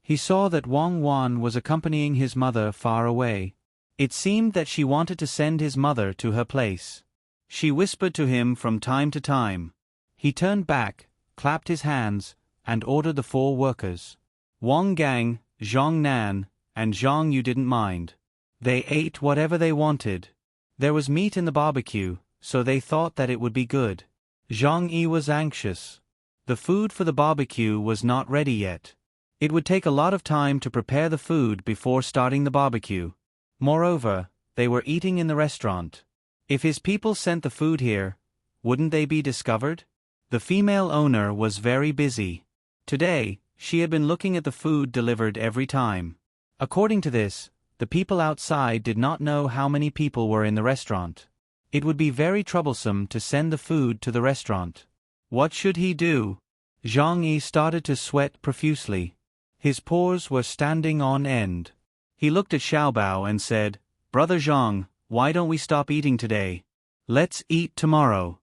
[SPEAKER 1] He saw that Wang Wan was accompanying his mother far away. It seemed that she wanted to send his mother to her place. She whispered to him from time to time. He turned back, clapped his hands, and ordered the 4 workers. Wang Gang, Zhang Nan, and Zhang Yu didn't mind. They ate whatever they wanted. There was meat in the barbecue, so they thought that it would be good. Zhang Yi was anxious. The food for the barbecue was not ready yet. It would take a lot of time to prepare the food before starting the barbecue. Moreover, they were eating in the restaurant. If his people sent the food here, wouldn't they be discovered? The female owner was very busy. Today, she had been looking at the food delivered every time. According to this, the people outside did not know how many people were in the restaurant. It would be very troublesome to send the food to the restaurant. What should he do? Zhang Yi started to sweat profusely. His pores were standing on end. He looked at Xiaobao and said, "Brother Zhang, why don't we stop eating today? Let's eat tomorrow."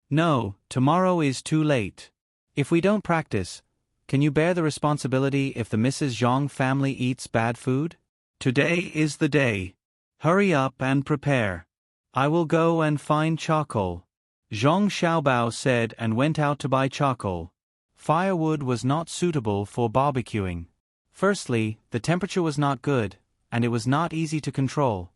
[SPEAKER 1] "No, tomorrow is too late. If we don't practice, can you bear the responsibility if the Mrs. Zhang family eats bad food? Today is the day. Hurry up and prepare. I will go and find charcoal." Zhang Xiaobao said and went out to buy charcoal. Firewood was not suitable for barbecuing. Firstly, the temperature was not good, and it was not easy to control.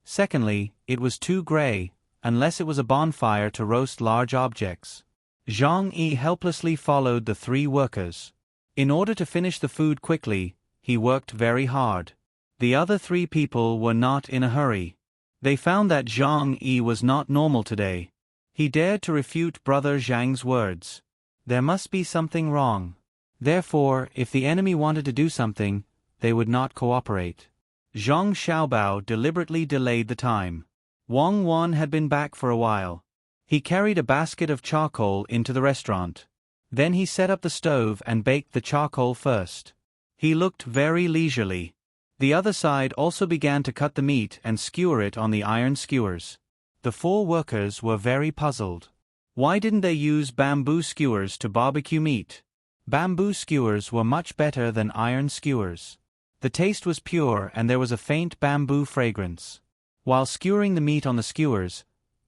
[SPEAKER 1] Secondly, it was too gray, unless it was a bonfire to roast large objects. Zhang Yi helplessly followed the 3 workers. In order to finish the food quickly, he worked very hard. The other 3 people were not in a hurry. They found that Zhang Yi was not normal today. He dared to refute Brother Zhang's words. There must be something wrong. Therefore, if the enemy wanted to do something, they would not cooperate. Zhang Xiaobao deliberately delayed the time. Wang Wan had been back for a while. He carried a basket of charcoal into the restaurant. Then he set up the stove and baked the charcoal first. He looked very leisurely. The other side also began to cut the meat and skewer it on the iron skewers. The 4 workers were very puzzled. Why didn't they use bamboo skewers to barbecue meat? Bamboo skewers were much better than iron skewers. The taste was pure and there was a faint bamboo fragrance. While skewering the meat on the skewers,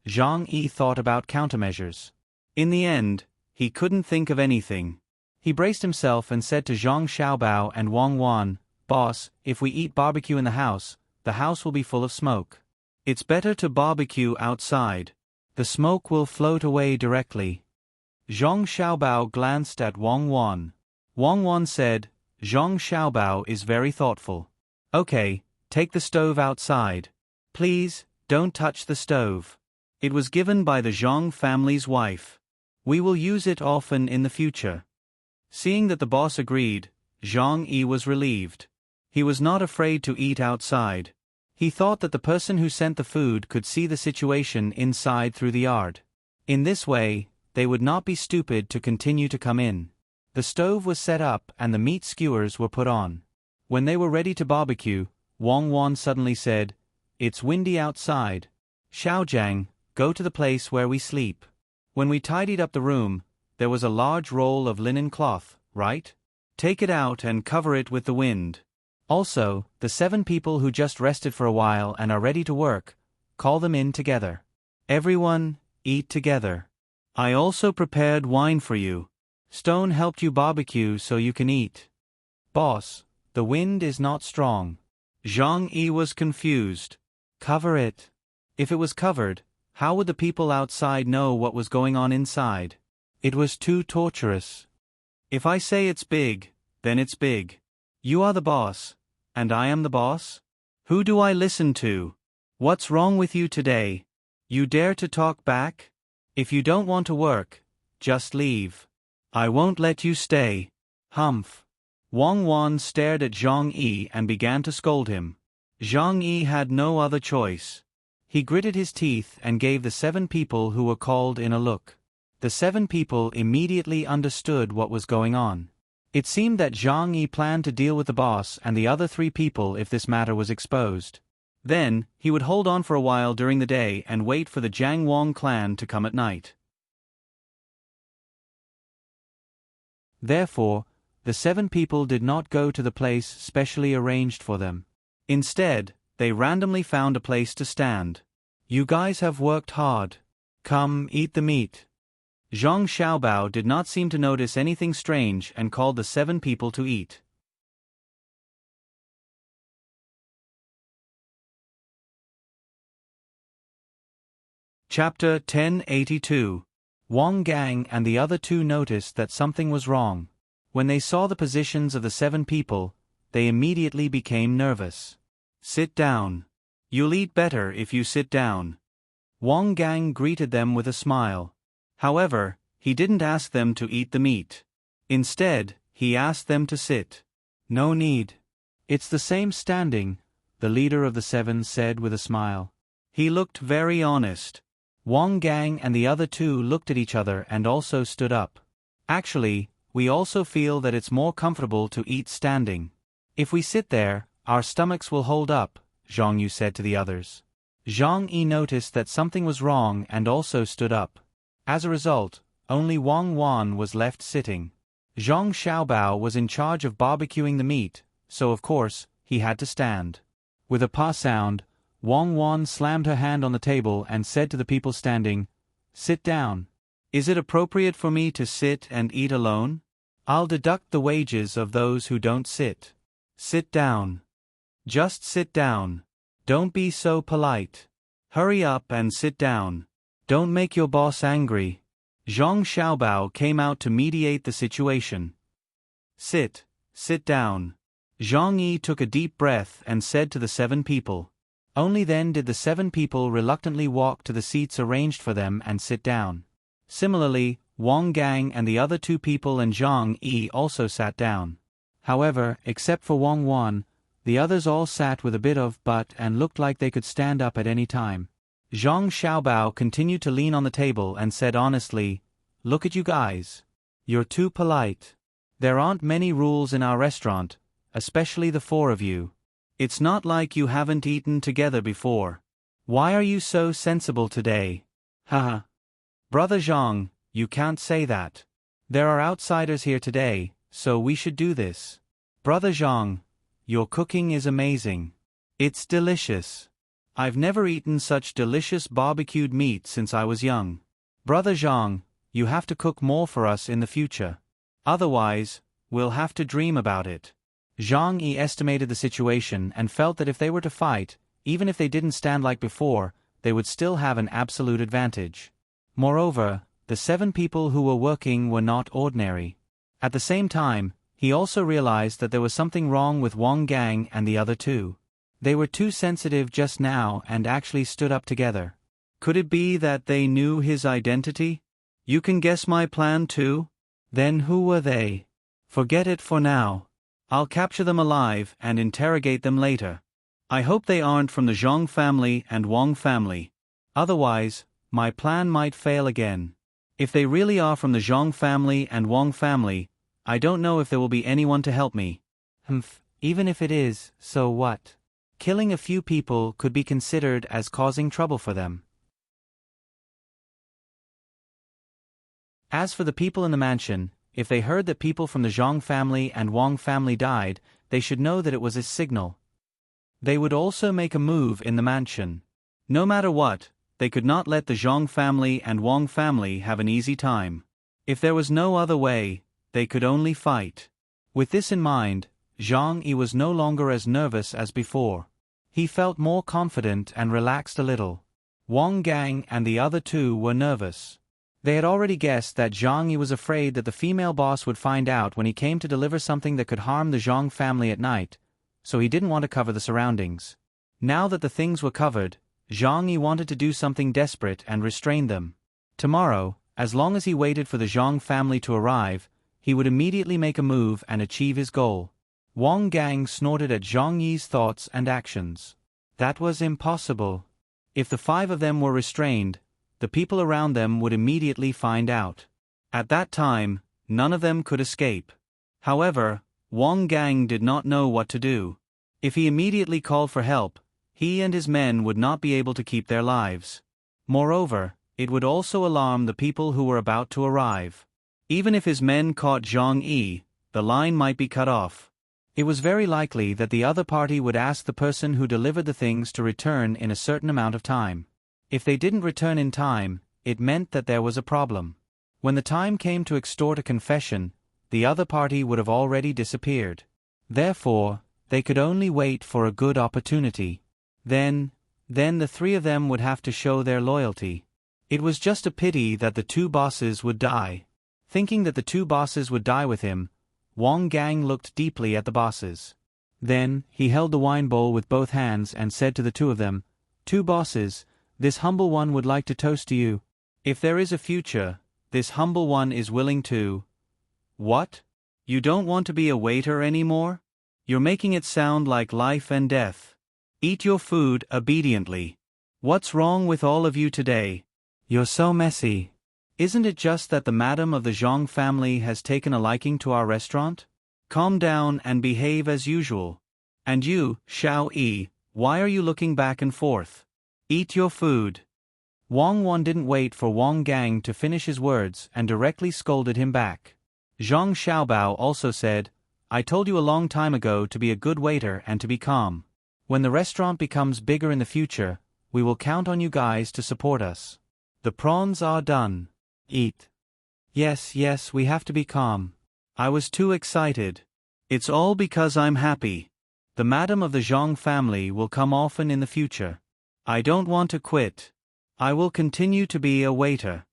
[SPEAKER 1] Zhang Yi thought about countermeasures. In the end, he couldn't think of anything. He braced himself and said to Zhang Xiaobao and Wang Wan, "Boss, if we eat barbecue in the house will be full of smoke. It's better to barbecue outside. The smoke will float away directly." Zhang Xiaobao glanced at Wang Wan. Wang Wan said, "Zhang Xiaobao is very thoughtful. Okay, take the stove outside. Please, don't touch the stove. It was given by the Zhang family's wife. We will use it often in the future." Seeing that the boss agreed, Zhang Yi was relieved. He was not afraid to eat outside. He thought that the person who sent the food could see the situation inside through the yard. In this way, they would not be stupid to continue to come in. The stove was set up and the meat skewers were put on. When they were ready to barbecue, Wang Wan suddenly said, "It's windy outside. Xiaojiang, go to the place where we sleep. When we tidied up the room, there was a large roll of linen cloth, right? Take it out and cover it with the wind. Also, the 7 people who just rested for a while and are ready to work, call them in together. Everyone, eat together. I also prepared wine for you. Stone helped you barbecue so you can eat." "Boss, the wind is not strong." Zhang Yi was confused. "Cover it." If it was covered, how would the people outside know what was going on inside? It was too torturous. "If I say it's big, then it's big. You are the boss, and I am the boss? Who do I listen to? What's wrong with you today? You dare to talk back? If you don't want to work, just leave. I won't let you stay." Humph. Wang Wan stared at Zhang Yi and began to scold him. Zhang Yi had no other choice. He gritted his teeth and gave the 7 people who were called in a look. The 7 people immediately understood what was going on. It seemed that Zhang Yi planned to deal with the boss and the other 3 people if this matter was exposed. Then, he would hold on for a while during the day and wait for the Jiang Wang clan to come at night. Therefore, the 7 people did not go to the place specially arranged for them. Instead, they randomly found a place to stand. "You guys have worked hard. Come, eat the meat." Zhang Xiaobao did not seem to notice anything strange and called the 7 people to eat. Chapter 1082. Wang Gang and the other 2 noticed that something was wrong. When they saw the positions of the 7 people, they immediately became nervous. "Sit down. You'll eat better if you sit down." Wang Gang greeted them with a smile. However, he didn't ask them to eat the meat. Instead, he asked them to sit. "No need. It's the same standing," the leader of the 7 said with a smile. He looked very honest. Wang Gang and the other 2 looked at each other and also stood up. "Actually, we also feel that it's more comfortable to eat standing. If we sit there, our stomachs will hold up," Zhang Yu said to the others. Zhang Yi noticed that something was wrong and also stood up. As a result, only Wang Wan was left sitting. Zhang Xiaobao was in charge of barbecuing the meat, so of course, he had to stand. With a pa sound, Wang Wan slammed her hand on the table and said to the people standing, "Sit down. Is it appropriate for me to sit and eat alone? I'll deduct the wages of those who don't sit. Sit down. Just sit down. Don't be so polite. Hurry up and sit down. Don't make your boss angry." Zhang Xiaobao came out to mediate the situation. Sit down." Zhang Yi took a deep breath and said to the 7 people. Only then did the 7 people reluctantly walk to the seats arranged for them and sit down. Similarly, Wang Gang and the other 2 people and Zhang Yi also sat down. However, except for Wang Wan, the others all sat with a bit of butt and looked like they could stand up at any time. Zhang Xiaobao continued to lean on the table and said honestly, "Look at you guys. You're too polite. There aren't many rules in our restaurant, especially the four of you. It's not like you haven't eaten together before. Why are you so sensible today? Haha. Brother Zhang, you can't say that. There are outsiders here today, so we should do this. Brother Zhang, your cooking is amazing. It's delicious. I've never eaten such delicious barbecued meat since I was young. Brother Zhang, you have to cook more for us in the future. Otherwise, we'll have to dream about it." Zhang Yi estimated the situation and felt that if they were to fight, even if they didn't stand like before, they would still have an absolute advantage. Moreover, the 7 people who were working were not ordinary. At the same time, he also realized that there was something wrong with Wang Gang and the other 2. They were too sensitive just now and actually stood up together. Could it be that they knew his identity? You can guess my plan too? Then who were they? Forget it for now. I'll capture them alive and interrogate them later. I hope they aren't from the Zhang family and Wang family. Otherwise, my plan might fail again. If they really are from the Zhang family and Wang family, I don't know if there will be anyone to help me. Even if it is, so what? Killing a few people could be considered as causing trouble for them. As for the people in the mansion, if they heard that people from the Zhang family and Wang family died, they should know that it was a signal. They would also make a move in the mansion. No matter what, they could not let the Zhang family and Wang family have an easy time. If there was no other way, they could only fight. With this in mind, Zhang Yi was no longer as nervous as before. He felt more confident and relaxed a little. Wang Gang and the other 2 were nervous. They had already guessed that Zhang Yi was afraid that the female boss would find out when he came to deliver something that could harm the Zhang family at night, so he didn't want to cover the surroundings. Now that the things were covered, Zhang Yi wanted to do something desperate and restrain them. Tomorrow, as long as he waited for the Zhang family to arrive, he would immediately make a move and achieve his goal. Wang Gang snorted at Zhang Yi's thoughts and actions. That was impossible. If the 5 of them were restrained, the people around them would immediately find out. At that time, none of them could escape. However, Wang Gang did not know what to do. If he immediately called for help, he and his men would not be able to keep their lives. Moreover, it would also alarm the people who were about to arrive. Even if his men caught Zhang Yi, the line might be cut off. It was very likely that the other party would ask the person who delivered the things to return in a certain amount of time. If they didn't return in time, it meant that there was a problem. When the time came to extort a confession, the other party would have already disappeared. Therefore, they could only wait for a good opportunity. Then the 3 of them would have to show their loyalty. It was just a pity that the 2 bosses would die. Thinking that the 2 bosses would die with him, Wang Gang looked deeply at the bosses. Then, he held the wine bowl with both hands and said to the 2 of them, "2 bosses, this humble one would like to toast to you. If there is a future, this humble one is willing to..." "What? You don't want to be a waiter anymore? You're making it sound like life and death. Eat your food obediently. What's wrong with all of you today? You're so messy. Isn't it just that the madam of the Zhang family has taken a liking to our restaurant? Calm down and behave as usual. And you, Xiao Yi, why are you looking back and forth? Eat your food." Wang Wan didn't wait for Wang Gang to finish his words and directly scolded him back. Zhang Xiaobao also said, "I told you a long time ago to be a good waiter and to be calm. When the restaurant becomes bigger in the future, we will count on you guys to support us. The prawns are done. Eat." Yes, we have to be calm. I was too excited. It's all because I'm happy. The madam of the Zhang family will come often in the future. I don't want to quit. I will continue to be a waiter.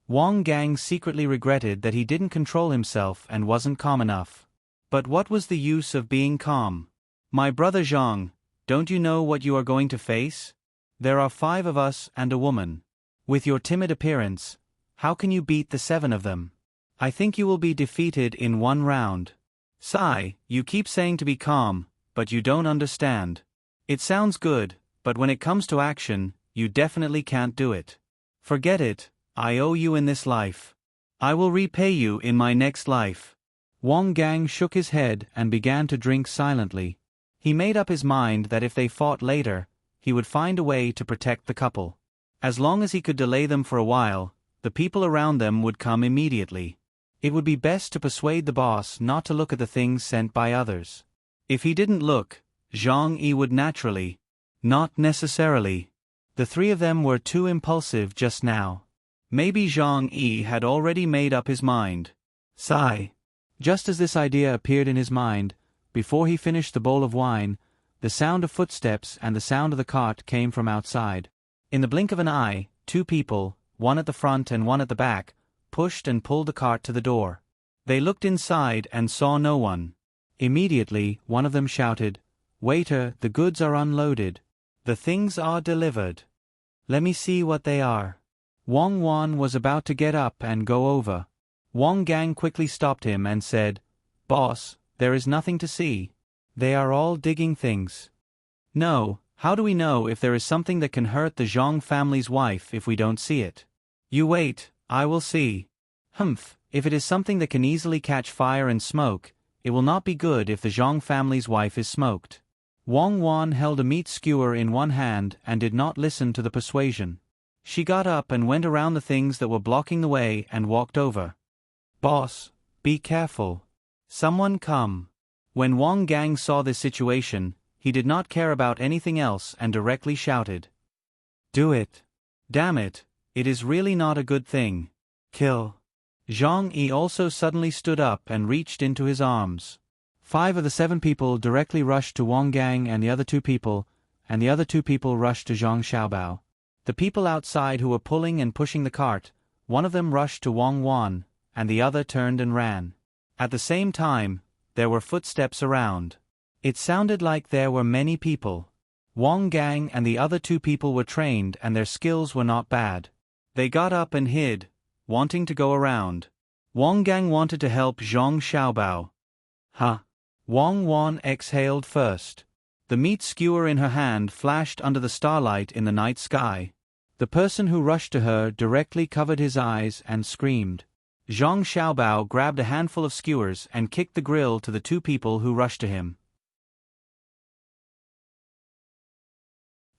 [SPEAKER 1] Wang Gang secretly regretted that he didn't control himself and wasn't calm enough. But what was the use of being calm? "My brother Zhang, don't you know what you are going to face? There are 5 of us and a woman. With your timid appearance, how can you beat the 7 of them? I think you will be defeated in 1 round. Sai, you keep saying to be calm, but you don't understand. It sounds good, but when it comes to action, you definitely can't do it. Forget it, I owe you in this life. I will repay you in my next life. Wang Gang shook his head and began to drink silently. He made up his mind that if they fought later, he would find a way to protect the couple. As long as he could delay them for a while, the people around them would come immediately. It would be best to persuade the boss not to look at the things sent by others. If he didn't look, Zhang Yi would naturally. Not necessarily. The three of them were too impulsive just now. Maybe Zhang Yi had already made up his mind. Sigh. Just as this idea appeared in his mind, before he finished the bowl of wine, the sound of footsteps and the sound of the cart came from outside. In the blink of an eye, two people, one at the front and one at the back, pushed and pulled the cart to the door. They looked inside and saw no one. Immediately, one of them shouted, "Waiter, the goods are unloaded. The things are delivered. Let me see what they are." Wang Wan was about to get up and go over. Wang Gang quickly stopped him and said, "Boss, there is nothing to see. They are all digging things." "No, how do we know if there is something that can hurt the Zhang family's wife if we don't see it?" "You wait, I will see." "Humph, if it is something that can easily catch fire and smoke, it will not be good if the Zhang family's wife is smoked." Wang Wan held a meat skewer in one hand and did not listen to the persuasion. She got up and went around the things that were blocking the way and walked over. "Boss, be careful. Someone come." When Wang Gang saw this situation, he did not care about anything else and directly shouted, "Do it. Damn it, it is really not a good thing. Kill." Zhang Yi also suddenly stood up and reached into his arms. 5 of the 7 people directly rushed to Wang Gang and the other 2 people rushed to Zhang Xiaobao. The people outside who were pulling and pushing the cart, one of them rushed to Wang Wan, and the other turned and ran. At the same time, there were footsteps around. It sounded like there were many people. Wang Gang and the other 2 people were trained and their skills were not bad. They got up and hid, wanting to go around. Wang Gang wanted to help Zhang Xiaobao. "Huh." Wang Wan exhaled first. The meat skewer in her hand flashed under the starlight in the night sky. The person who rushed to her directly covered his eyes and screamed. Zhang Xiaobao grabbed a handful of skewers and kicked the grill to the 2 people who rushed to him.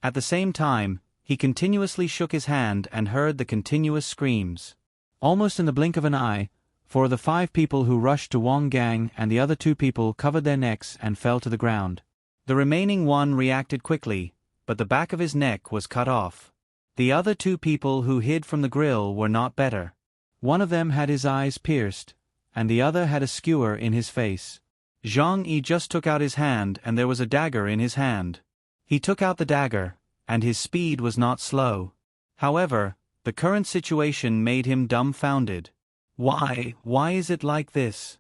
[SPEAKER 1] At the same time, he continuously shook his hand and heard the continuous screams. Almost in the blink of an eye, 4 of the 5 people who rushed to Wang Gang and the other 2 people covered their necks and fell to the ground. The remaining one reacted quickly, but the back of his neck was cut off. The other 2 people who hid from the grill were not better. One of them had his eyes pierced, and the other had a skewer in his face. Zhang Yi just took out his hand and there was a dagger in his hand. He took out the dagger, and his speed was not slow. However, the current situation made him dumbfounded. Why is it like this?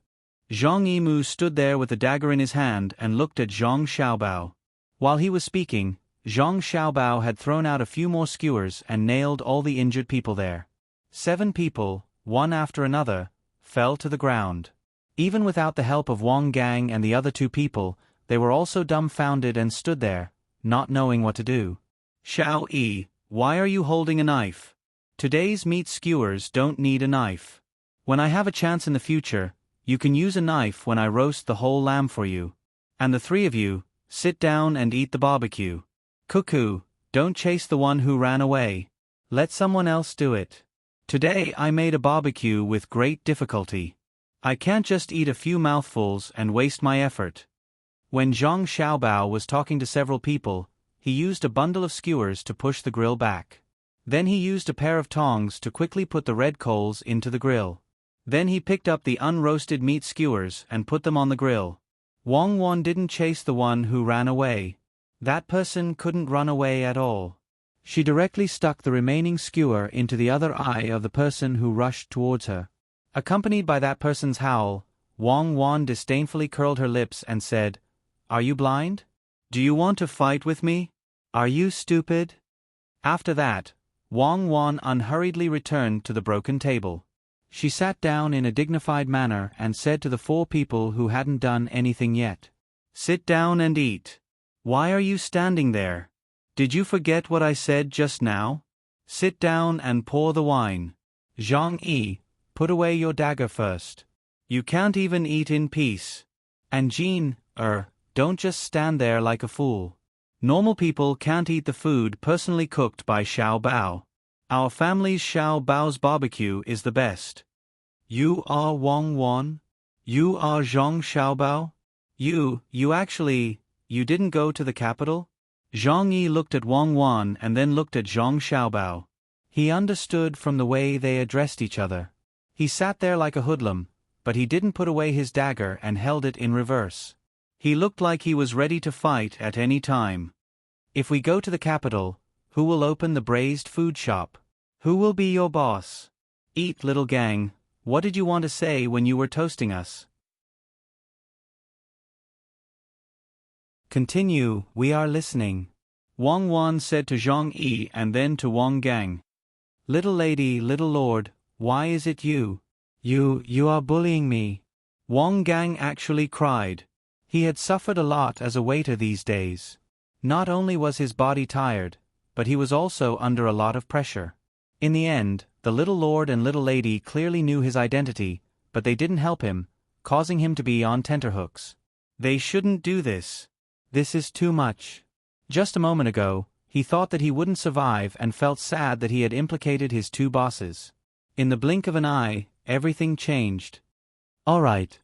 [SPEAKER 1] Zhang Yimou stood there with the dagger in his hand and looked at Zhang Xiaobao. While he was speaking, Zhang Xiaobao had thrown out a few more skewers and nailed all the injured people there. 7 people, one after another, fell to the ground. Even without the help of Wang Gang and the other 2 people, they were also dumbfounded and stood there, not knowing what to do. "Xiao Yi, why are you holding a knife? Today's meat skewers don't need a knife. When I have a chance in the future, you can use a knife when I roast the whole lamb for you. And the 3 of you, sit down and eat the barbecue. Cuckoo, don't chase the one who ran away. Let someone else do it. Today I made a barbecue with great difficulty. I can't just eat a few mouthfuls and waste my effort." When Zhang Xiaobao was talking to several people, he used a bundle of skewers to push the grill back. Then he used a pair of tongs to quickly put the red coals into the grill. Then he picked up the unroasted meat skewers and put them on the grill. Wang Wan didn't chase the one who ran away. That person couldn't run away at all. She directly stuck the remaining skewer into the other eye of the person who rushed towards her. Accompanied by that person's howl, Wang Wan disdainfully curled her lips and said, "Are you blind? Do you want to fight with me? Are you stupid?" After that, Wang Wan unhurriedly returned to the broken table. She sat down in a dignified manner and said to the 4 people who hadn't done anything yet, "Sit down and eat." Why are you standing there? Did you forget what I said just now? Sit down and pour the wine. Zhang Yi, put away your dagger first. You can't even eat in peace. And Jean, don't just stand there like a fool. Normal people can't eat the food personally cooked by Xiao Bao. Our family's Xiao Bao's barbecue is the best. You are Wang Wan? You are Zhang Xiaobao? You didn't go to the capital? Zhang Yi looked at Wang Wan and then looked at Zhang Xiaobao. He understood from the way they addressed each other. He sat there like a hoodlum, but he didn't put away his dagger and held it in reverse. He looked like he was ready to fight at any time. If we go to the capital, who will open the braised food shop? Who will be your boss? Eat, little gang. What did you want to say when you were toasting us? Continue, we are listening. Wang Wan said to Zhang Yi and then to Wang Gang. Little lady, little lord, why is it you? You are bullying me. Wang Gang actually cried. He had suffered a lot as a waiter these days. Not only was his body tired, but he was also under a lot of pressure. In the end, the little lord and little lady clearly knew his identity, but they didn't help him, causing him to be on tenterhooks. They shouldn't do this. This is too much. Just a moment ago, he thought that he wouldn't survive and felt sad that he had implicated his two bosses. In the blink of an eye, everything changed. All right.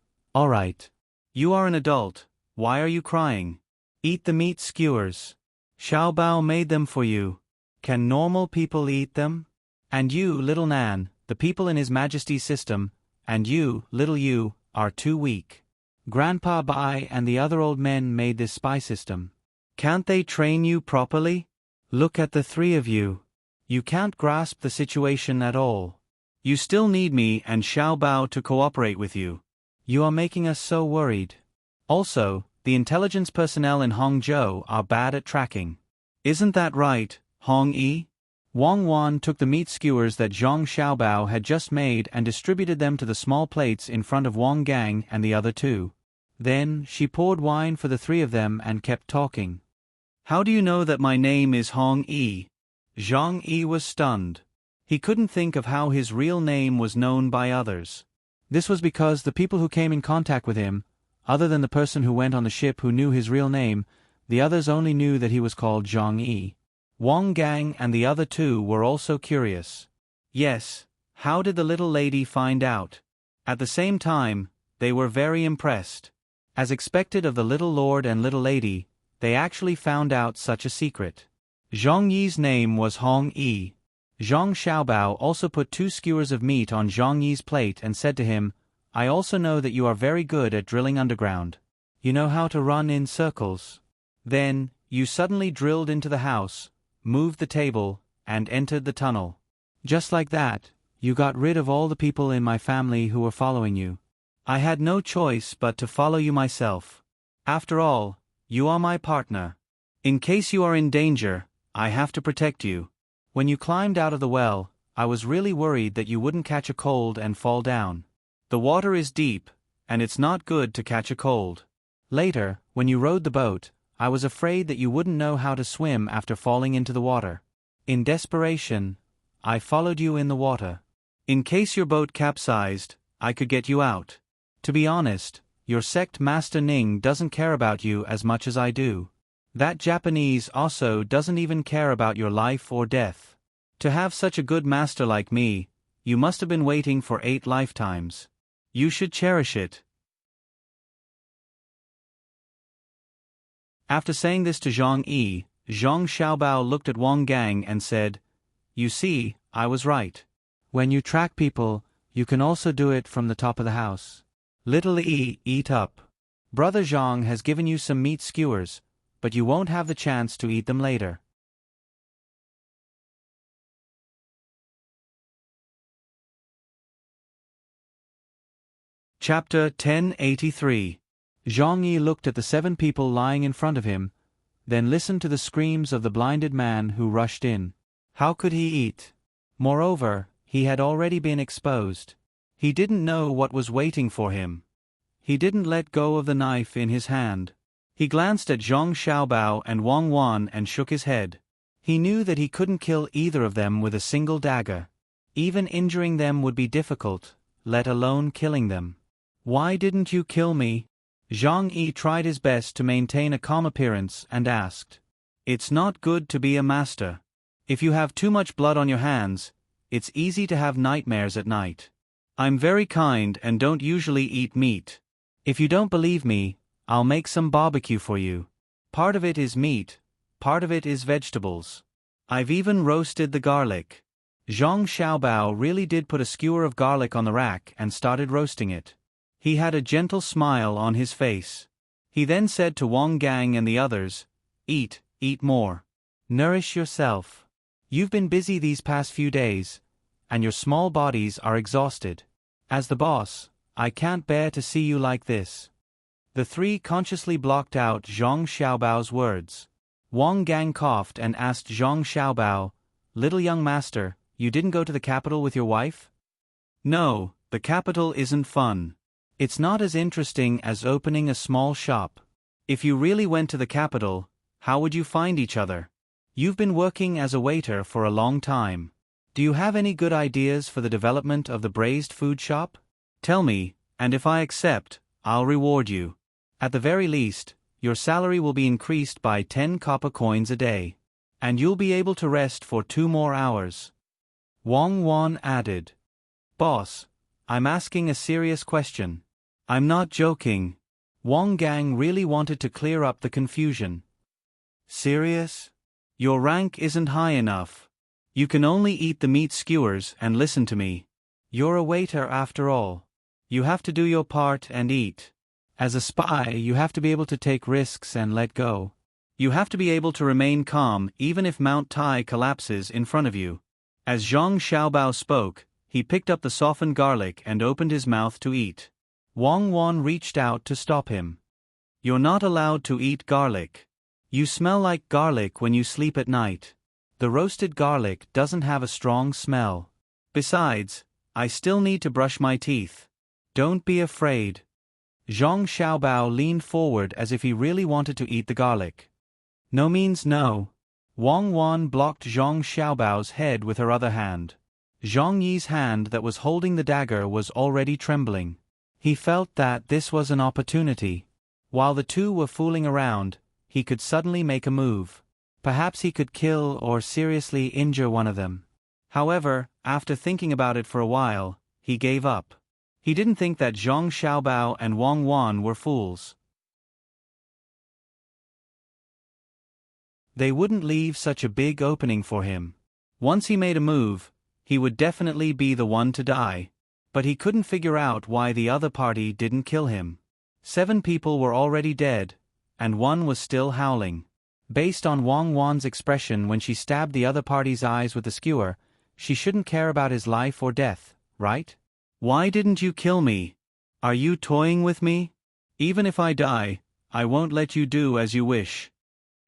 [SPEAKER 1] You are an adult. Why are you crying? Eat the meat skewers. Xiao Bao made them for you. Can normal people eat them? And you, little Nan, the people in His Majesty's system, and you, little you, are too weak. Grandpa Bai and the other old men made this spy system. Can't they train you properly? Look at the three of you. You can't grasp the situation at all. You still need me and Xiao Bao to cooperate with you. You are making us so worried. Also, the intelligence personnel in Hongzhou are bad at tracking. Isn't that right, Hong Yi? Wang Wan took the meat skewers that Zhang Xiaobao had just made and distributed them to the small plates in front of Wang Gang and the other two. Then, she poured wine for the three of them and kept talking. How do you know that my name is Hong Yi? Zhang Yi was stunned. He couldn't think of how his real name was known by others. This was because the people who came in contact with him, other than the person who went on the ship who knew his real name, the others only knew that he was called Zhang Yi. Wang Gang and the other two were also curious. Yes, how did the little lady find out? At the same time, they were very impressed. As expected of the little lord and little lady, they actually found out such a secret. Zhang Yi's name was Hong Yi. Zhang Xiaobao also put 2 skewers of meat on Zhang Yi's plate and said to him, I also know that you are very good at drilling underground. You know how to run in circles. Then, you suddenly drilled into the house, moved the table, and entered the tunnel. Just like that, you got rid of all the people in my family who were following you. I had no choice but to follow you myself. After all, you are my partner. In case you are in danger, I have to protect you. When you climbed out of the well, I was really worried that you wouldn't catch a cold and fall down. The water is deep, and it's not good to catch a cold. Later, when you rowed the boat, I was afraid that you wouldn't know how to swim after falling into the water. In desperation, I followed you in the water. In case your boat capsized, I could get you out. To be honest, your sect Master Ning doesn't care about you as much as I do. That Japanese also doesn't even care about your life or death. To have such a good master like me, you must have been waiting for 8 lifetimes. You should cherish it. After saying this to Zhang Yi, Zhang Xiaobao looked at Wang Gang and said, You see, I was right. When you track people, you can also do it from the top of the house. Little Yi, eat up. Brother Zhang has given you some meat skewers, but you won't have the chance to eat them later. Chapter 1083. Zhang Yi looked at the 7 people lying in front of him, then listened to the screams of the blinded man who rushed in. How could he eat? Moreover, he had already been exposed. He didn't know what was waiting for him. He didn't let go of the knife in his hand. He glanced at Zhang Xiaobao and Wang Wan and shook his head. He knew that he couldn't kill either of them with a single dagger. Even injuring them would be difficult, let alone killing them. Why didn't you kill me? Zhang Yi tried his best to maintain a calm appearance and asked. It's not good to be a master. If you have too much blood on your hands, it's easy to have nightmares at night. I'm very kind and don't usually eat meat. If you don't believe me, I'll make some barbecue for you. Part of it is meat, part of it is vegetables. I've even roasted the garlic. Zhang Xiaobao really did put a skewer of garlic on the rack and started roasting it. He had a gentle smile on his face. He then said to Wang Gang and the others, eat more. Nourish yourself. You've been busy these past few days, and your small bodies are exhausted. As the boss, I can't bear to see you like this. The three consciously blocked out Zhang Xiaobao's words. Wang Gang coughed and asked Zhang Xiaobao, Little young master, you didn't go to the capital with your wife? No, the capital isn't fun. It's not as interesting as opening a small shop. If you really went to the capital, how would you find each other? You've been working as a waiter for a long time. Do you have any good ideas for the development of the braised food shop? Tell me, and if I accept, I'll reward you. At the very least, your salary will be increased by 10 copper coins a day. And you'll be able to rest for 2 more hours. Wang Wan added. Boss, I'm asking a serious question. I'm not joking. Wang Gang really wanted to clear up the confusion. Serious? Your rank isn't high enough. You can only eat the meat skewers and listen to me. You're a waiter after all. You have to do your part and eat. As a spy, you have to be able to take risks and let go. You have to be able to remain calm even if Mount Tai collapses in front of you. As Zhang Xiaobao spoke, he picked up the softened garlic and opened his mouth to eat. Wang Wan reached out to stop him. You're not allowed to eat garlic. You smell like garlic when you sleep at night. The roasted garlic doesn't have a strong smell. Besides, I still need to brush my teeth. Don't be afraid. Zhang Xiaobao leaned forward as if he really wanted to eat the garlic. No means no. Wang Wan blocked Zhang Xiaobao's head with her other hand. Zhang Yi's hand that was holding the dagger was already trembling. He felt that this was an opportunity. While the two were fooling around, he could suddenly make a move. Perhaps he could kill or seriously injure one of them. However, after thinking about it for a while, he gave up. He didn't think that Zhang Xiaobao and Wang Wan were fools. They wouldn't leave such a big opening for him. Once he made a move, he would definitely be the one to die. But he couldn't figure out why the other party didn't kill him. 7 people were already dead, and 1 was still howling. Based on Wang Wan's expression when she stabbed the other party's eyes with the skewer, she shouldn't care about his life or death, right? Why didn't you kill me? Are you toying with me? Even if I die, I won't let you do as you wish.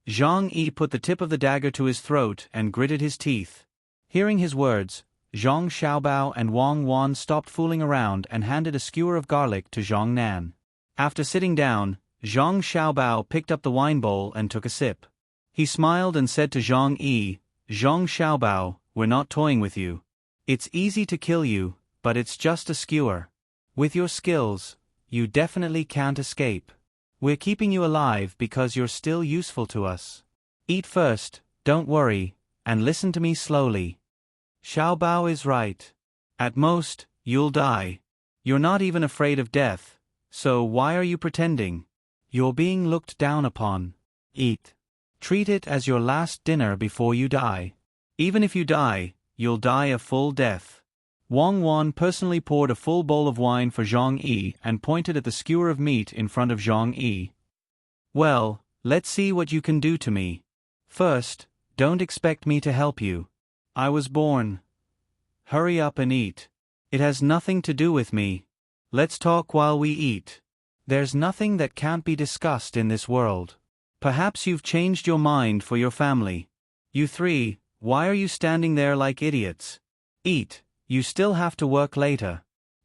[SPEAKER 1] Zhang Yi put the tip of the dagger to his throat and gritted his teeth. Hearing his words, Zhang Xiaobao and Wang Wan stopped fooling around and handed a skewer of garlic to Zhang Nan. After sitting down, Zhang Xiaobao picked up the wine bowl and took a sip. He smiled and said to Zhang Yi, Zhang Xiaobao, we're not toying with you. It's easy to kill you, but it's just a skewer. With your skills, you definitely can't escape. We're keeping you alive because you're still useful to us. Eat first, don't worry, and listen to me slowly. Xiaobao is right. At most, you'll die. You're not even afraid of death, so why are you pretending? You're being looked down upon. Eat. Treat it as your last dinner before you die. Even if you die, you'll die a full death. Wang Wan personally poured a full bowl of wine for Zhang Yi and pointed at the skewer of meat in front of Zhang Yi. Well, let's see what you can do to me. First, don't expect me to help you. I was born. Hurry up and eat. It has nothing to do with me. Let's talk while we eat. There's nothing that can't be discussed in this world. Perhaps you've changed your mind for your family. You 3, why are you standing there like idiots? Eat, you still have to work later.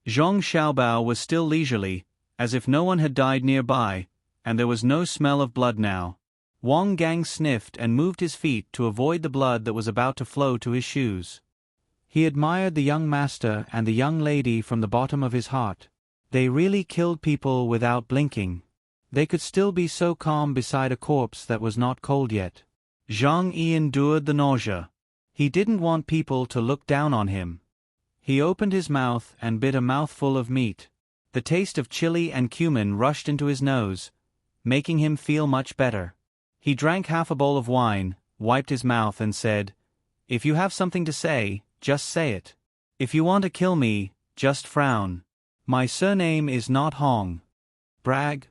[SPEAKER 1] Zhang Xiaobao was still leisurely, as if no one had died nearby, and there was no smell of blood now. Wang Gang sniffed and moved his feet to avoid the blood that was about to flow to his shoes. He admired the young master and the young lady from the bottom of his heart. They really killed people without blinking. They could still be so calm beside a corpse that was not cold yet. Zhang Yi endured the nausea. He didn't want people to look down on him. He opened his mouth and bit a mouthful of meat. The taste of chili and cumin rushed into his nose, making him feel much better. He drank half a bowl of wine, wiped his mouth and said, "If you have something to say, just say it. If you want to kill me, just frown. My surname is not Hong. Brag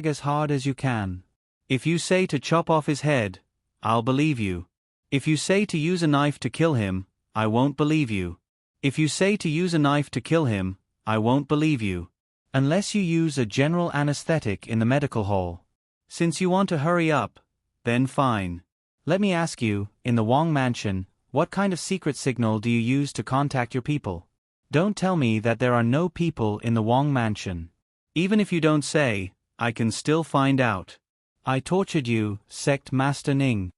[SPEAKER 1] as hard as you can. If you say to chop off his head, I'll believe you. If you say to use a knife to kill him, I won't believe you. If you say to use a knife to kill him, I won't believe you. Unless you use a general anesthetic in the medical hall. Since you want to hurry up, then fine. Let me ask you, in the Wang mansion, what kind of secret signal do you use to contact your people? Don't tell me that there are no people in the Wang mansion. Even if you don't say, I can still find out. I tortured you, Sect Master Ning.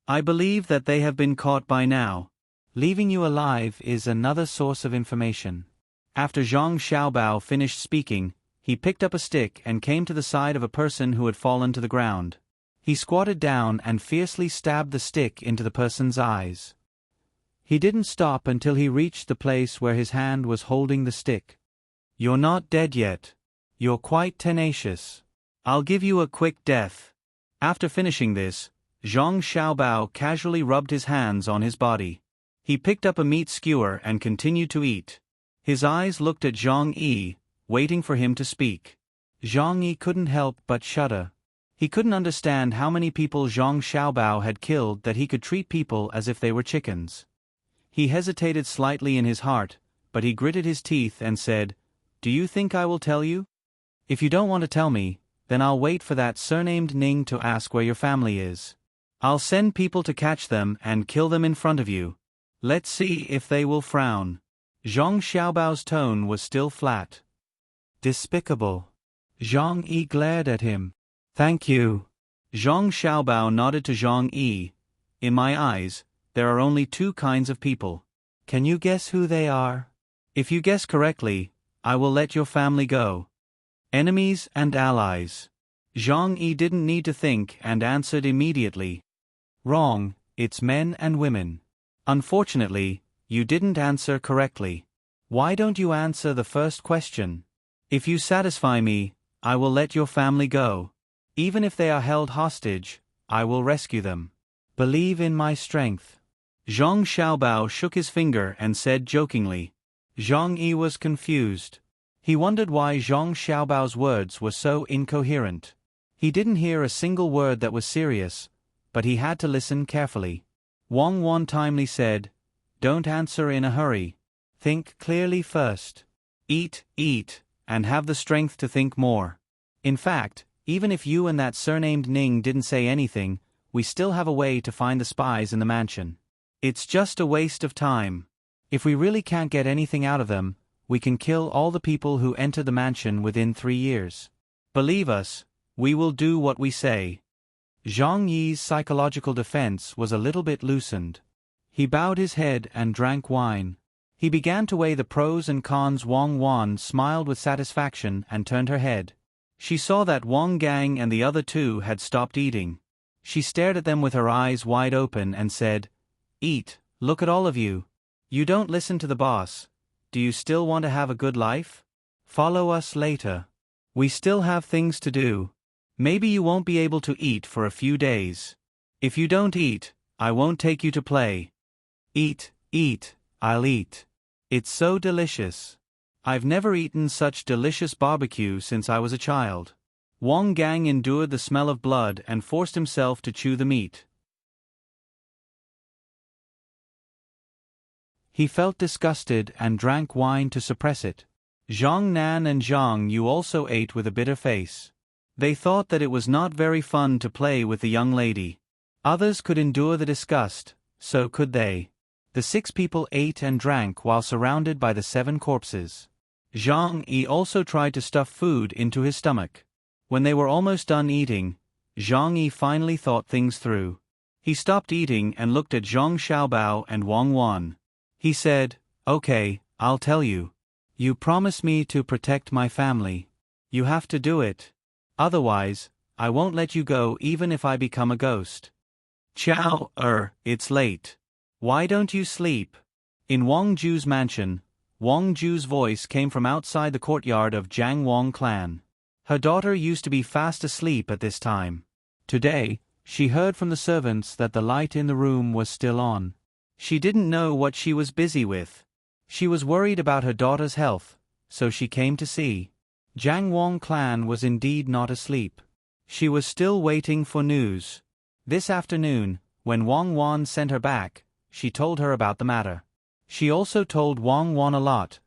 [SPEAKER 1] I believe that they have been caught by now. Leaving you alive is another source of information." After Zhang Xiaobao finished speaking, he picked up a stick and came to the side of a person who had fallen to the ground. He squatted down and fiercely stabbed the stick into the person's eyes. He didn't stop until he reached the place where his hand was holding the stick. "You're not dead yet. You're quite tenacious. I'll give you a quick death." After finishing this, Zhang Xiaobao casually rubbed his hands on his body. He picked up a meat skewer and continued to eat. His eyes looked at Zhang Yi, waiting for him to speak. Zhang Yi couldn't help but shudder. He couldn't understand how many people Zhang Xiaobao had killed that he could treat people as if they were chickens. He hesitated slightly in his heart, but he gritted his teeth and said, "Do you think I will tell you? If you don't want to tell me, then I'll wait for that surnamed Ning to ask where your family is. I'll send people to catch them and kill them in front of you. Let's see if they will frown." Zhang Xiaobao's tone was still flat. "Despicable." Zhang Yi glared at him. "Thank you." Zhang Xiaobao nodded to Zhang Yi. "In my eyes, there are only two kinds of people. Can you guess who they are? If you guess correctly, I will let your family go. Enemies and allies." Zhang Yi didn't need to think and answered immediately. "Wrong, it's men and women. Unfortunately, you didn't answer correctly. Why don't you answer the first question? If you satisfy me, I will let your family go. Even if they are held hostage, I will rescue them. Believe in my strength." Zhang Xiaobao shook his finger and said jokingly. Zhang Yi was confused. He wondered why Zhang Xiaobao's words were so incoherent. He didn't hear a single word that was serious, but he had to listen carefully. Wang Wan timely said, "Don't answer in a hurry. Think clearly first. Eat, and have the strength to think more. In fact, even if you and that surnamed Ning didn't say anything, we still have a way to find the spies in the mansion. It's just a waste of time. If we really can't get anything out of them, we can kill all the people who enter the mansion within 3 years. Believe us, we will do what we say." Zhang Yi's psychological defense was a little bit loosened. He bowed his head and drank wine. He began to weigh the pros and cons. Wang Wan smiled with satisfaction and turned her head. She saw that Wang Gang and the other two had stopped eating. She stared at them with her eyes wide open and said, "Eat, look at all of you. You don't listen to the boss. Do you still want to have a good life? Follow us later. We still have things to do. Maybe you won't be able to eat for a few days. If you don't eat, I won't take you to play. Eat, I'll eat. It's so delicious. I've never eaten such delicious barbecue since I was a child." Wang Gang endured the smell of blood and forced himself to chew the meat. He felt disgusted and drank wine to suppress it. Zhang Nan and Zhang Yu also ate with a bitter face. They thought that it was not very fun to play with the young lady. Others could endure the disgust, so could they. The 6 people ate and drank while surrounded by the 7 corpses. Zhang Yi also tried to stuff food into his stomach. When they were almost done eating, Zhang Yi finally thought things through. He stopped eating and looked at Zhang Xiaobao and Wang Wan. He said, "Okay, I'll tell you. You promise me to protect my family. You have to do it. Otherwise, I won't let you go even if I become a ghost." "Chow, it's late. Why don't you sleep?" In Wang Ju's mansion, Wang Ju's voice came from outside the courtyard of Jiang Wang clan. Her daughter used to be fast asleep at this time. Today, she heard from the servants that the light in the room was still on. She didn't know what she was busy with. She was worried about her daughter's health, so she came to see. Jiang Wang clan was indeed not asleep. She was still waiting for news. This afternoon, when Wang Wan sent her back, she told her about the matter. She also told Wang Wan a lot,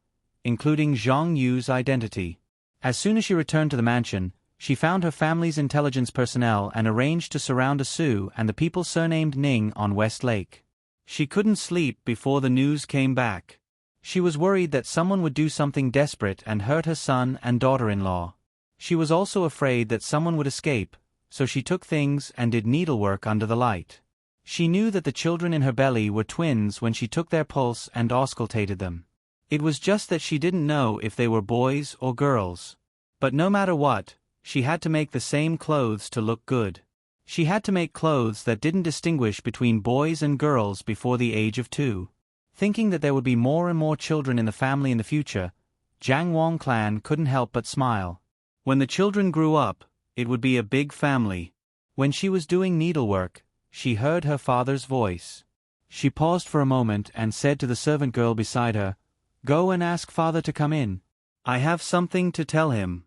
[SPEAKER 1] including Zhang Yu's identity. As soon as she returned to the mansion, she found her family's intelligence personnel and arranged to surround Asu and the people surnamed Ning on West Lake. She couldn't sleep before the news came back. She was worried that someone would do something desperate and hurt her son and daughter-in-law. She was also afraid that someone would escape, so she took things and did needlework under the light. She knew that the children in her belly were twins when she took their pulse and auscultated them. It was just that she didn't know if they were boys or girls. But no matter what, she had to make the same clothes to look good. She had to make clothes that didn't distinguish between boys and girls before the age of 2. Thinking that there would be more and more children in the family in the future, Jiang Wang clan couldn't help but smile. When the children grew up, it would be a big family. When she was doing needlework, she heard her father's voice. She paused for a moment and said to the servant girl beside her, "Go and ask father to come in. I have something to tell him."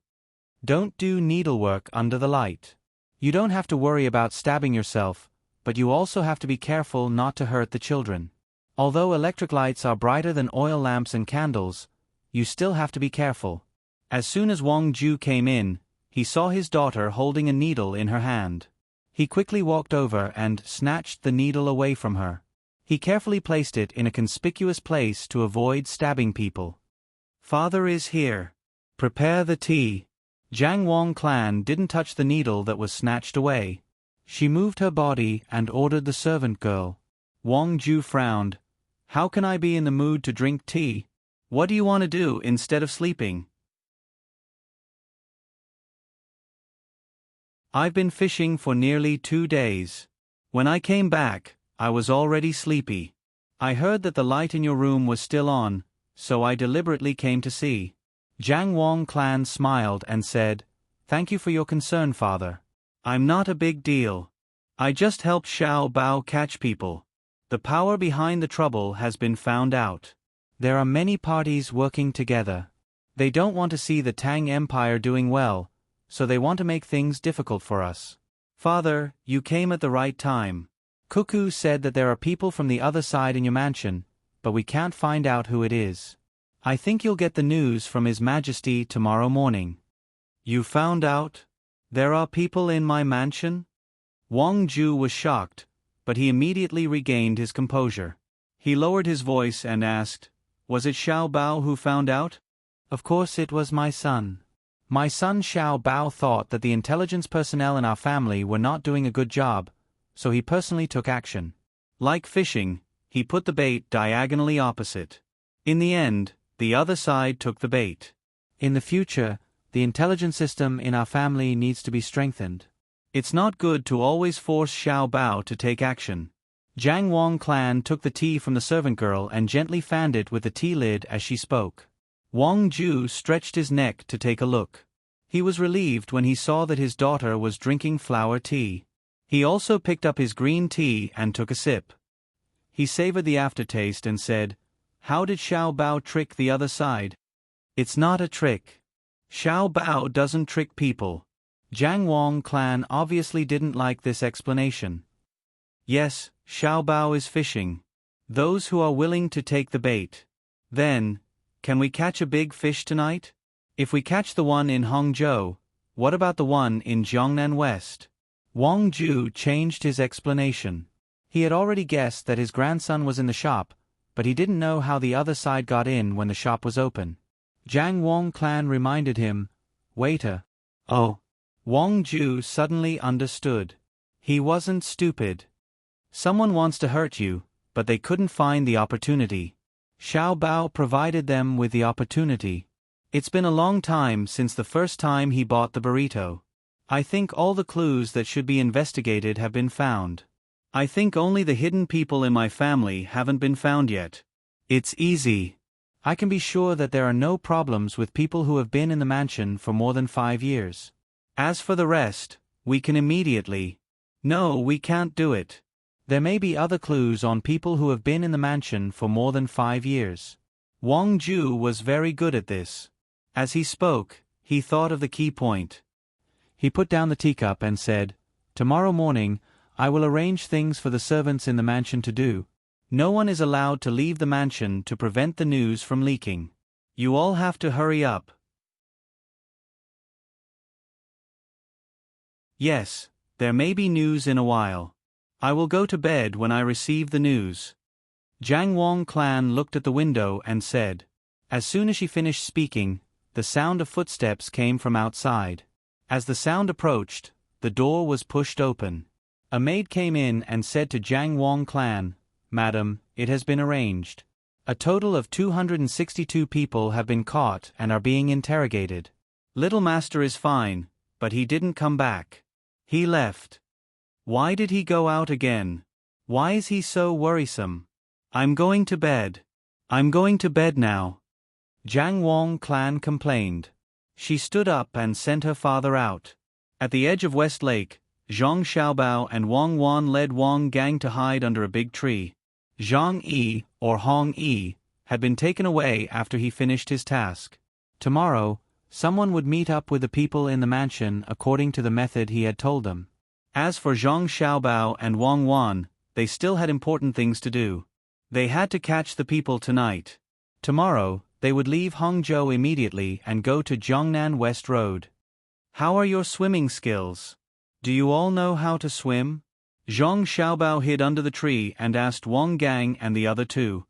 [SPEAKER 1] Don't do needlework under the light. You don't have to worry about stabbing yourself, but you also have to be careful not to hurt the children. Although electric lights are brighter than oil lamps and candles, you still have to be careful. As soon as Wang Ju came in, he saw his daughter holding a needle in her hand. He quickly walked over and snatched the needle away from her. He carefully placed it in a conspicuous place to avoid stabbing people. "Father is here. Prepare the tea." Jiang Wang clan didn't touch the needle that was snatched away. She moved her body and ordered the servant girl. Wang Ju frowned. "How can I be in the mood to drink tea? What do you want to do instead of sleeping?" "I've been fishing for nearly 2 days. When I came back, I was already sleepy. I heard that the light in your room was still on, so I deliberately came to see." Jiang Wang clan smiled and said, "Thank you for your concern, father. I'm not a big deal. I just help Xiao Bao catch people. The power behind the trouble has been found out. There are many parties working together. They don't want to see the Tang Empire doing well, so they want to make things difficult for us. Father, you came at the right time. Cuckoo said that there are people from the other side in your mansion, but we can't find out who it is. I think you'll get the news from His Majesty tomorrow morning." "You found out? There are people in my mansion?" Wang Ju was shocked, but he immediately regained his composure. He lowered his voice and asked, "Was it Xiao Bao who found out?" "Of course it was my son. My son Xiao Bao thought that the intelligence personnel in our family were not doing a good job, so he personally took action. Like fishing, he put the bait diagonally opposite. In the end, the other side took the bait. In the future, the intelligence system in our family needs to be strengthened. It's not good to always force Xiao Bao to take action." Jiang Wang clan took the tea from the servant girl and gently fanned it with the tea lid as she spoke. Wang Ju stretched his neck to take a look. He was relieved when he saw that his daughter was drinking flower tea. He also picked up his green tea and took a sip. He savored the aftertaste and said, "How did Xiao Bao trick the other side?" "It's not a trick. Xiao Bao doesn't trick people." Jiang Wang clan obviously didn't like this explanation. "Yes, Xiao Bao is fishing. Those who are willing to take the bait. Then, can we catch a big fish tonight? If we catch the one in Hangzhou, what about the one in Jiangnan West?" Wang Ju changed his explanation. He had already guessed that his grandson was in the shop, but he didn't know how the other side got in when the shop was open. Jiang Wang Clan reminded him. Waiter. Oh. Wang Ju suddenly understood. He wasn't stupid. Someone wants to hurt you, but they couldn't find the opportunity. Xiao Bao provided them with the opportunity. It's been a long time since the first time he bought the burrito. I think all the clues that should be investigated have been found. I think only the hidden people in my family haven't been found yet. It's easy. I can be sure that there are no problems with people who have been in the mansion for more than 5 years. As for the rest, we can immediately. No, we can't do it. There may be other clues on people who have been in the mansion for more than 5 years. Wang Ju was very good at this. As he spoke, he thought of the key point. He put down the teacup and said, "Tomorrow morning, I will arrange things for the servants in the mansion to do. No one is allowed to leave the mansion to prevent the news from leaking. You all have to hurry up." Yes, there may be news in a while. I will go to bed when I receive the news. Jiang Wang Clan looked at the window and said. As soon as she finished speaking, the sound of footsteps came from outside. As the sound approached, the door was pushed open. A maid came in and said to Jiang Wang Clan, "Madam, it has been arranged. A total of 262 people have been caught and are being interrogated. Little Master is fine, but he didn't come back. He left. Why did he go out again? Why is he so worrisome? I'm going to bed. I'm going to bed now." Jiang Wang Clan complained. She stood up and sent her father out. At the edge of West Lake, Zhang Xiaobao and Wang Wan led Wang Gang to hide under a big tree. Zhang Yi, or Hong Yi, had been taken away after he finished his task. Tomorrow, someone would meet up with the people in the mansion according to the method he had told them. As for Zhang Xiaobao and Wang Wan, they still had important things to do. They had to catch the people tonight. Tomorrow, they would leave Hangzhou immediately and go to Jiangnan West Road. "How are your swimming skills? Do you all know how to swim?" Zhang Xiaobao hid under the tree and asked Wang Gang and the other two.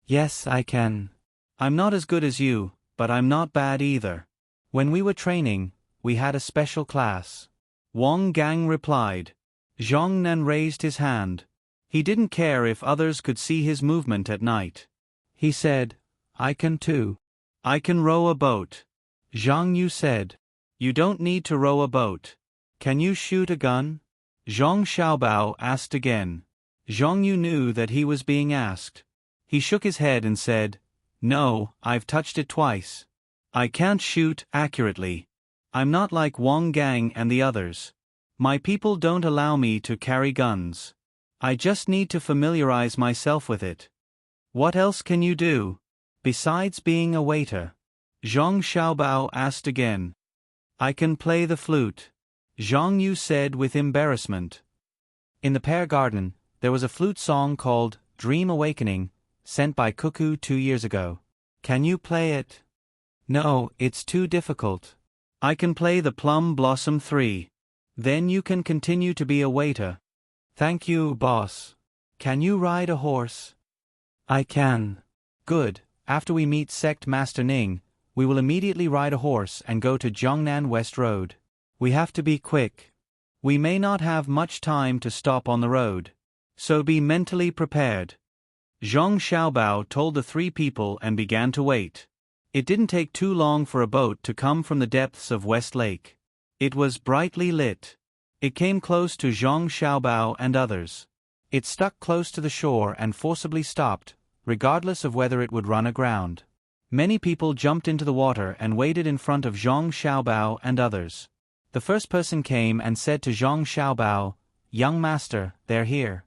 [SPEAKER 1] "Yes, I can. I'm not as good as you, but I'm not bad either. When we were training, we had a special class." Wang Gang replied. Zhang Nan raised his hand. He didn't care if others could see his movement at night. He said, "I can too. I can row a boat." Zhang Yu said, "You don't need to row a boat. Can you shoot a gun?" Zhang Xiaobao asked again. Zhang Yu knew that he was being asked. He shook his head and said, "No, I've touched it twice. I can't shoot accurately. I'm not like Wang Gang and the others. My people don't allow me to carry guns. I just need to familiarize myself with it." "What else can you do, besides being a waiter?" Zhang Xiaobao asked again. "I can play the flute," Zhang Yu said with embarrassment. In the pear garden, there was a flute song called Dream Awakening, sent by Cuckoo 2 years ago. "Can you play it?" "No, it's too difficult." "I can play the Plum Blossom 3. Then you can continue to be a waiter." "Thank you, boss." "Can you ride a horse?" "I can." "Good. After we meet Sect Master Ning, we will immediately ride a horse and go to Jiangnan West Road. We have to be quick. We may not have much time to stop on the road. So be mentally prepared." Zhang Xiaobao told the 3 people and began to wait. It didn't take too long for a boat to come from the depths of West Lake. It was brightly lit. It came close to Zhang Xiaobao and others. It stuck close to the shore and forcibly stopped, regardless of whether it would run aground. Many people jumped into the water and waited in front of Zhang Xiaobao and others. The first person came and said to Zhang Xiaobao, "Young master, they're here."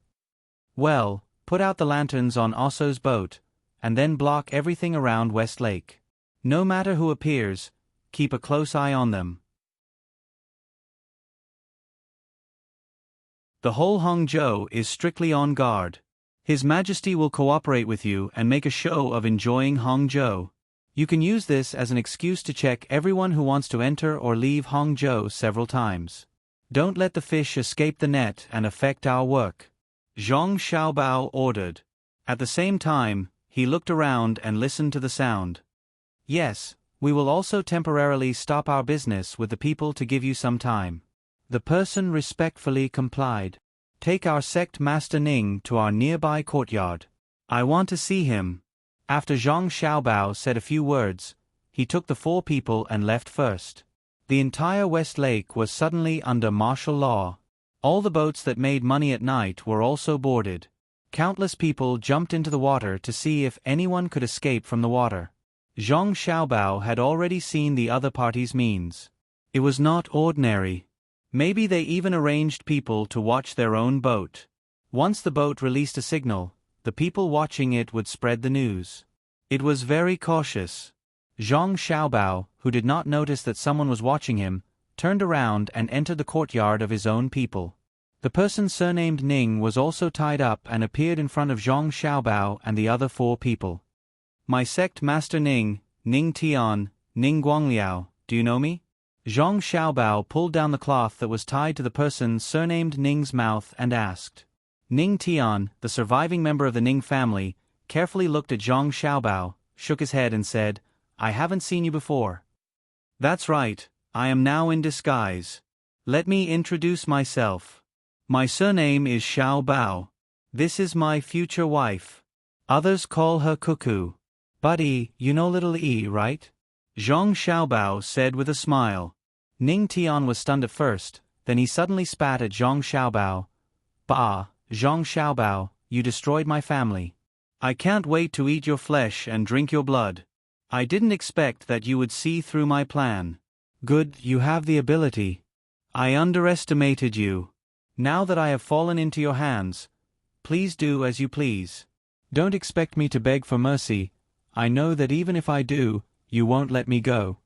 [SPEAKER 1] "Well, put out the lanterns on Osso's boat, and then block everything around West Lake. No matter who appears, keep a close eye on them." The whole Hangzhou is strictly on guard. His Majesty will cooperate with you and make a show of enjoying Hangzhou. You can use this as an excuse to check everyone who wants to enter or leave Hangzhou several times. Don't let the fish escape the net and affect our work. Zhang Xiaobao ordered. At the same time, he looked around and listened to the sound. Yes, we will also temporarily stop our business with the people to give you some time. The person respectfully complied. Take our sect master Ning to our nearby courtyard. I want to see him. After Zhang Xiaobao said a few words, he took the 4 people and left first. The entire West Lake was suddenly under martial law. All the boats that made money at night were also boarded. Countless people jumped into the water to see if anyone could escape from the water. Zhang Xiaobao had already seen the other party's means. It was not ordinary. Maybe they even arranged people to watch their own boat. Once the boat released a signal, the people watching it would spread the news. It was very cautious. Zhang Xiaobao, who did not notice that someone was watching him, turned around and entered the courtyard of his own people. The person surnamed Ning was also tied up and appeared in front of Zhang Xiaobao and the other 4 people. My sect master Ning, Ning Tian, Ning Guangliao, do you know me? Zhang Xiaobao pulled down the cloth that was tied to the person surnamed Ning's mouth and asked. Ning Tian, the surviving member of the Ning family, carefully looked at Zhang Xiaobao, shook his head and said, I haven't seen you before. That's right, I am now in disguise. Let me introduce myself. My surname is Xiao Bao. This is my future wife. Others call her Cuckoo. Buddy, you know little E, right? Zhang Xiaobao said with a smile. Ning Tian was stunned at first, then he suddenly spat at Zhang Xiaobao. Bah, Zhang Xiaobao, you destroyed my family. I can't wait to eat your flesh and drink your blood. I didn't expect that you would see through my plan. Good, you have the ability. I underestimated you. Now that I have fallen into your hands, please do as you please. Don't expect me to beg for mercy. I know that even if I do, you won't let me go.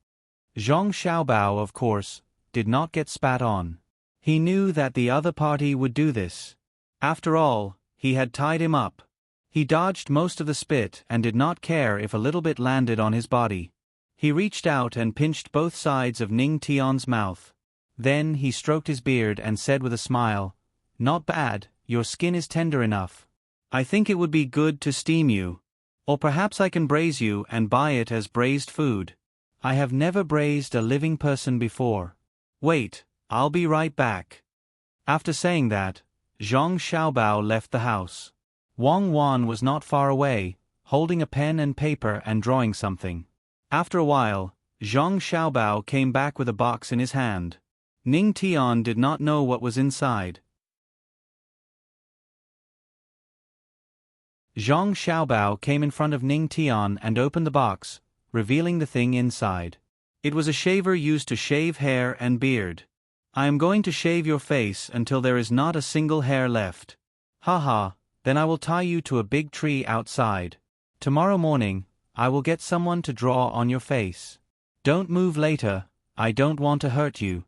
[SPEAKER 1] Zhang Xiaobao, of course, did not get spat on. He knew that the other party would do this. After all, he had tied him up. He dodged most of the spit and did not care if a little bit landed on his body. He reached out and pinched both sides of Ning Tian's mouth. Then he stroked his beard and said with a smile, Not bad, your skin is tender enough. I think it would be good to steam you. Or perhaps I can braise you and buy it as braised food. I have never braised a living person before. Wait, I'll be right back. After saying that, Zhang Xiaobao left the house. Wang Wan was not far away, holding a pen and paper and drawing something. After a while, Zhang Xiaobao came back with a box in his hand. Ning Tian did not know what was inside. Zhang Xiaobao came in front of Ning Tian and opened the box, revealing the thing inside. It was a shaver used to shave hair and beard. I am going to shave your face until there is not a single hair left. Haha, then I will tie you to a big tree outside. Tomorrow morning, I will get someone to draw on your face. Don't move later, I don't want to hurt you.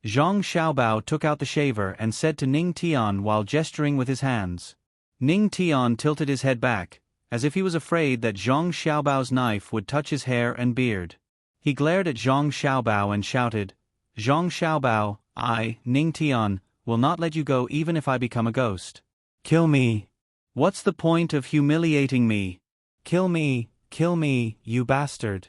[SPEAKER 1] Zhang Xiaobao took out the shaver and said to Ning Tian while gesturing with his hands. Ning Tian tilted his head back, as if he was afraid that Zhang Xiaobao's knife would touch his hair and beard. He glared at Zhang Xiaobao and shouted, Zhang Xiaobao, I, Ning Tian, will not let you go even if I become a ghost. Kill me. What's the point of humiliating me? Kill me, you bastard.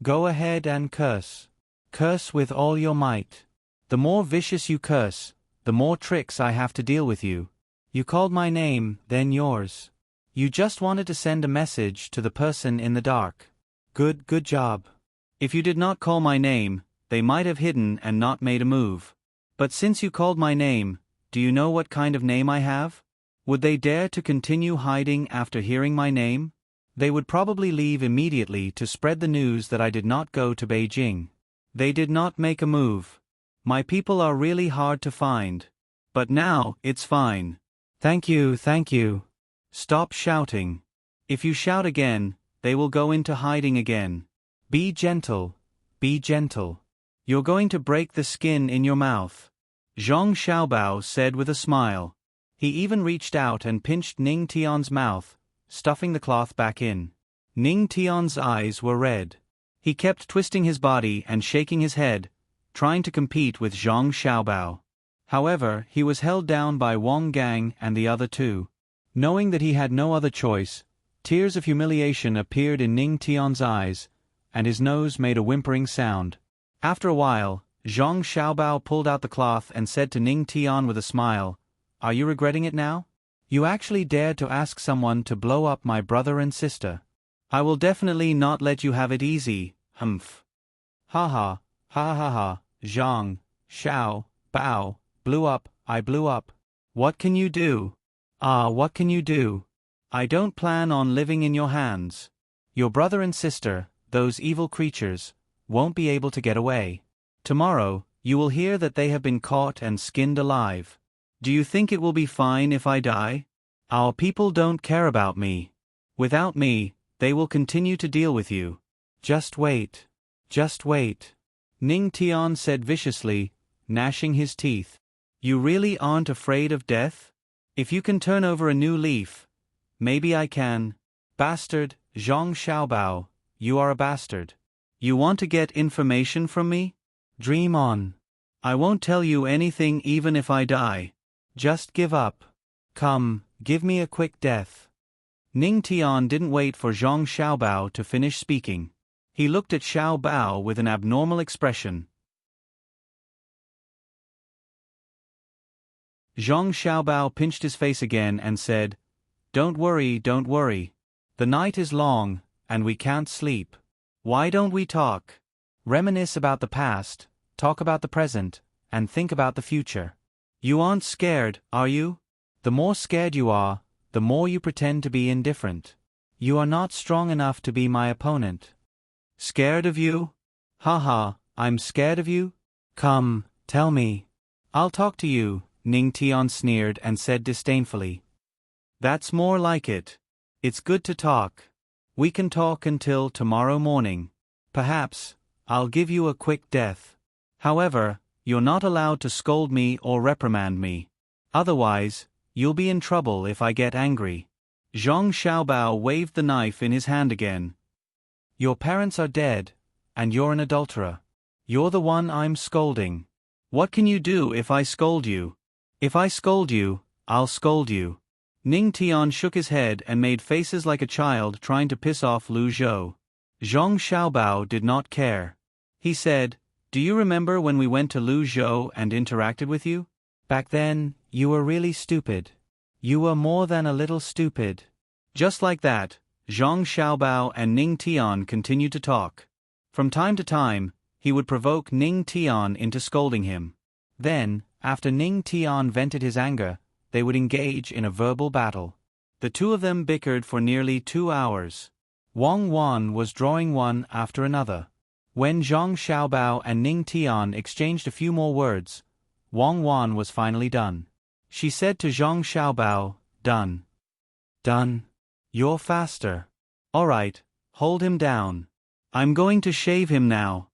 [SPEAKER 1] Go ahead and curse. Curse with all your might. The more vicious you curse, the more tricks I have to deal with you. You called my name, then yours. You just wanted to send a message to the person in the dark. Good job. If you did not call my name, they might have hidden and not made a move. But since you called my name, do you know what kind of name I have? Would they dare to continue hiding after hearing my name? They would probably leave immediately to spread the news that I did not go to Beijing. They did not make a move. My people are really hard to find. But now, it's fine. Thank you. Stop shouting. If you shout again, they will go into hiding again. Be gentle. You're going to break the skin in your mouth. Zhang Xiaobao said with a smile. He even reached out and pinched Ning Tian's mouth, stuffing the cloth back in. Ning Tian's eyes were red. He kept twisting his body and shaking his head, trying to compete with Zhang Xiaobao. However, he was held down by Wang Gang and the other 2. Knowing that he had no other choice, tears of humiliation appeared in Ning Tian's eyes, and his nose made a whimpering sound. After a while, Zhang Xiaobao pulled out the cloth and said to Ning Tian with a smile, "Are you regretting it now? You actually dared to ask someone to blow up my brother and sister. I will definitely not let you have it easy, humph." Ha ha, ha ha ha, Zhang, Xiao, Bao, blew up, I blew up. What can you do? Ah, what can you do? I don't plan on living in your hands. Your brother and sister, those evil creatures, won't be able to get away. Tomorrow, you will hear that they have been caught and skinned alive. Do you think it will be fine if I die? Our people don't care about me. Without me, they will continue to deal with you. Just wait. Just wait. Ning Tian said viciously, gnashing his teeth. You really aren't afraid of death? If you can turn over a new leaf, maybe I can. Bastard, Zhang Xiaobao, you are a bastard. You want to get information from me? Dream on. I won't tell you anything even if I die. Just give up. Come, give me a quick death. Ning Tian didn't wait for Zhang Xiaobao to finish speaking. He looked at Xiao Bao with an abnormal expression. Zhang Xiaobao pinched his face again and said, Don't worry, don't worry. The night is long, and we can't sleep. Why don't we talk? Reminisce about the past, talk about the present, and think about the future. You aren't scared, are you? The more scared you are, the more you pretend to be indifferent. You are not strong enough to be my opponent. Scared of you? Haha, I'm scared of you? Come, tell me. I'll talk to you, Ning Tian sneered and said disdainfully. That's more like it. It's good to talk. We can talk until tomorrow morning. Perhaps, I'll give you a quick death. However, you're not allowed to scold me or reprimand me. Otherwise, you'll be in trouble if I get angry. Zhang Xiaobao waved the knife in his hand again. Your parents are dead, and you're an adulterer. You're the one I'm scolding. What can you do if I scold you? If I scold you, I'll scold you. Ning Tian shook his head and made faces like a child trying to piss off Lu Zhou. Zhang Xiaobao did not care. He said, Do you remember when we went to Lu Zhou and interacted with you? Back then, you were really stupid. You were more than a little stupid. Just like that, Zhang Xiaobao and Ning Tian continued to talk. From time to time, he would provoke Ning Tian into scolding him. Then, after Ning Tian vented his anger, they would engage in a verbal battle. The two of them bickered for nearly 2 hours. Wang Wan was drawing one after another. When Zhang Xiaobao and Ning Tian exchanged a few more words, Wang Wan was finally done. She said to Zhang Xiaobao, Done. Done. You're faster. All right, hold him down. I'm going to shave him now.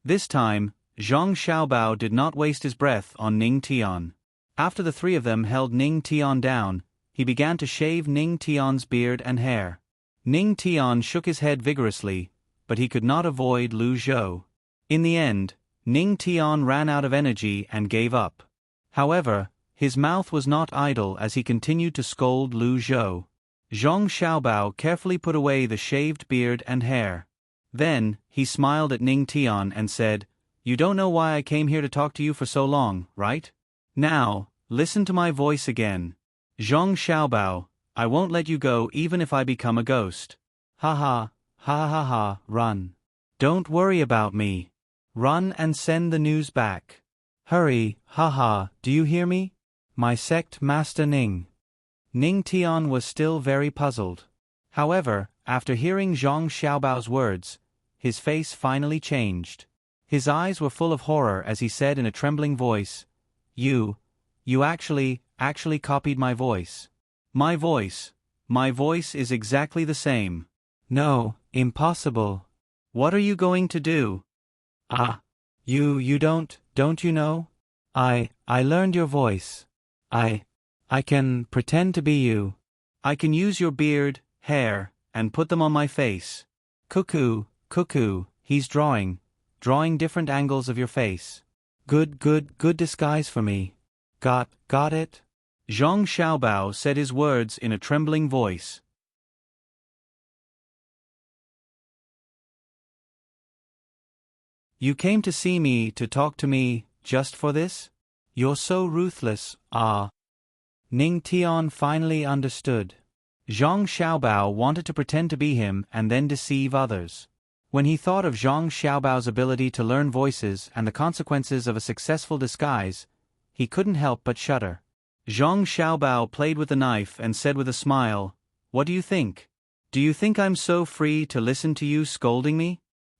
[SPEAKER 1] This time, Zhang Xiaobao did not waste his breath on Ning Tian. After the three of them held Ning Tian down, he began to shave Ning Tian's beard and hair. Ning Tian shook his head vigorously, but he could not avoid Lu Zhou. In the end, Ning Tian ran out of energy and gave up. However, his mouth was not idle as he continued to scold Lu Zhou. Zhang Xiaobao carefully put away the shaved beard and hair. Then, he smiled at Ning Tian and said, You don't know why I came here to talk to you for so long, right? Now, listen to my voice again. Zhang Xiaobao, I won't let you go even if I become a ghost. Ha ha, ha ha ha, run. Don't worry about me. Run and send the news back. Hurry, ha ha, do you hear me? My sect Master Ning. Ning Tian was still very puzzled. However, after hearing Zhang Xiaobao's words, his face finally changed. His eyes were full of horror as he said in a trembling voice, You actually copied my voice. My voice is exactly the same. No, impossible. What are you going to do? You don't you know? I learned your voice. I can pretend to be you. I can use your beard, hair, and put them on my face. Cuckoo, he's drawing different angles of your face. Good disguise for me. Got it? Zhang Xiaobao said his words in a trembling voice. You came to see me, to talk to me, just for this? You're so ruthless, ah. Ning Tian finally understood. Zhang Xiaobao wanted to pretend to be him and then deceive others. When he thought of Zhang Xiaobao's ability to learn voices and the consequences of a successful disguise, he couldn't help but shudder. Zhang Xiaobao played with the knife and said with a smile, "What do you think? Do you think I'm so free to listen to you scolding me?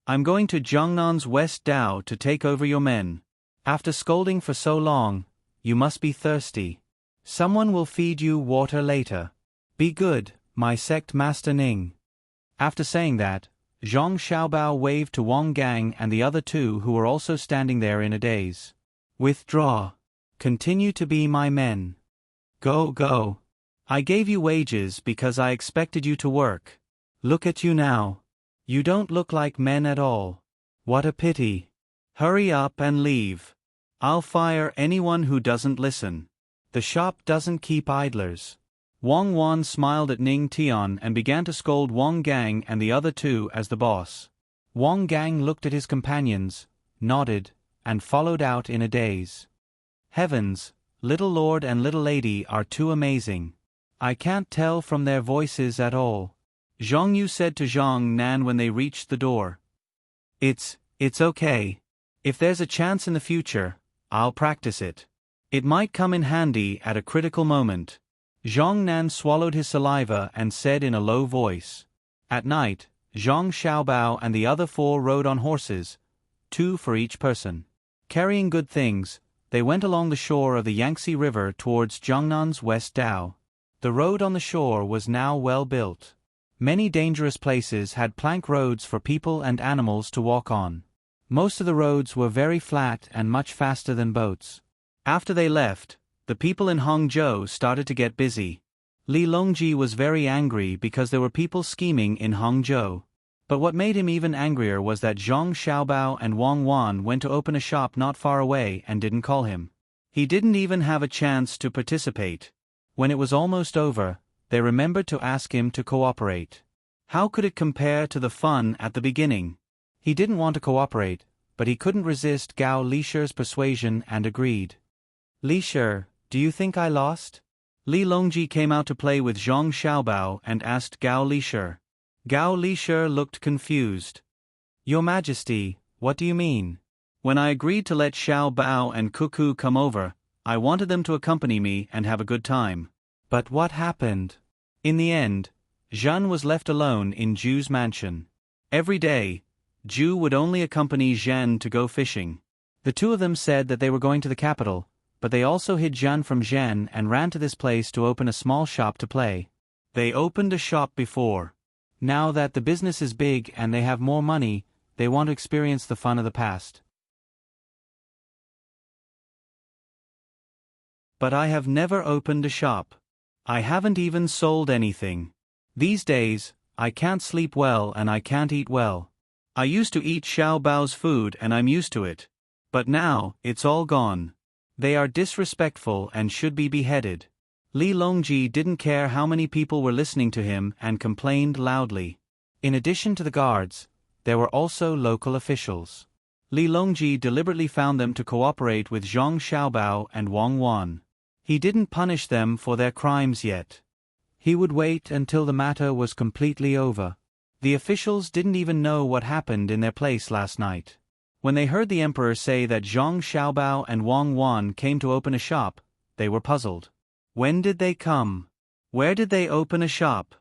[SPEAKER 1] I'm going to Jiangnan's West Dao to take over your men. After scolding for so long, you must be thirsty. Someone will feed you water later. Be good, my sect master Ning." After saying that, Zhang Xiaobao waved to Wang Gang and the other two who were also standing there in a daze. "Withdraw. Continue to be my men. Go, go. I gave you wages because I expected you to work. Look at you now. You don't look like men at all. What a pity. Hurry up and leave. I'll fire anyone who doesn't listen. The shop doesn't keep idlers." Wang Wan smiled at Ning Tian and began to scold Wang Gang and the other two as the boss. Wang Gang looked at his companions, nodded, and followed out in a daze. Heavens, little lord and little lady are too amazing. I can't tell from their voices at all. Zhang Yu said to Zhang Nan when they reached the door. It's okay. If there's a chance in the future, I'll practice it. It might come in handy at a critical moment." Zhang Nan swallowed his saliva and said in a low voice. At night, Zhang Xiaobao and the other four rode on horses, 2 for each person. Carrying good things, they went along the shore of the Yangtze River towards Jiangnan's West Dao. The road on the shore was now well built. Many dangerous places had plank roads for people and animals to walk on. Most of the roads were very flat and much faster than boats. After they left, the people in Hangzhou started to get busy. Li Longji was very angry because there were people scheming in Hangzhou. But what made him even angrier was that Zhang Xiaobao and Wang Wan went to open a shop not far away and didn't call him. He didn't even have a chance to participate. When it was almost over, they remembered to ask him to cooperate. How could it compare to the fun at the beginning? He didn't want to cooperate, but he couldn't resist Gao Lisher's persuasion and agreed. "Lisher, do you think I lost?" Li Longji came out to play with Zhang Xiaobao and asked Gao Lisher. Gao Lisher looked confused. "Your Majesty, what do you mean? When I agreed to let Xiao Bao and Cuckoo come over, I wanted them to accompany me and have a good time. But what happened?" In the end, Zhan was left alone in Zhu's mansion. Every day, Zhu would only accompany Zhen to go fishing. The two of them said that they were going to the capital, but they also hid Zhan from Zhen and ran to this place to open a small shop to play. They opened a shop before. Now that the business is big and they have more money, they want to experience the fun of the past. But I have never opened a shop. I haven't even sold anything. These days, I can't sleep well and I can't eat well. I used to eat Xiao Bao's food and I'm used to it. But now, it's all gone. They are disrespectful and should be beheaded. Li Longji didn't care how many people were listening to him and complained loudly. In addition to the guards, there were also local officials. Li Longji deliberately found them to cooperate with Zhang Xiaobao and Wang Wan. He didn't punish them for their crimes yet. He would wait until the matter was completely over. The officials didn't even know what happened in their place last night. When they heard the emperor say that Zhang Xiaobao and Wang Wan came to open a shop, they were puzzled. When did they come? Where did they open a shop?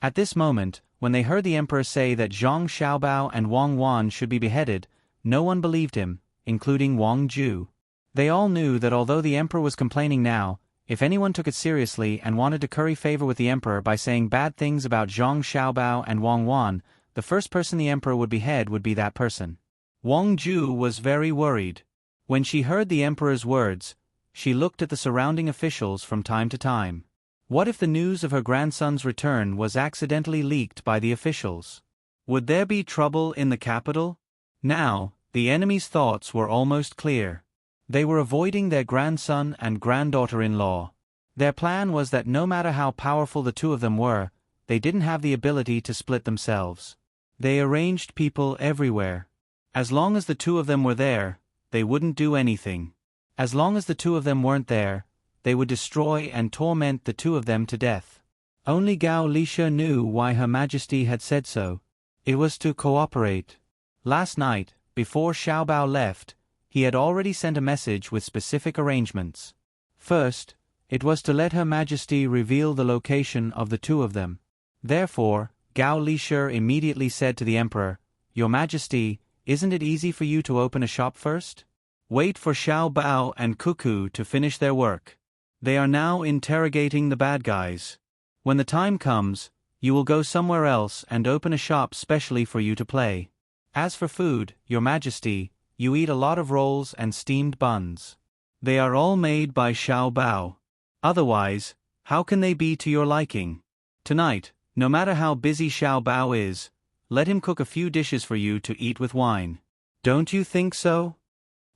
[SPEAKER 1] At this moment, when they heard the emperor say that Zhang Xiaobao and Wang Wan should be beheaded, no one believed him, including Wang Ju. They all knew that although the emperor was complaining now, if anyone took it seriously and wanted to curry favor with the emperor by saying bad things about Zhang Xiaobao and Wang Wan, the first person the emperor would behead would be that person. Wang Ju was very worried. When she heard the emperor's words, she looked at the surrounding officials from time to time. What if the news of her grandson's return was accidentally leaked by the officials? Would there be trouble in the capital? Now, the enemy's thoughts were almost clear. They were avoiding their grandson and granddaughter-in-law. Their plan was that no matter how powerful the two of them were, they didn't have the ability to split themselves. They arranged people everywhere. As long as the two of them were there, they wouldn't do anything. As long as the two of them weren't there, they would destroy and torment the two of them to death. Only Gao Lisha knew why Her Majesty had said so. It was to cooperate. Last night, before Xiaobao left, he had already sent a message with specific arrangements. First, it was to let Her Majesty reveal the location of the two of them. Therefore, Gao Lisha immediately said to the Emperor, "Your Majesty, isn't it easy for you to open a shop first? Wait for Xiaobao and Cuckoo to finish their work. They are now interrogating the bad guys. When the time comes, you will go somewhere else and open a shop specially for you to play. As for food, Your Majesty, you eat a lot of rolls and steamed buns. They are all made by Xiaobao. Otherwise, how can they be to your liking? Tonight, no matter how busy Xiaobao is, let him cook a few dishes for you to eat with wine. Don't you think so?"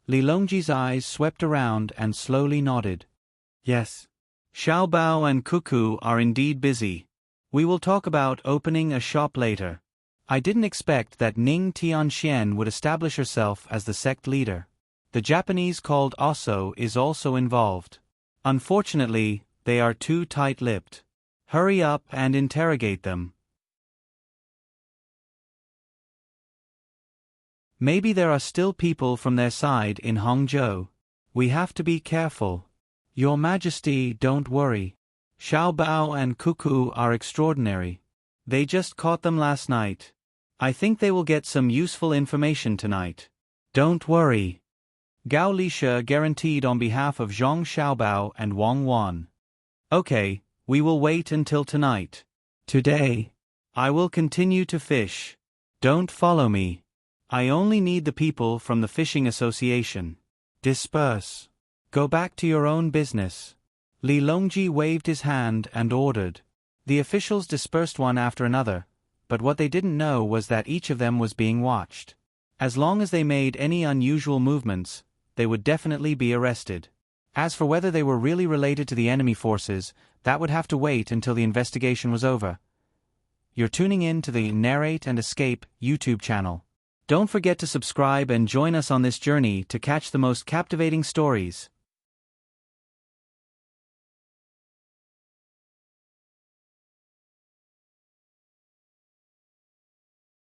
[SPEAKER 1] Li Longji's eyes swept around and slowly nodded. "Yes. Xiaobao and Cuckoo are indeed busy. We will talk about opening a shop later. I didn't expect that Ning Tianxian would establish herself as the sect leader. The Japanese called Osso is also involved. Unfortunately, they are too tight-lipped. Hurry up and interrogate them. Maybe there are still people from their side in Hangzhou. We have to be careful. Your Majesty, don't worry. Xiaobao and Cuckoo are extraordinary. They just caught them last night. I think they will get some useful information tonight. Don't worry." Gao Lisha guaranteed on behalf of Zhong Xiaobao and Wang Wan. "Okay, we will wait until tonight. Today, I will continue to fish. Don't follow me. I only need the people from the fishing association. Disperse. Go back to your own business." Li Longji waved his hand and ordered. The officials dispersed one after another, but what they didn't know was that each of them was being watched. As long as they made any unusual movements, they would definitely be arrested. As for whether they were really related to the enemy forces, that would have to wait until the investigation was over. You're tuning in to the Narrate and Escape YouTube channel. Don't forget to subscribe and join us on this journey to catch the most captivating stories.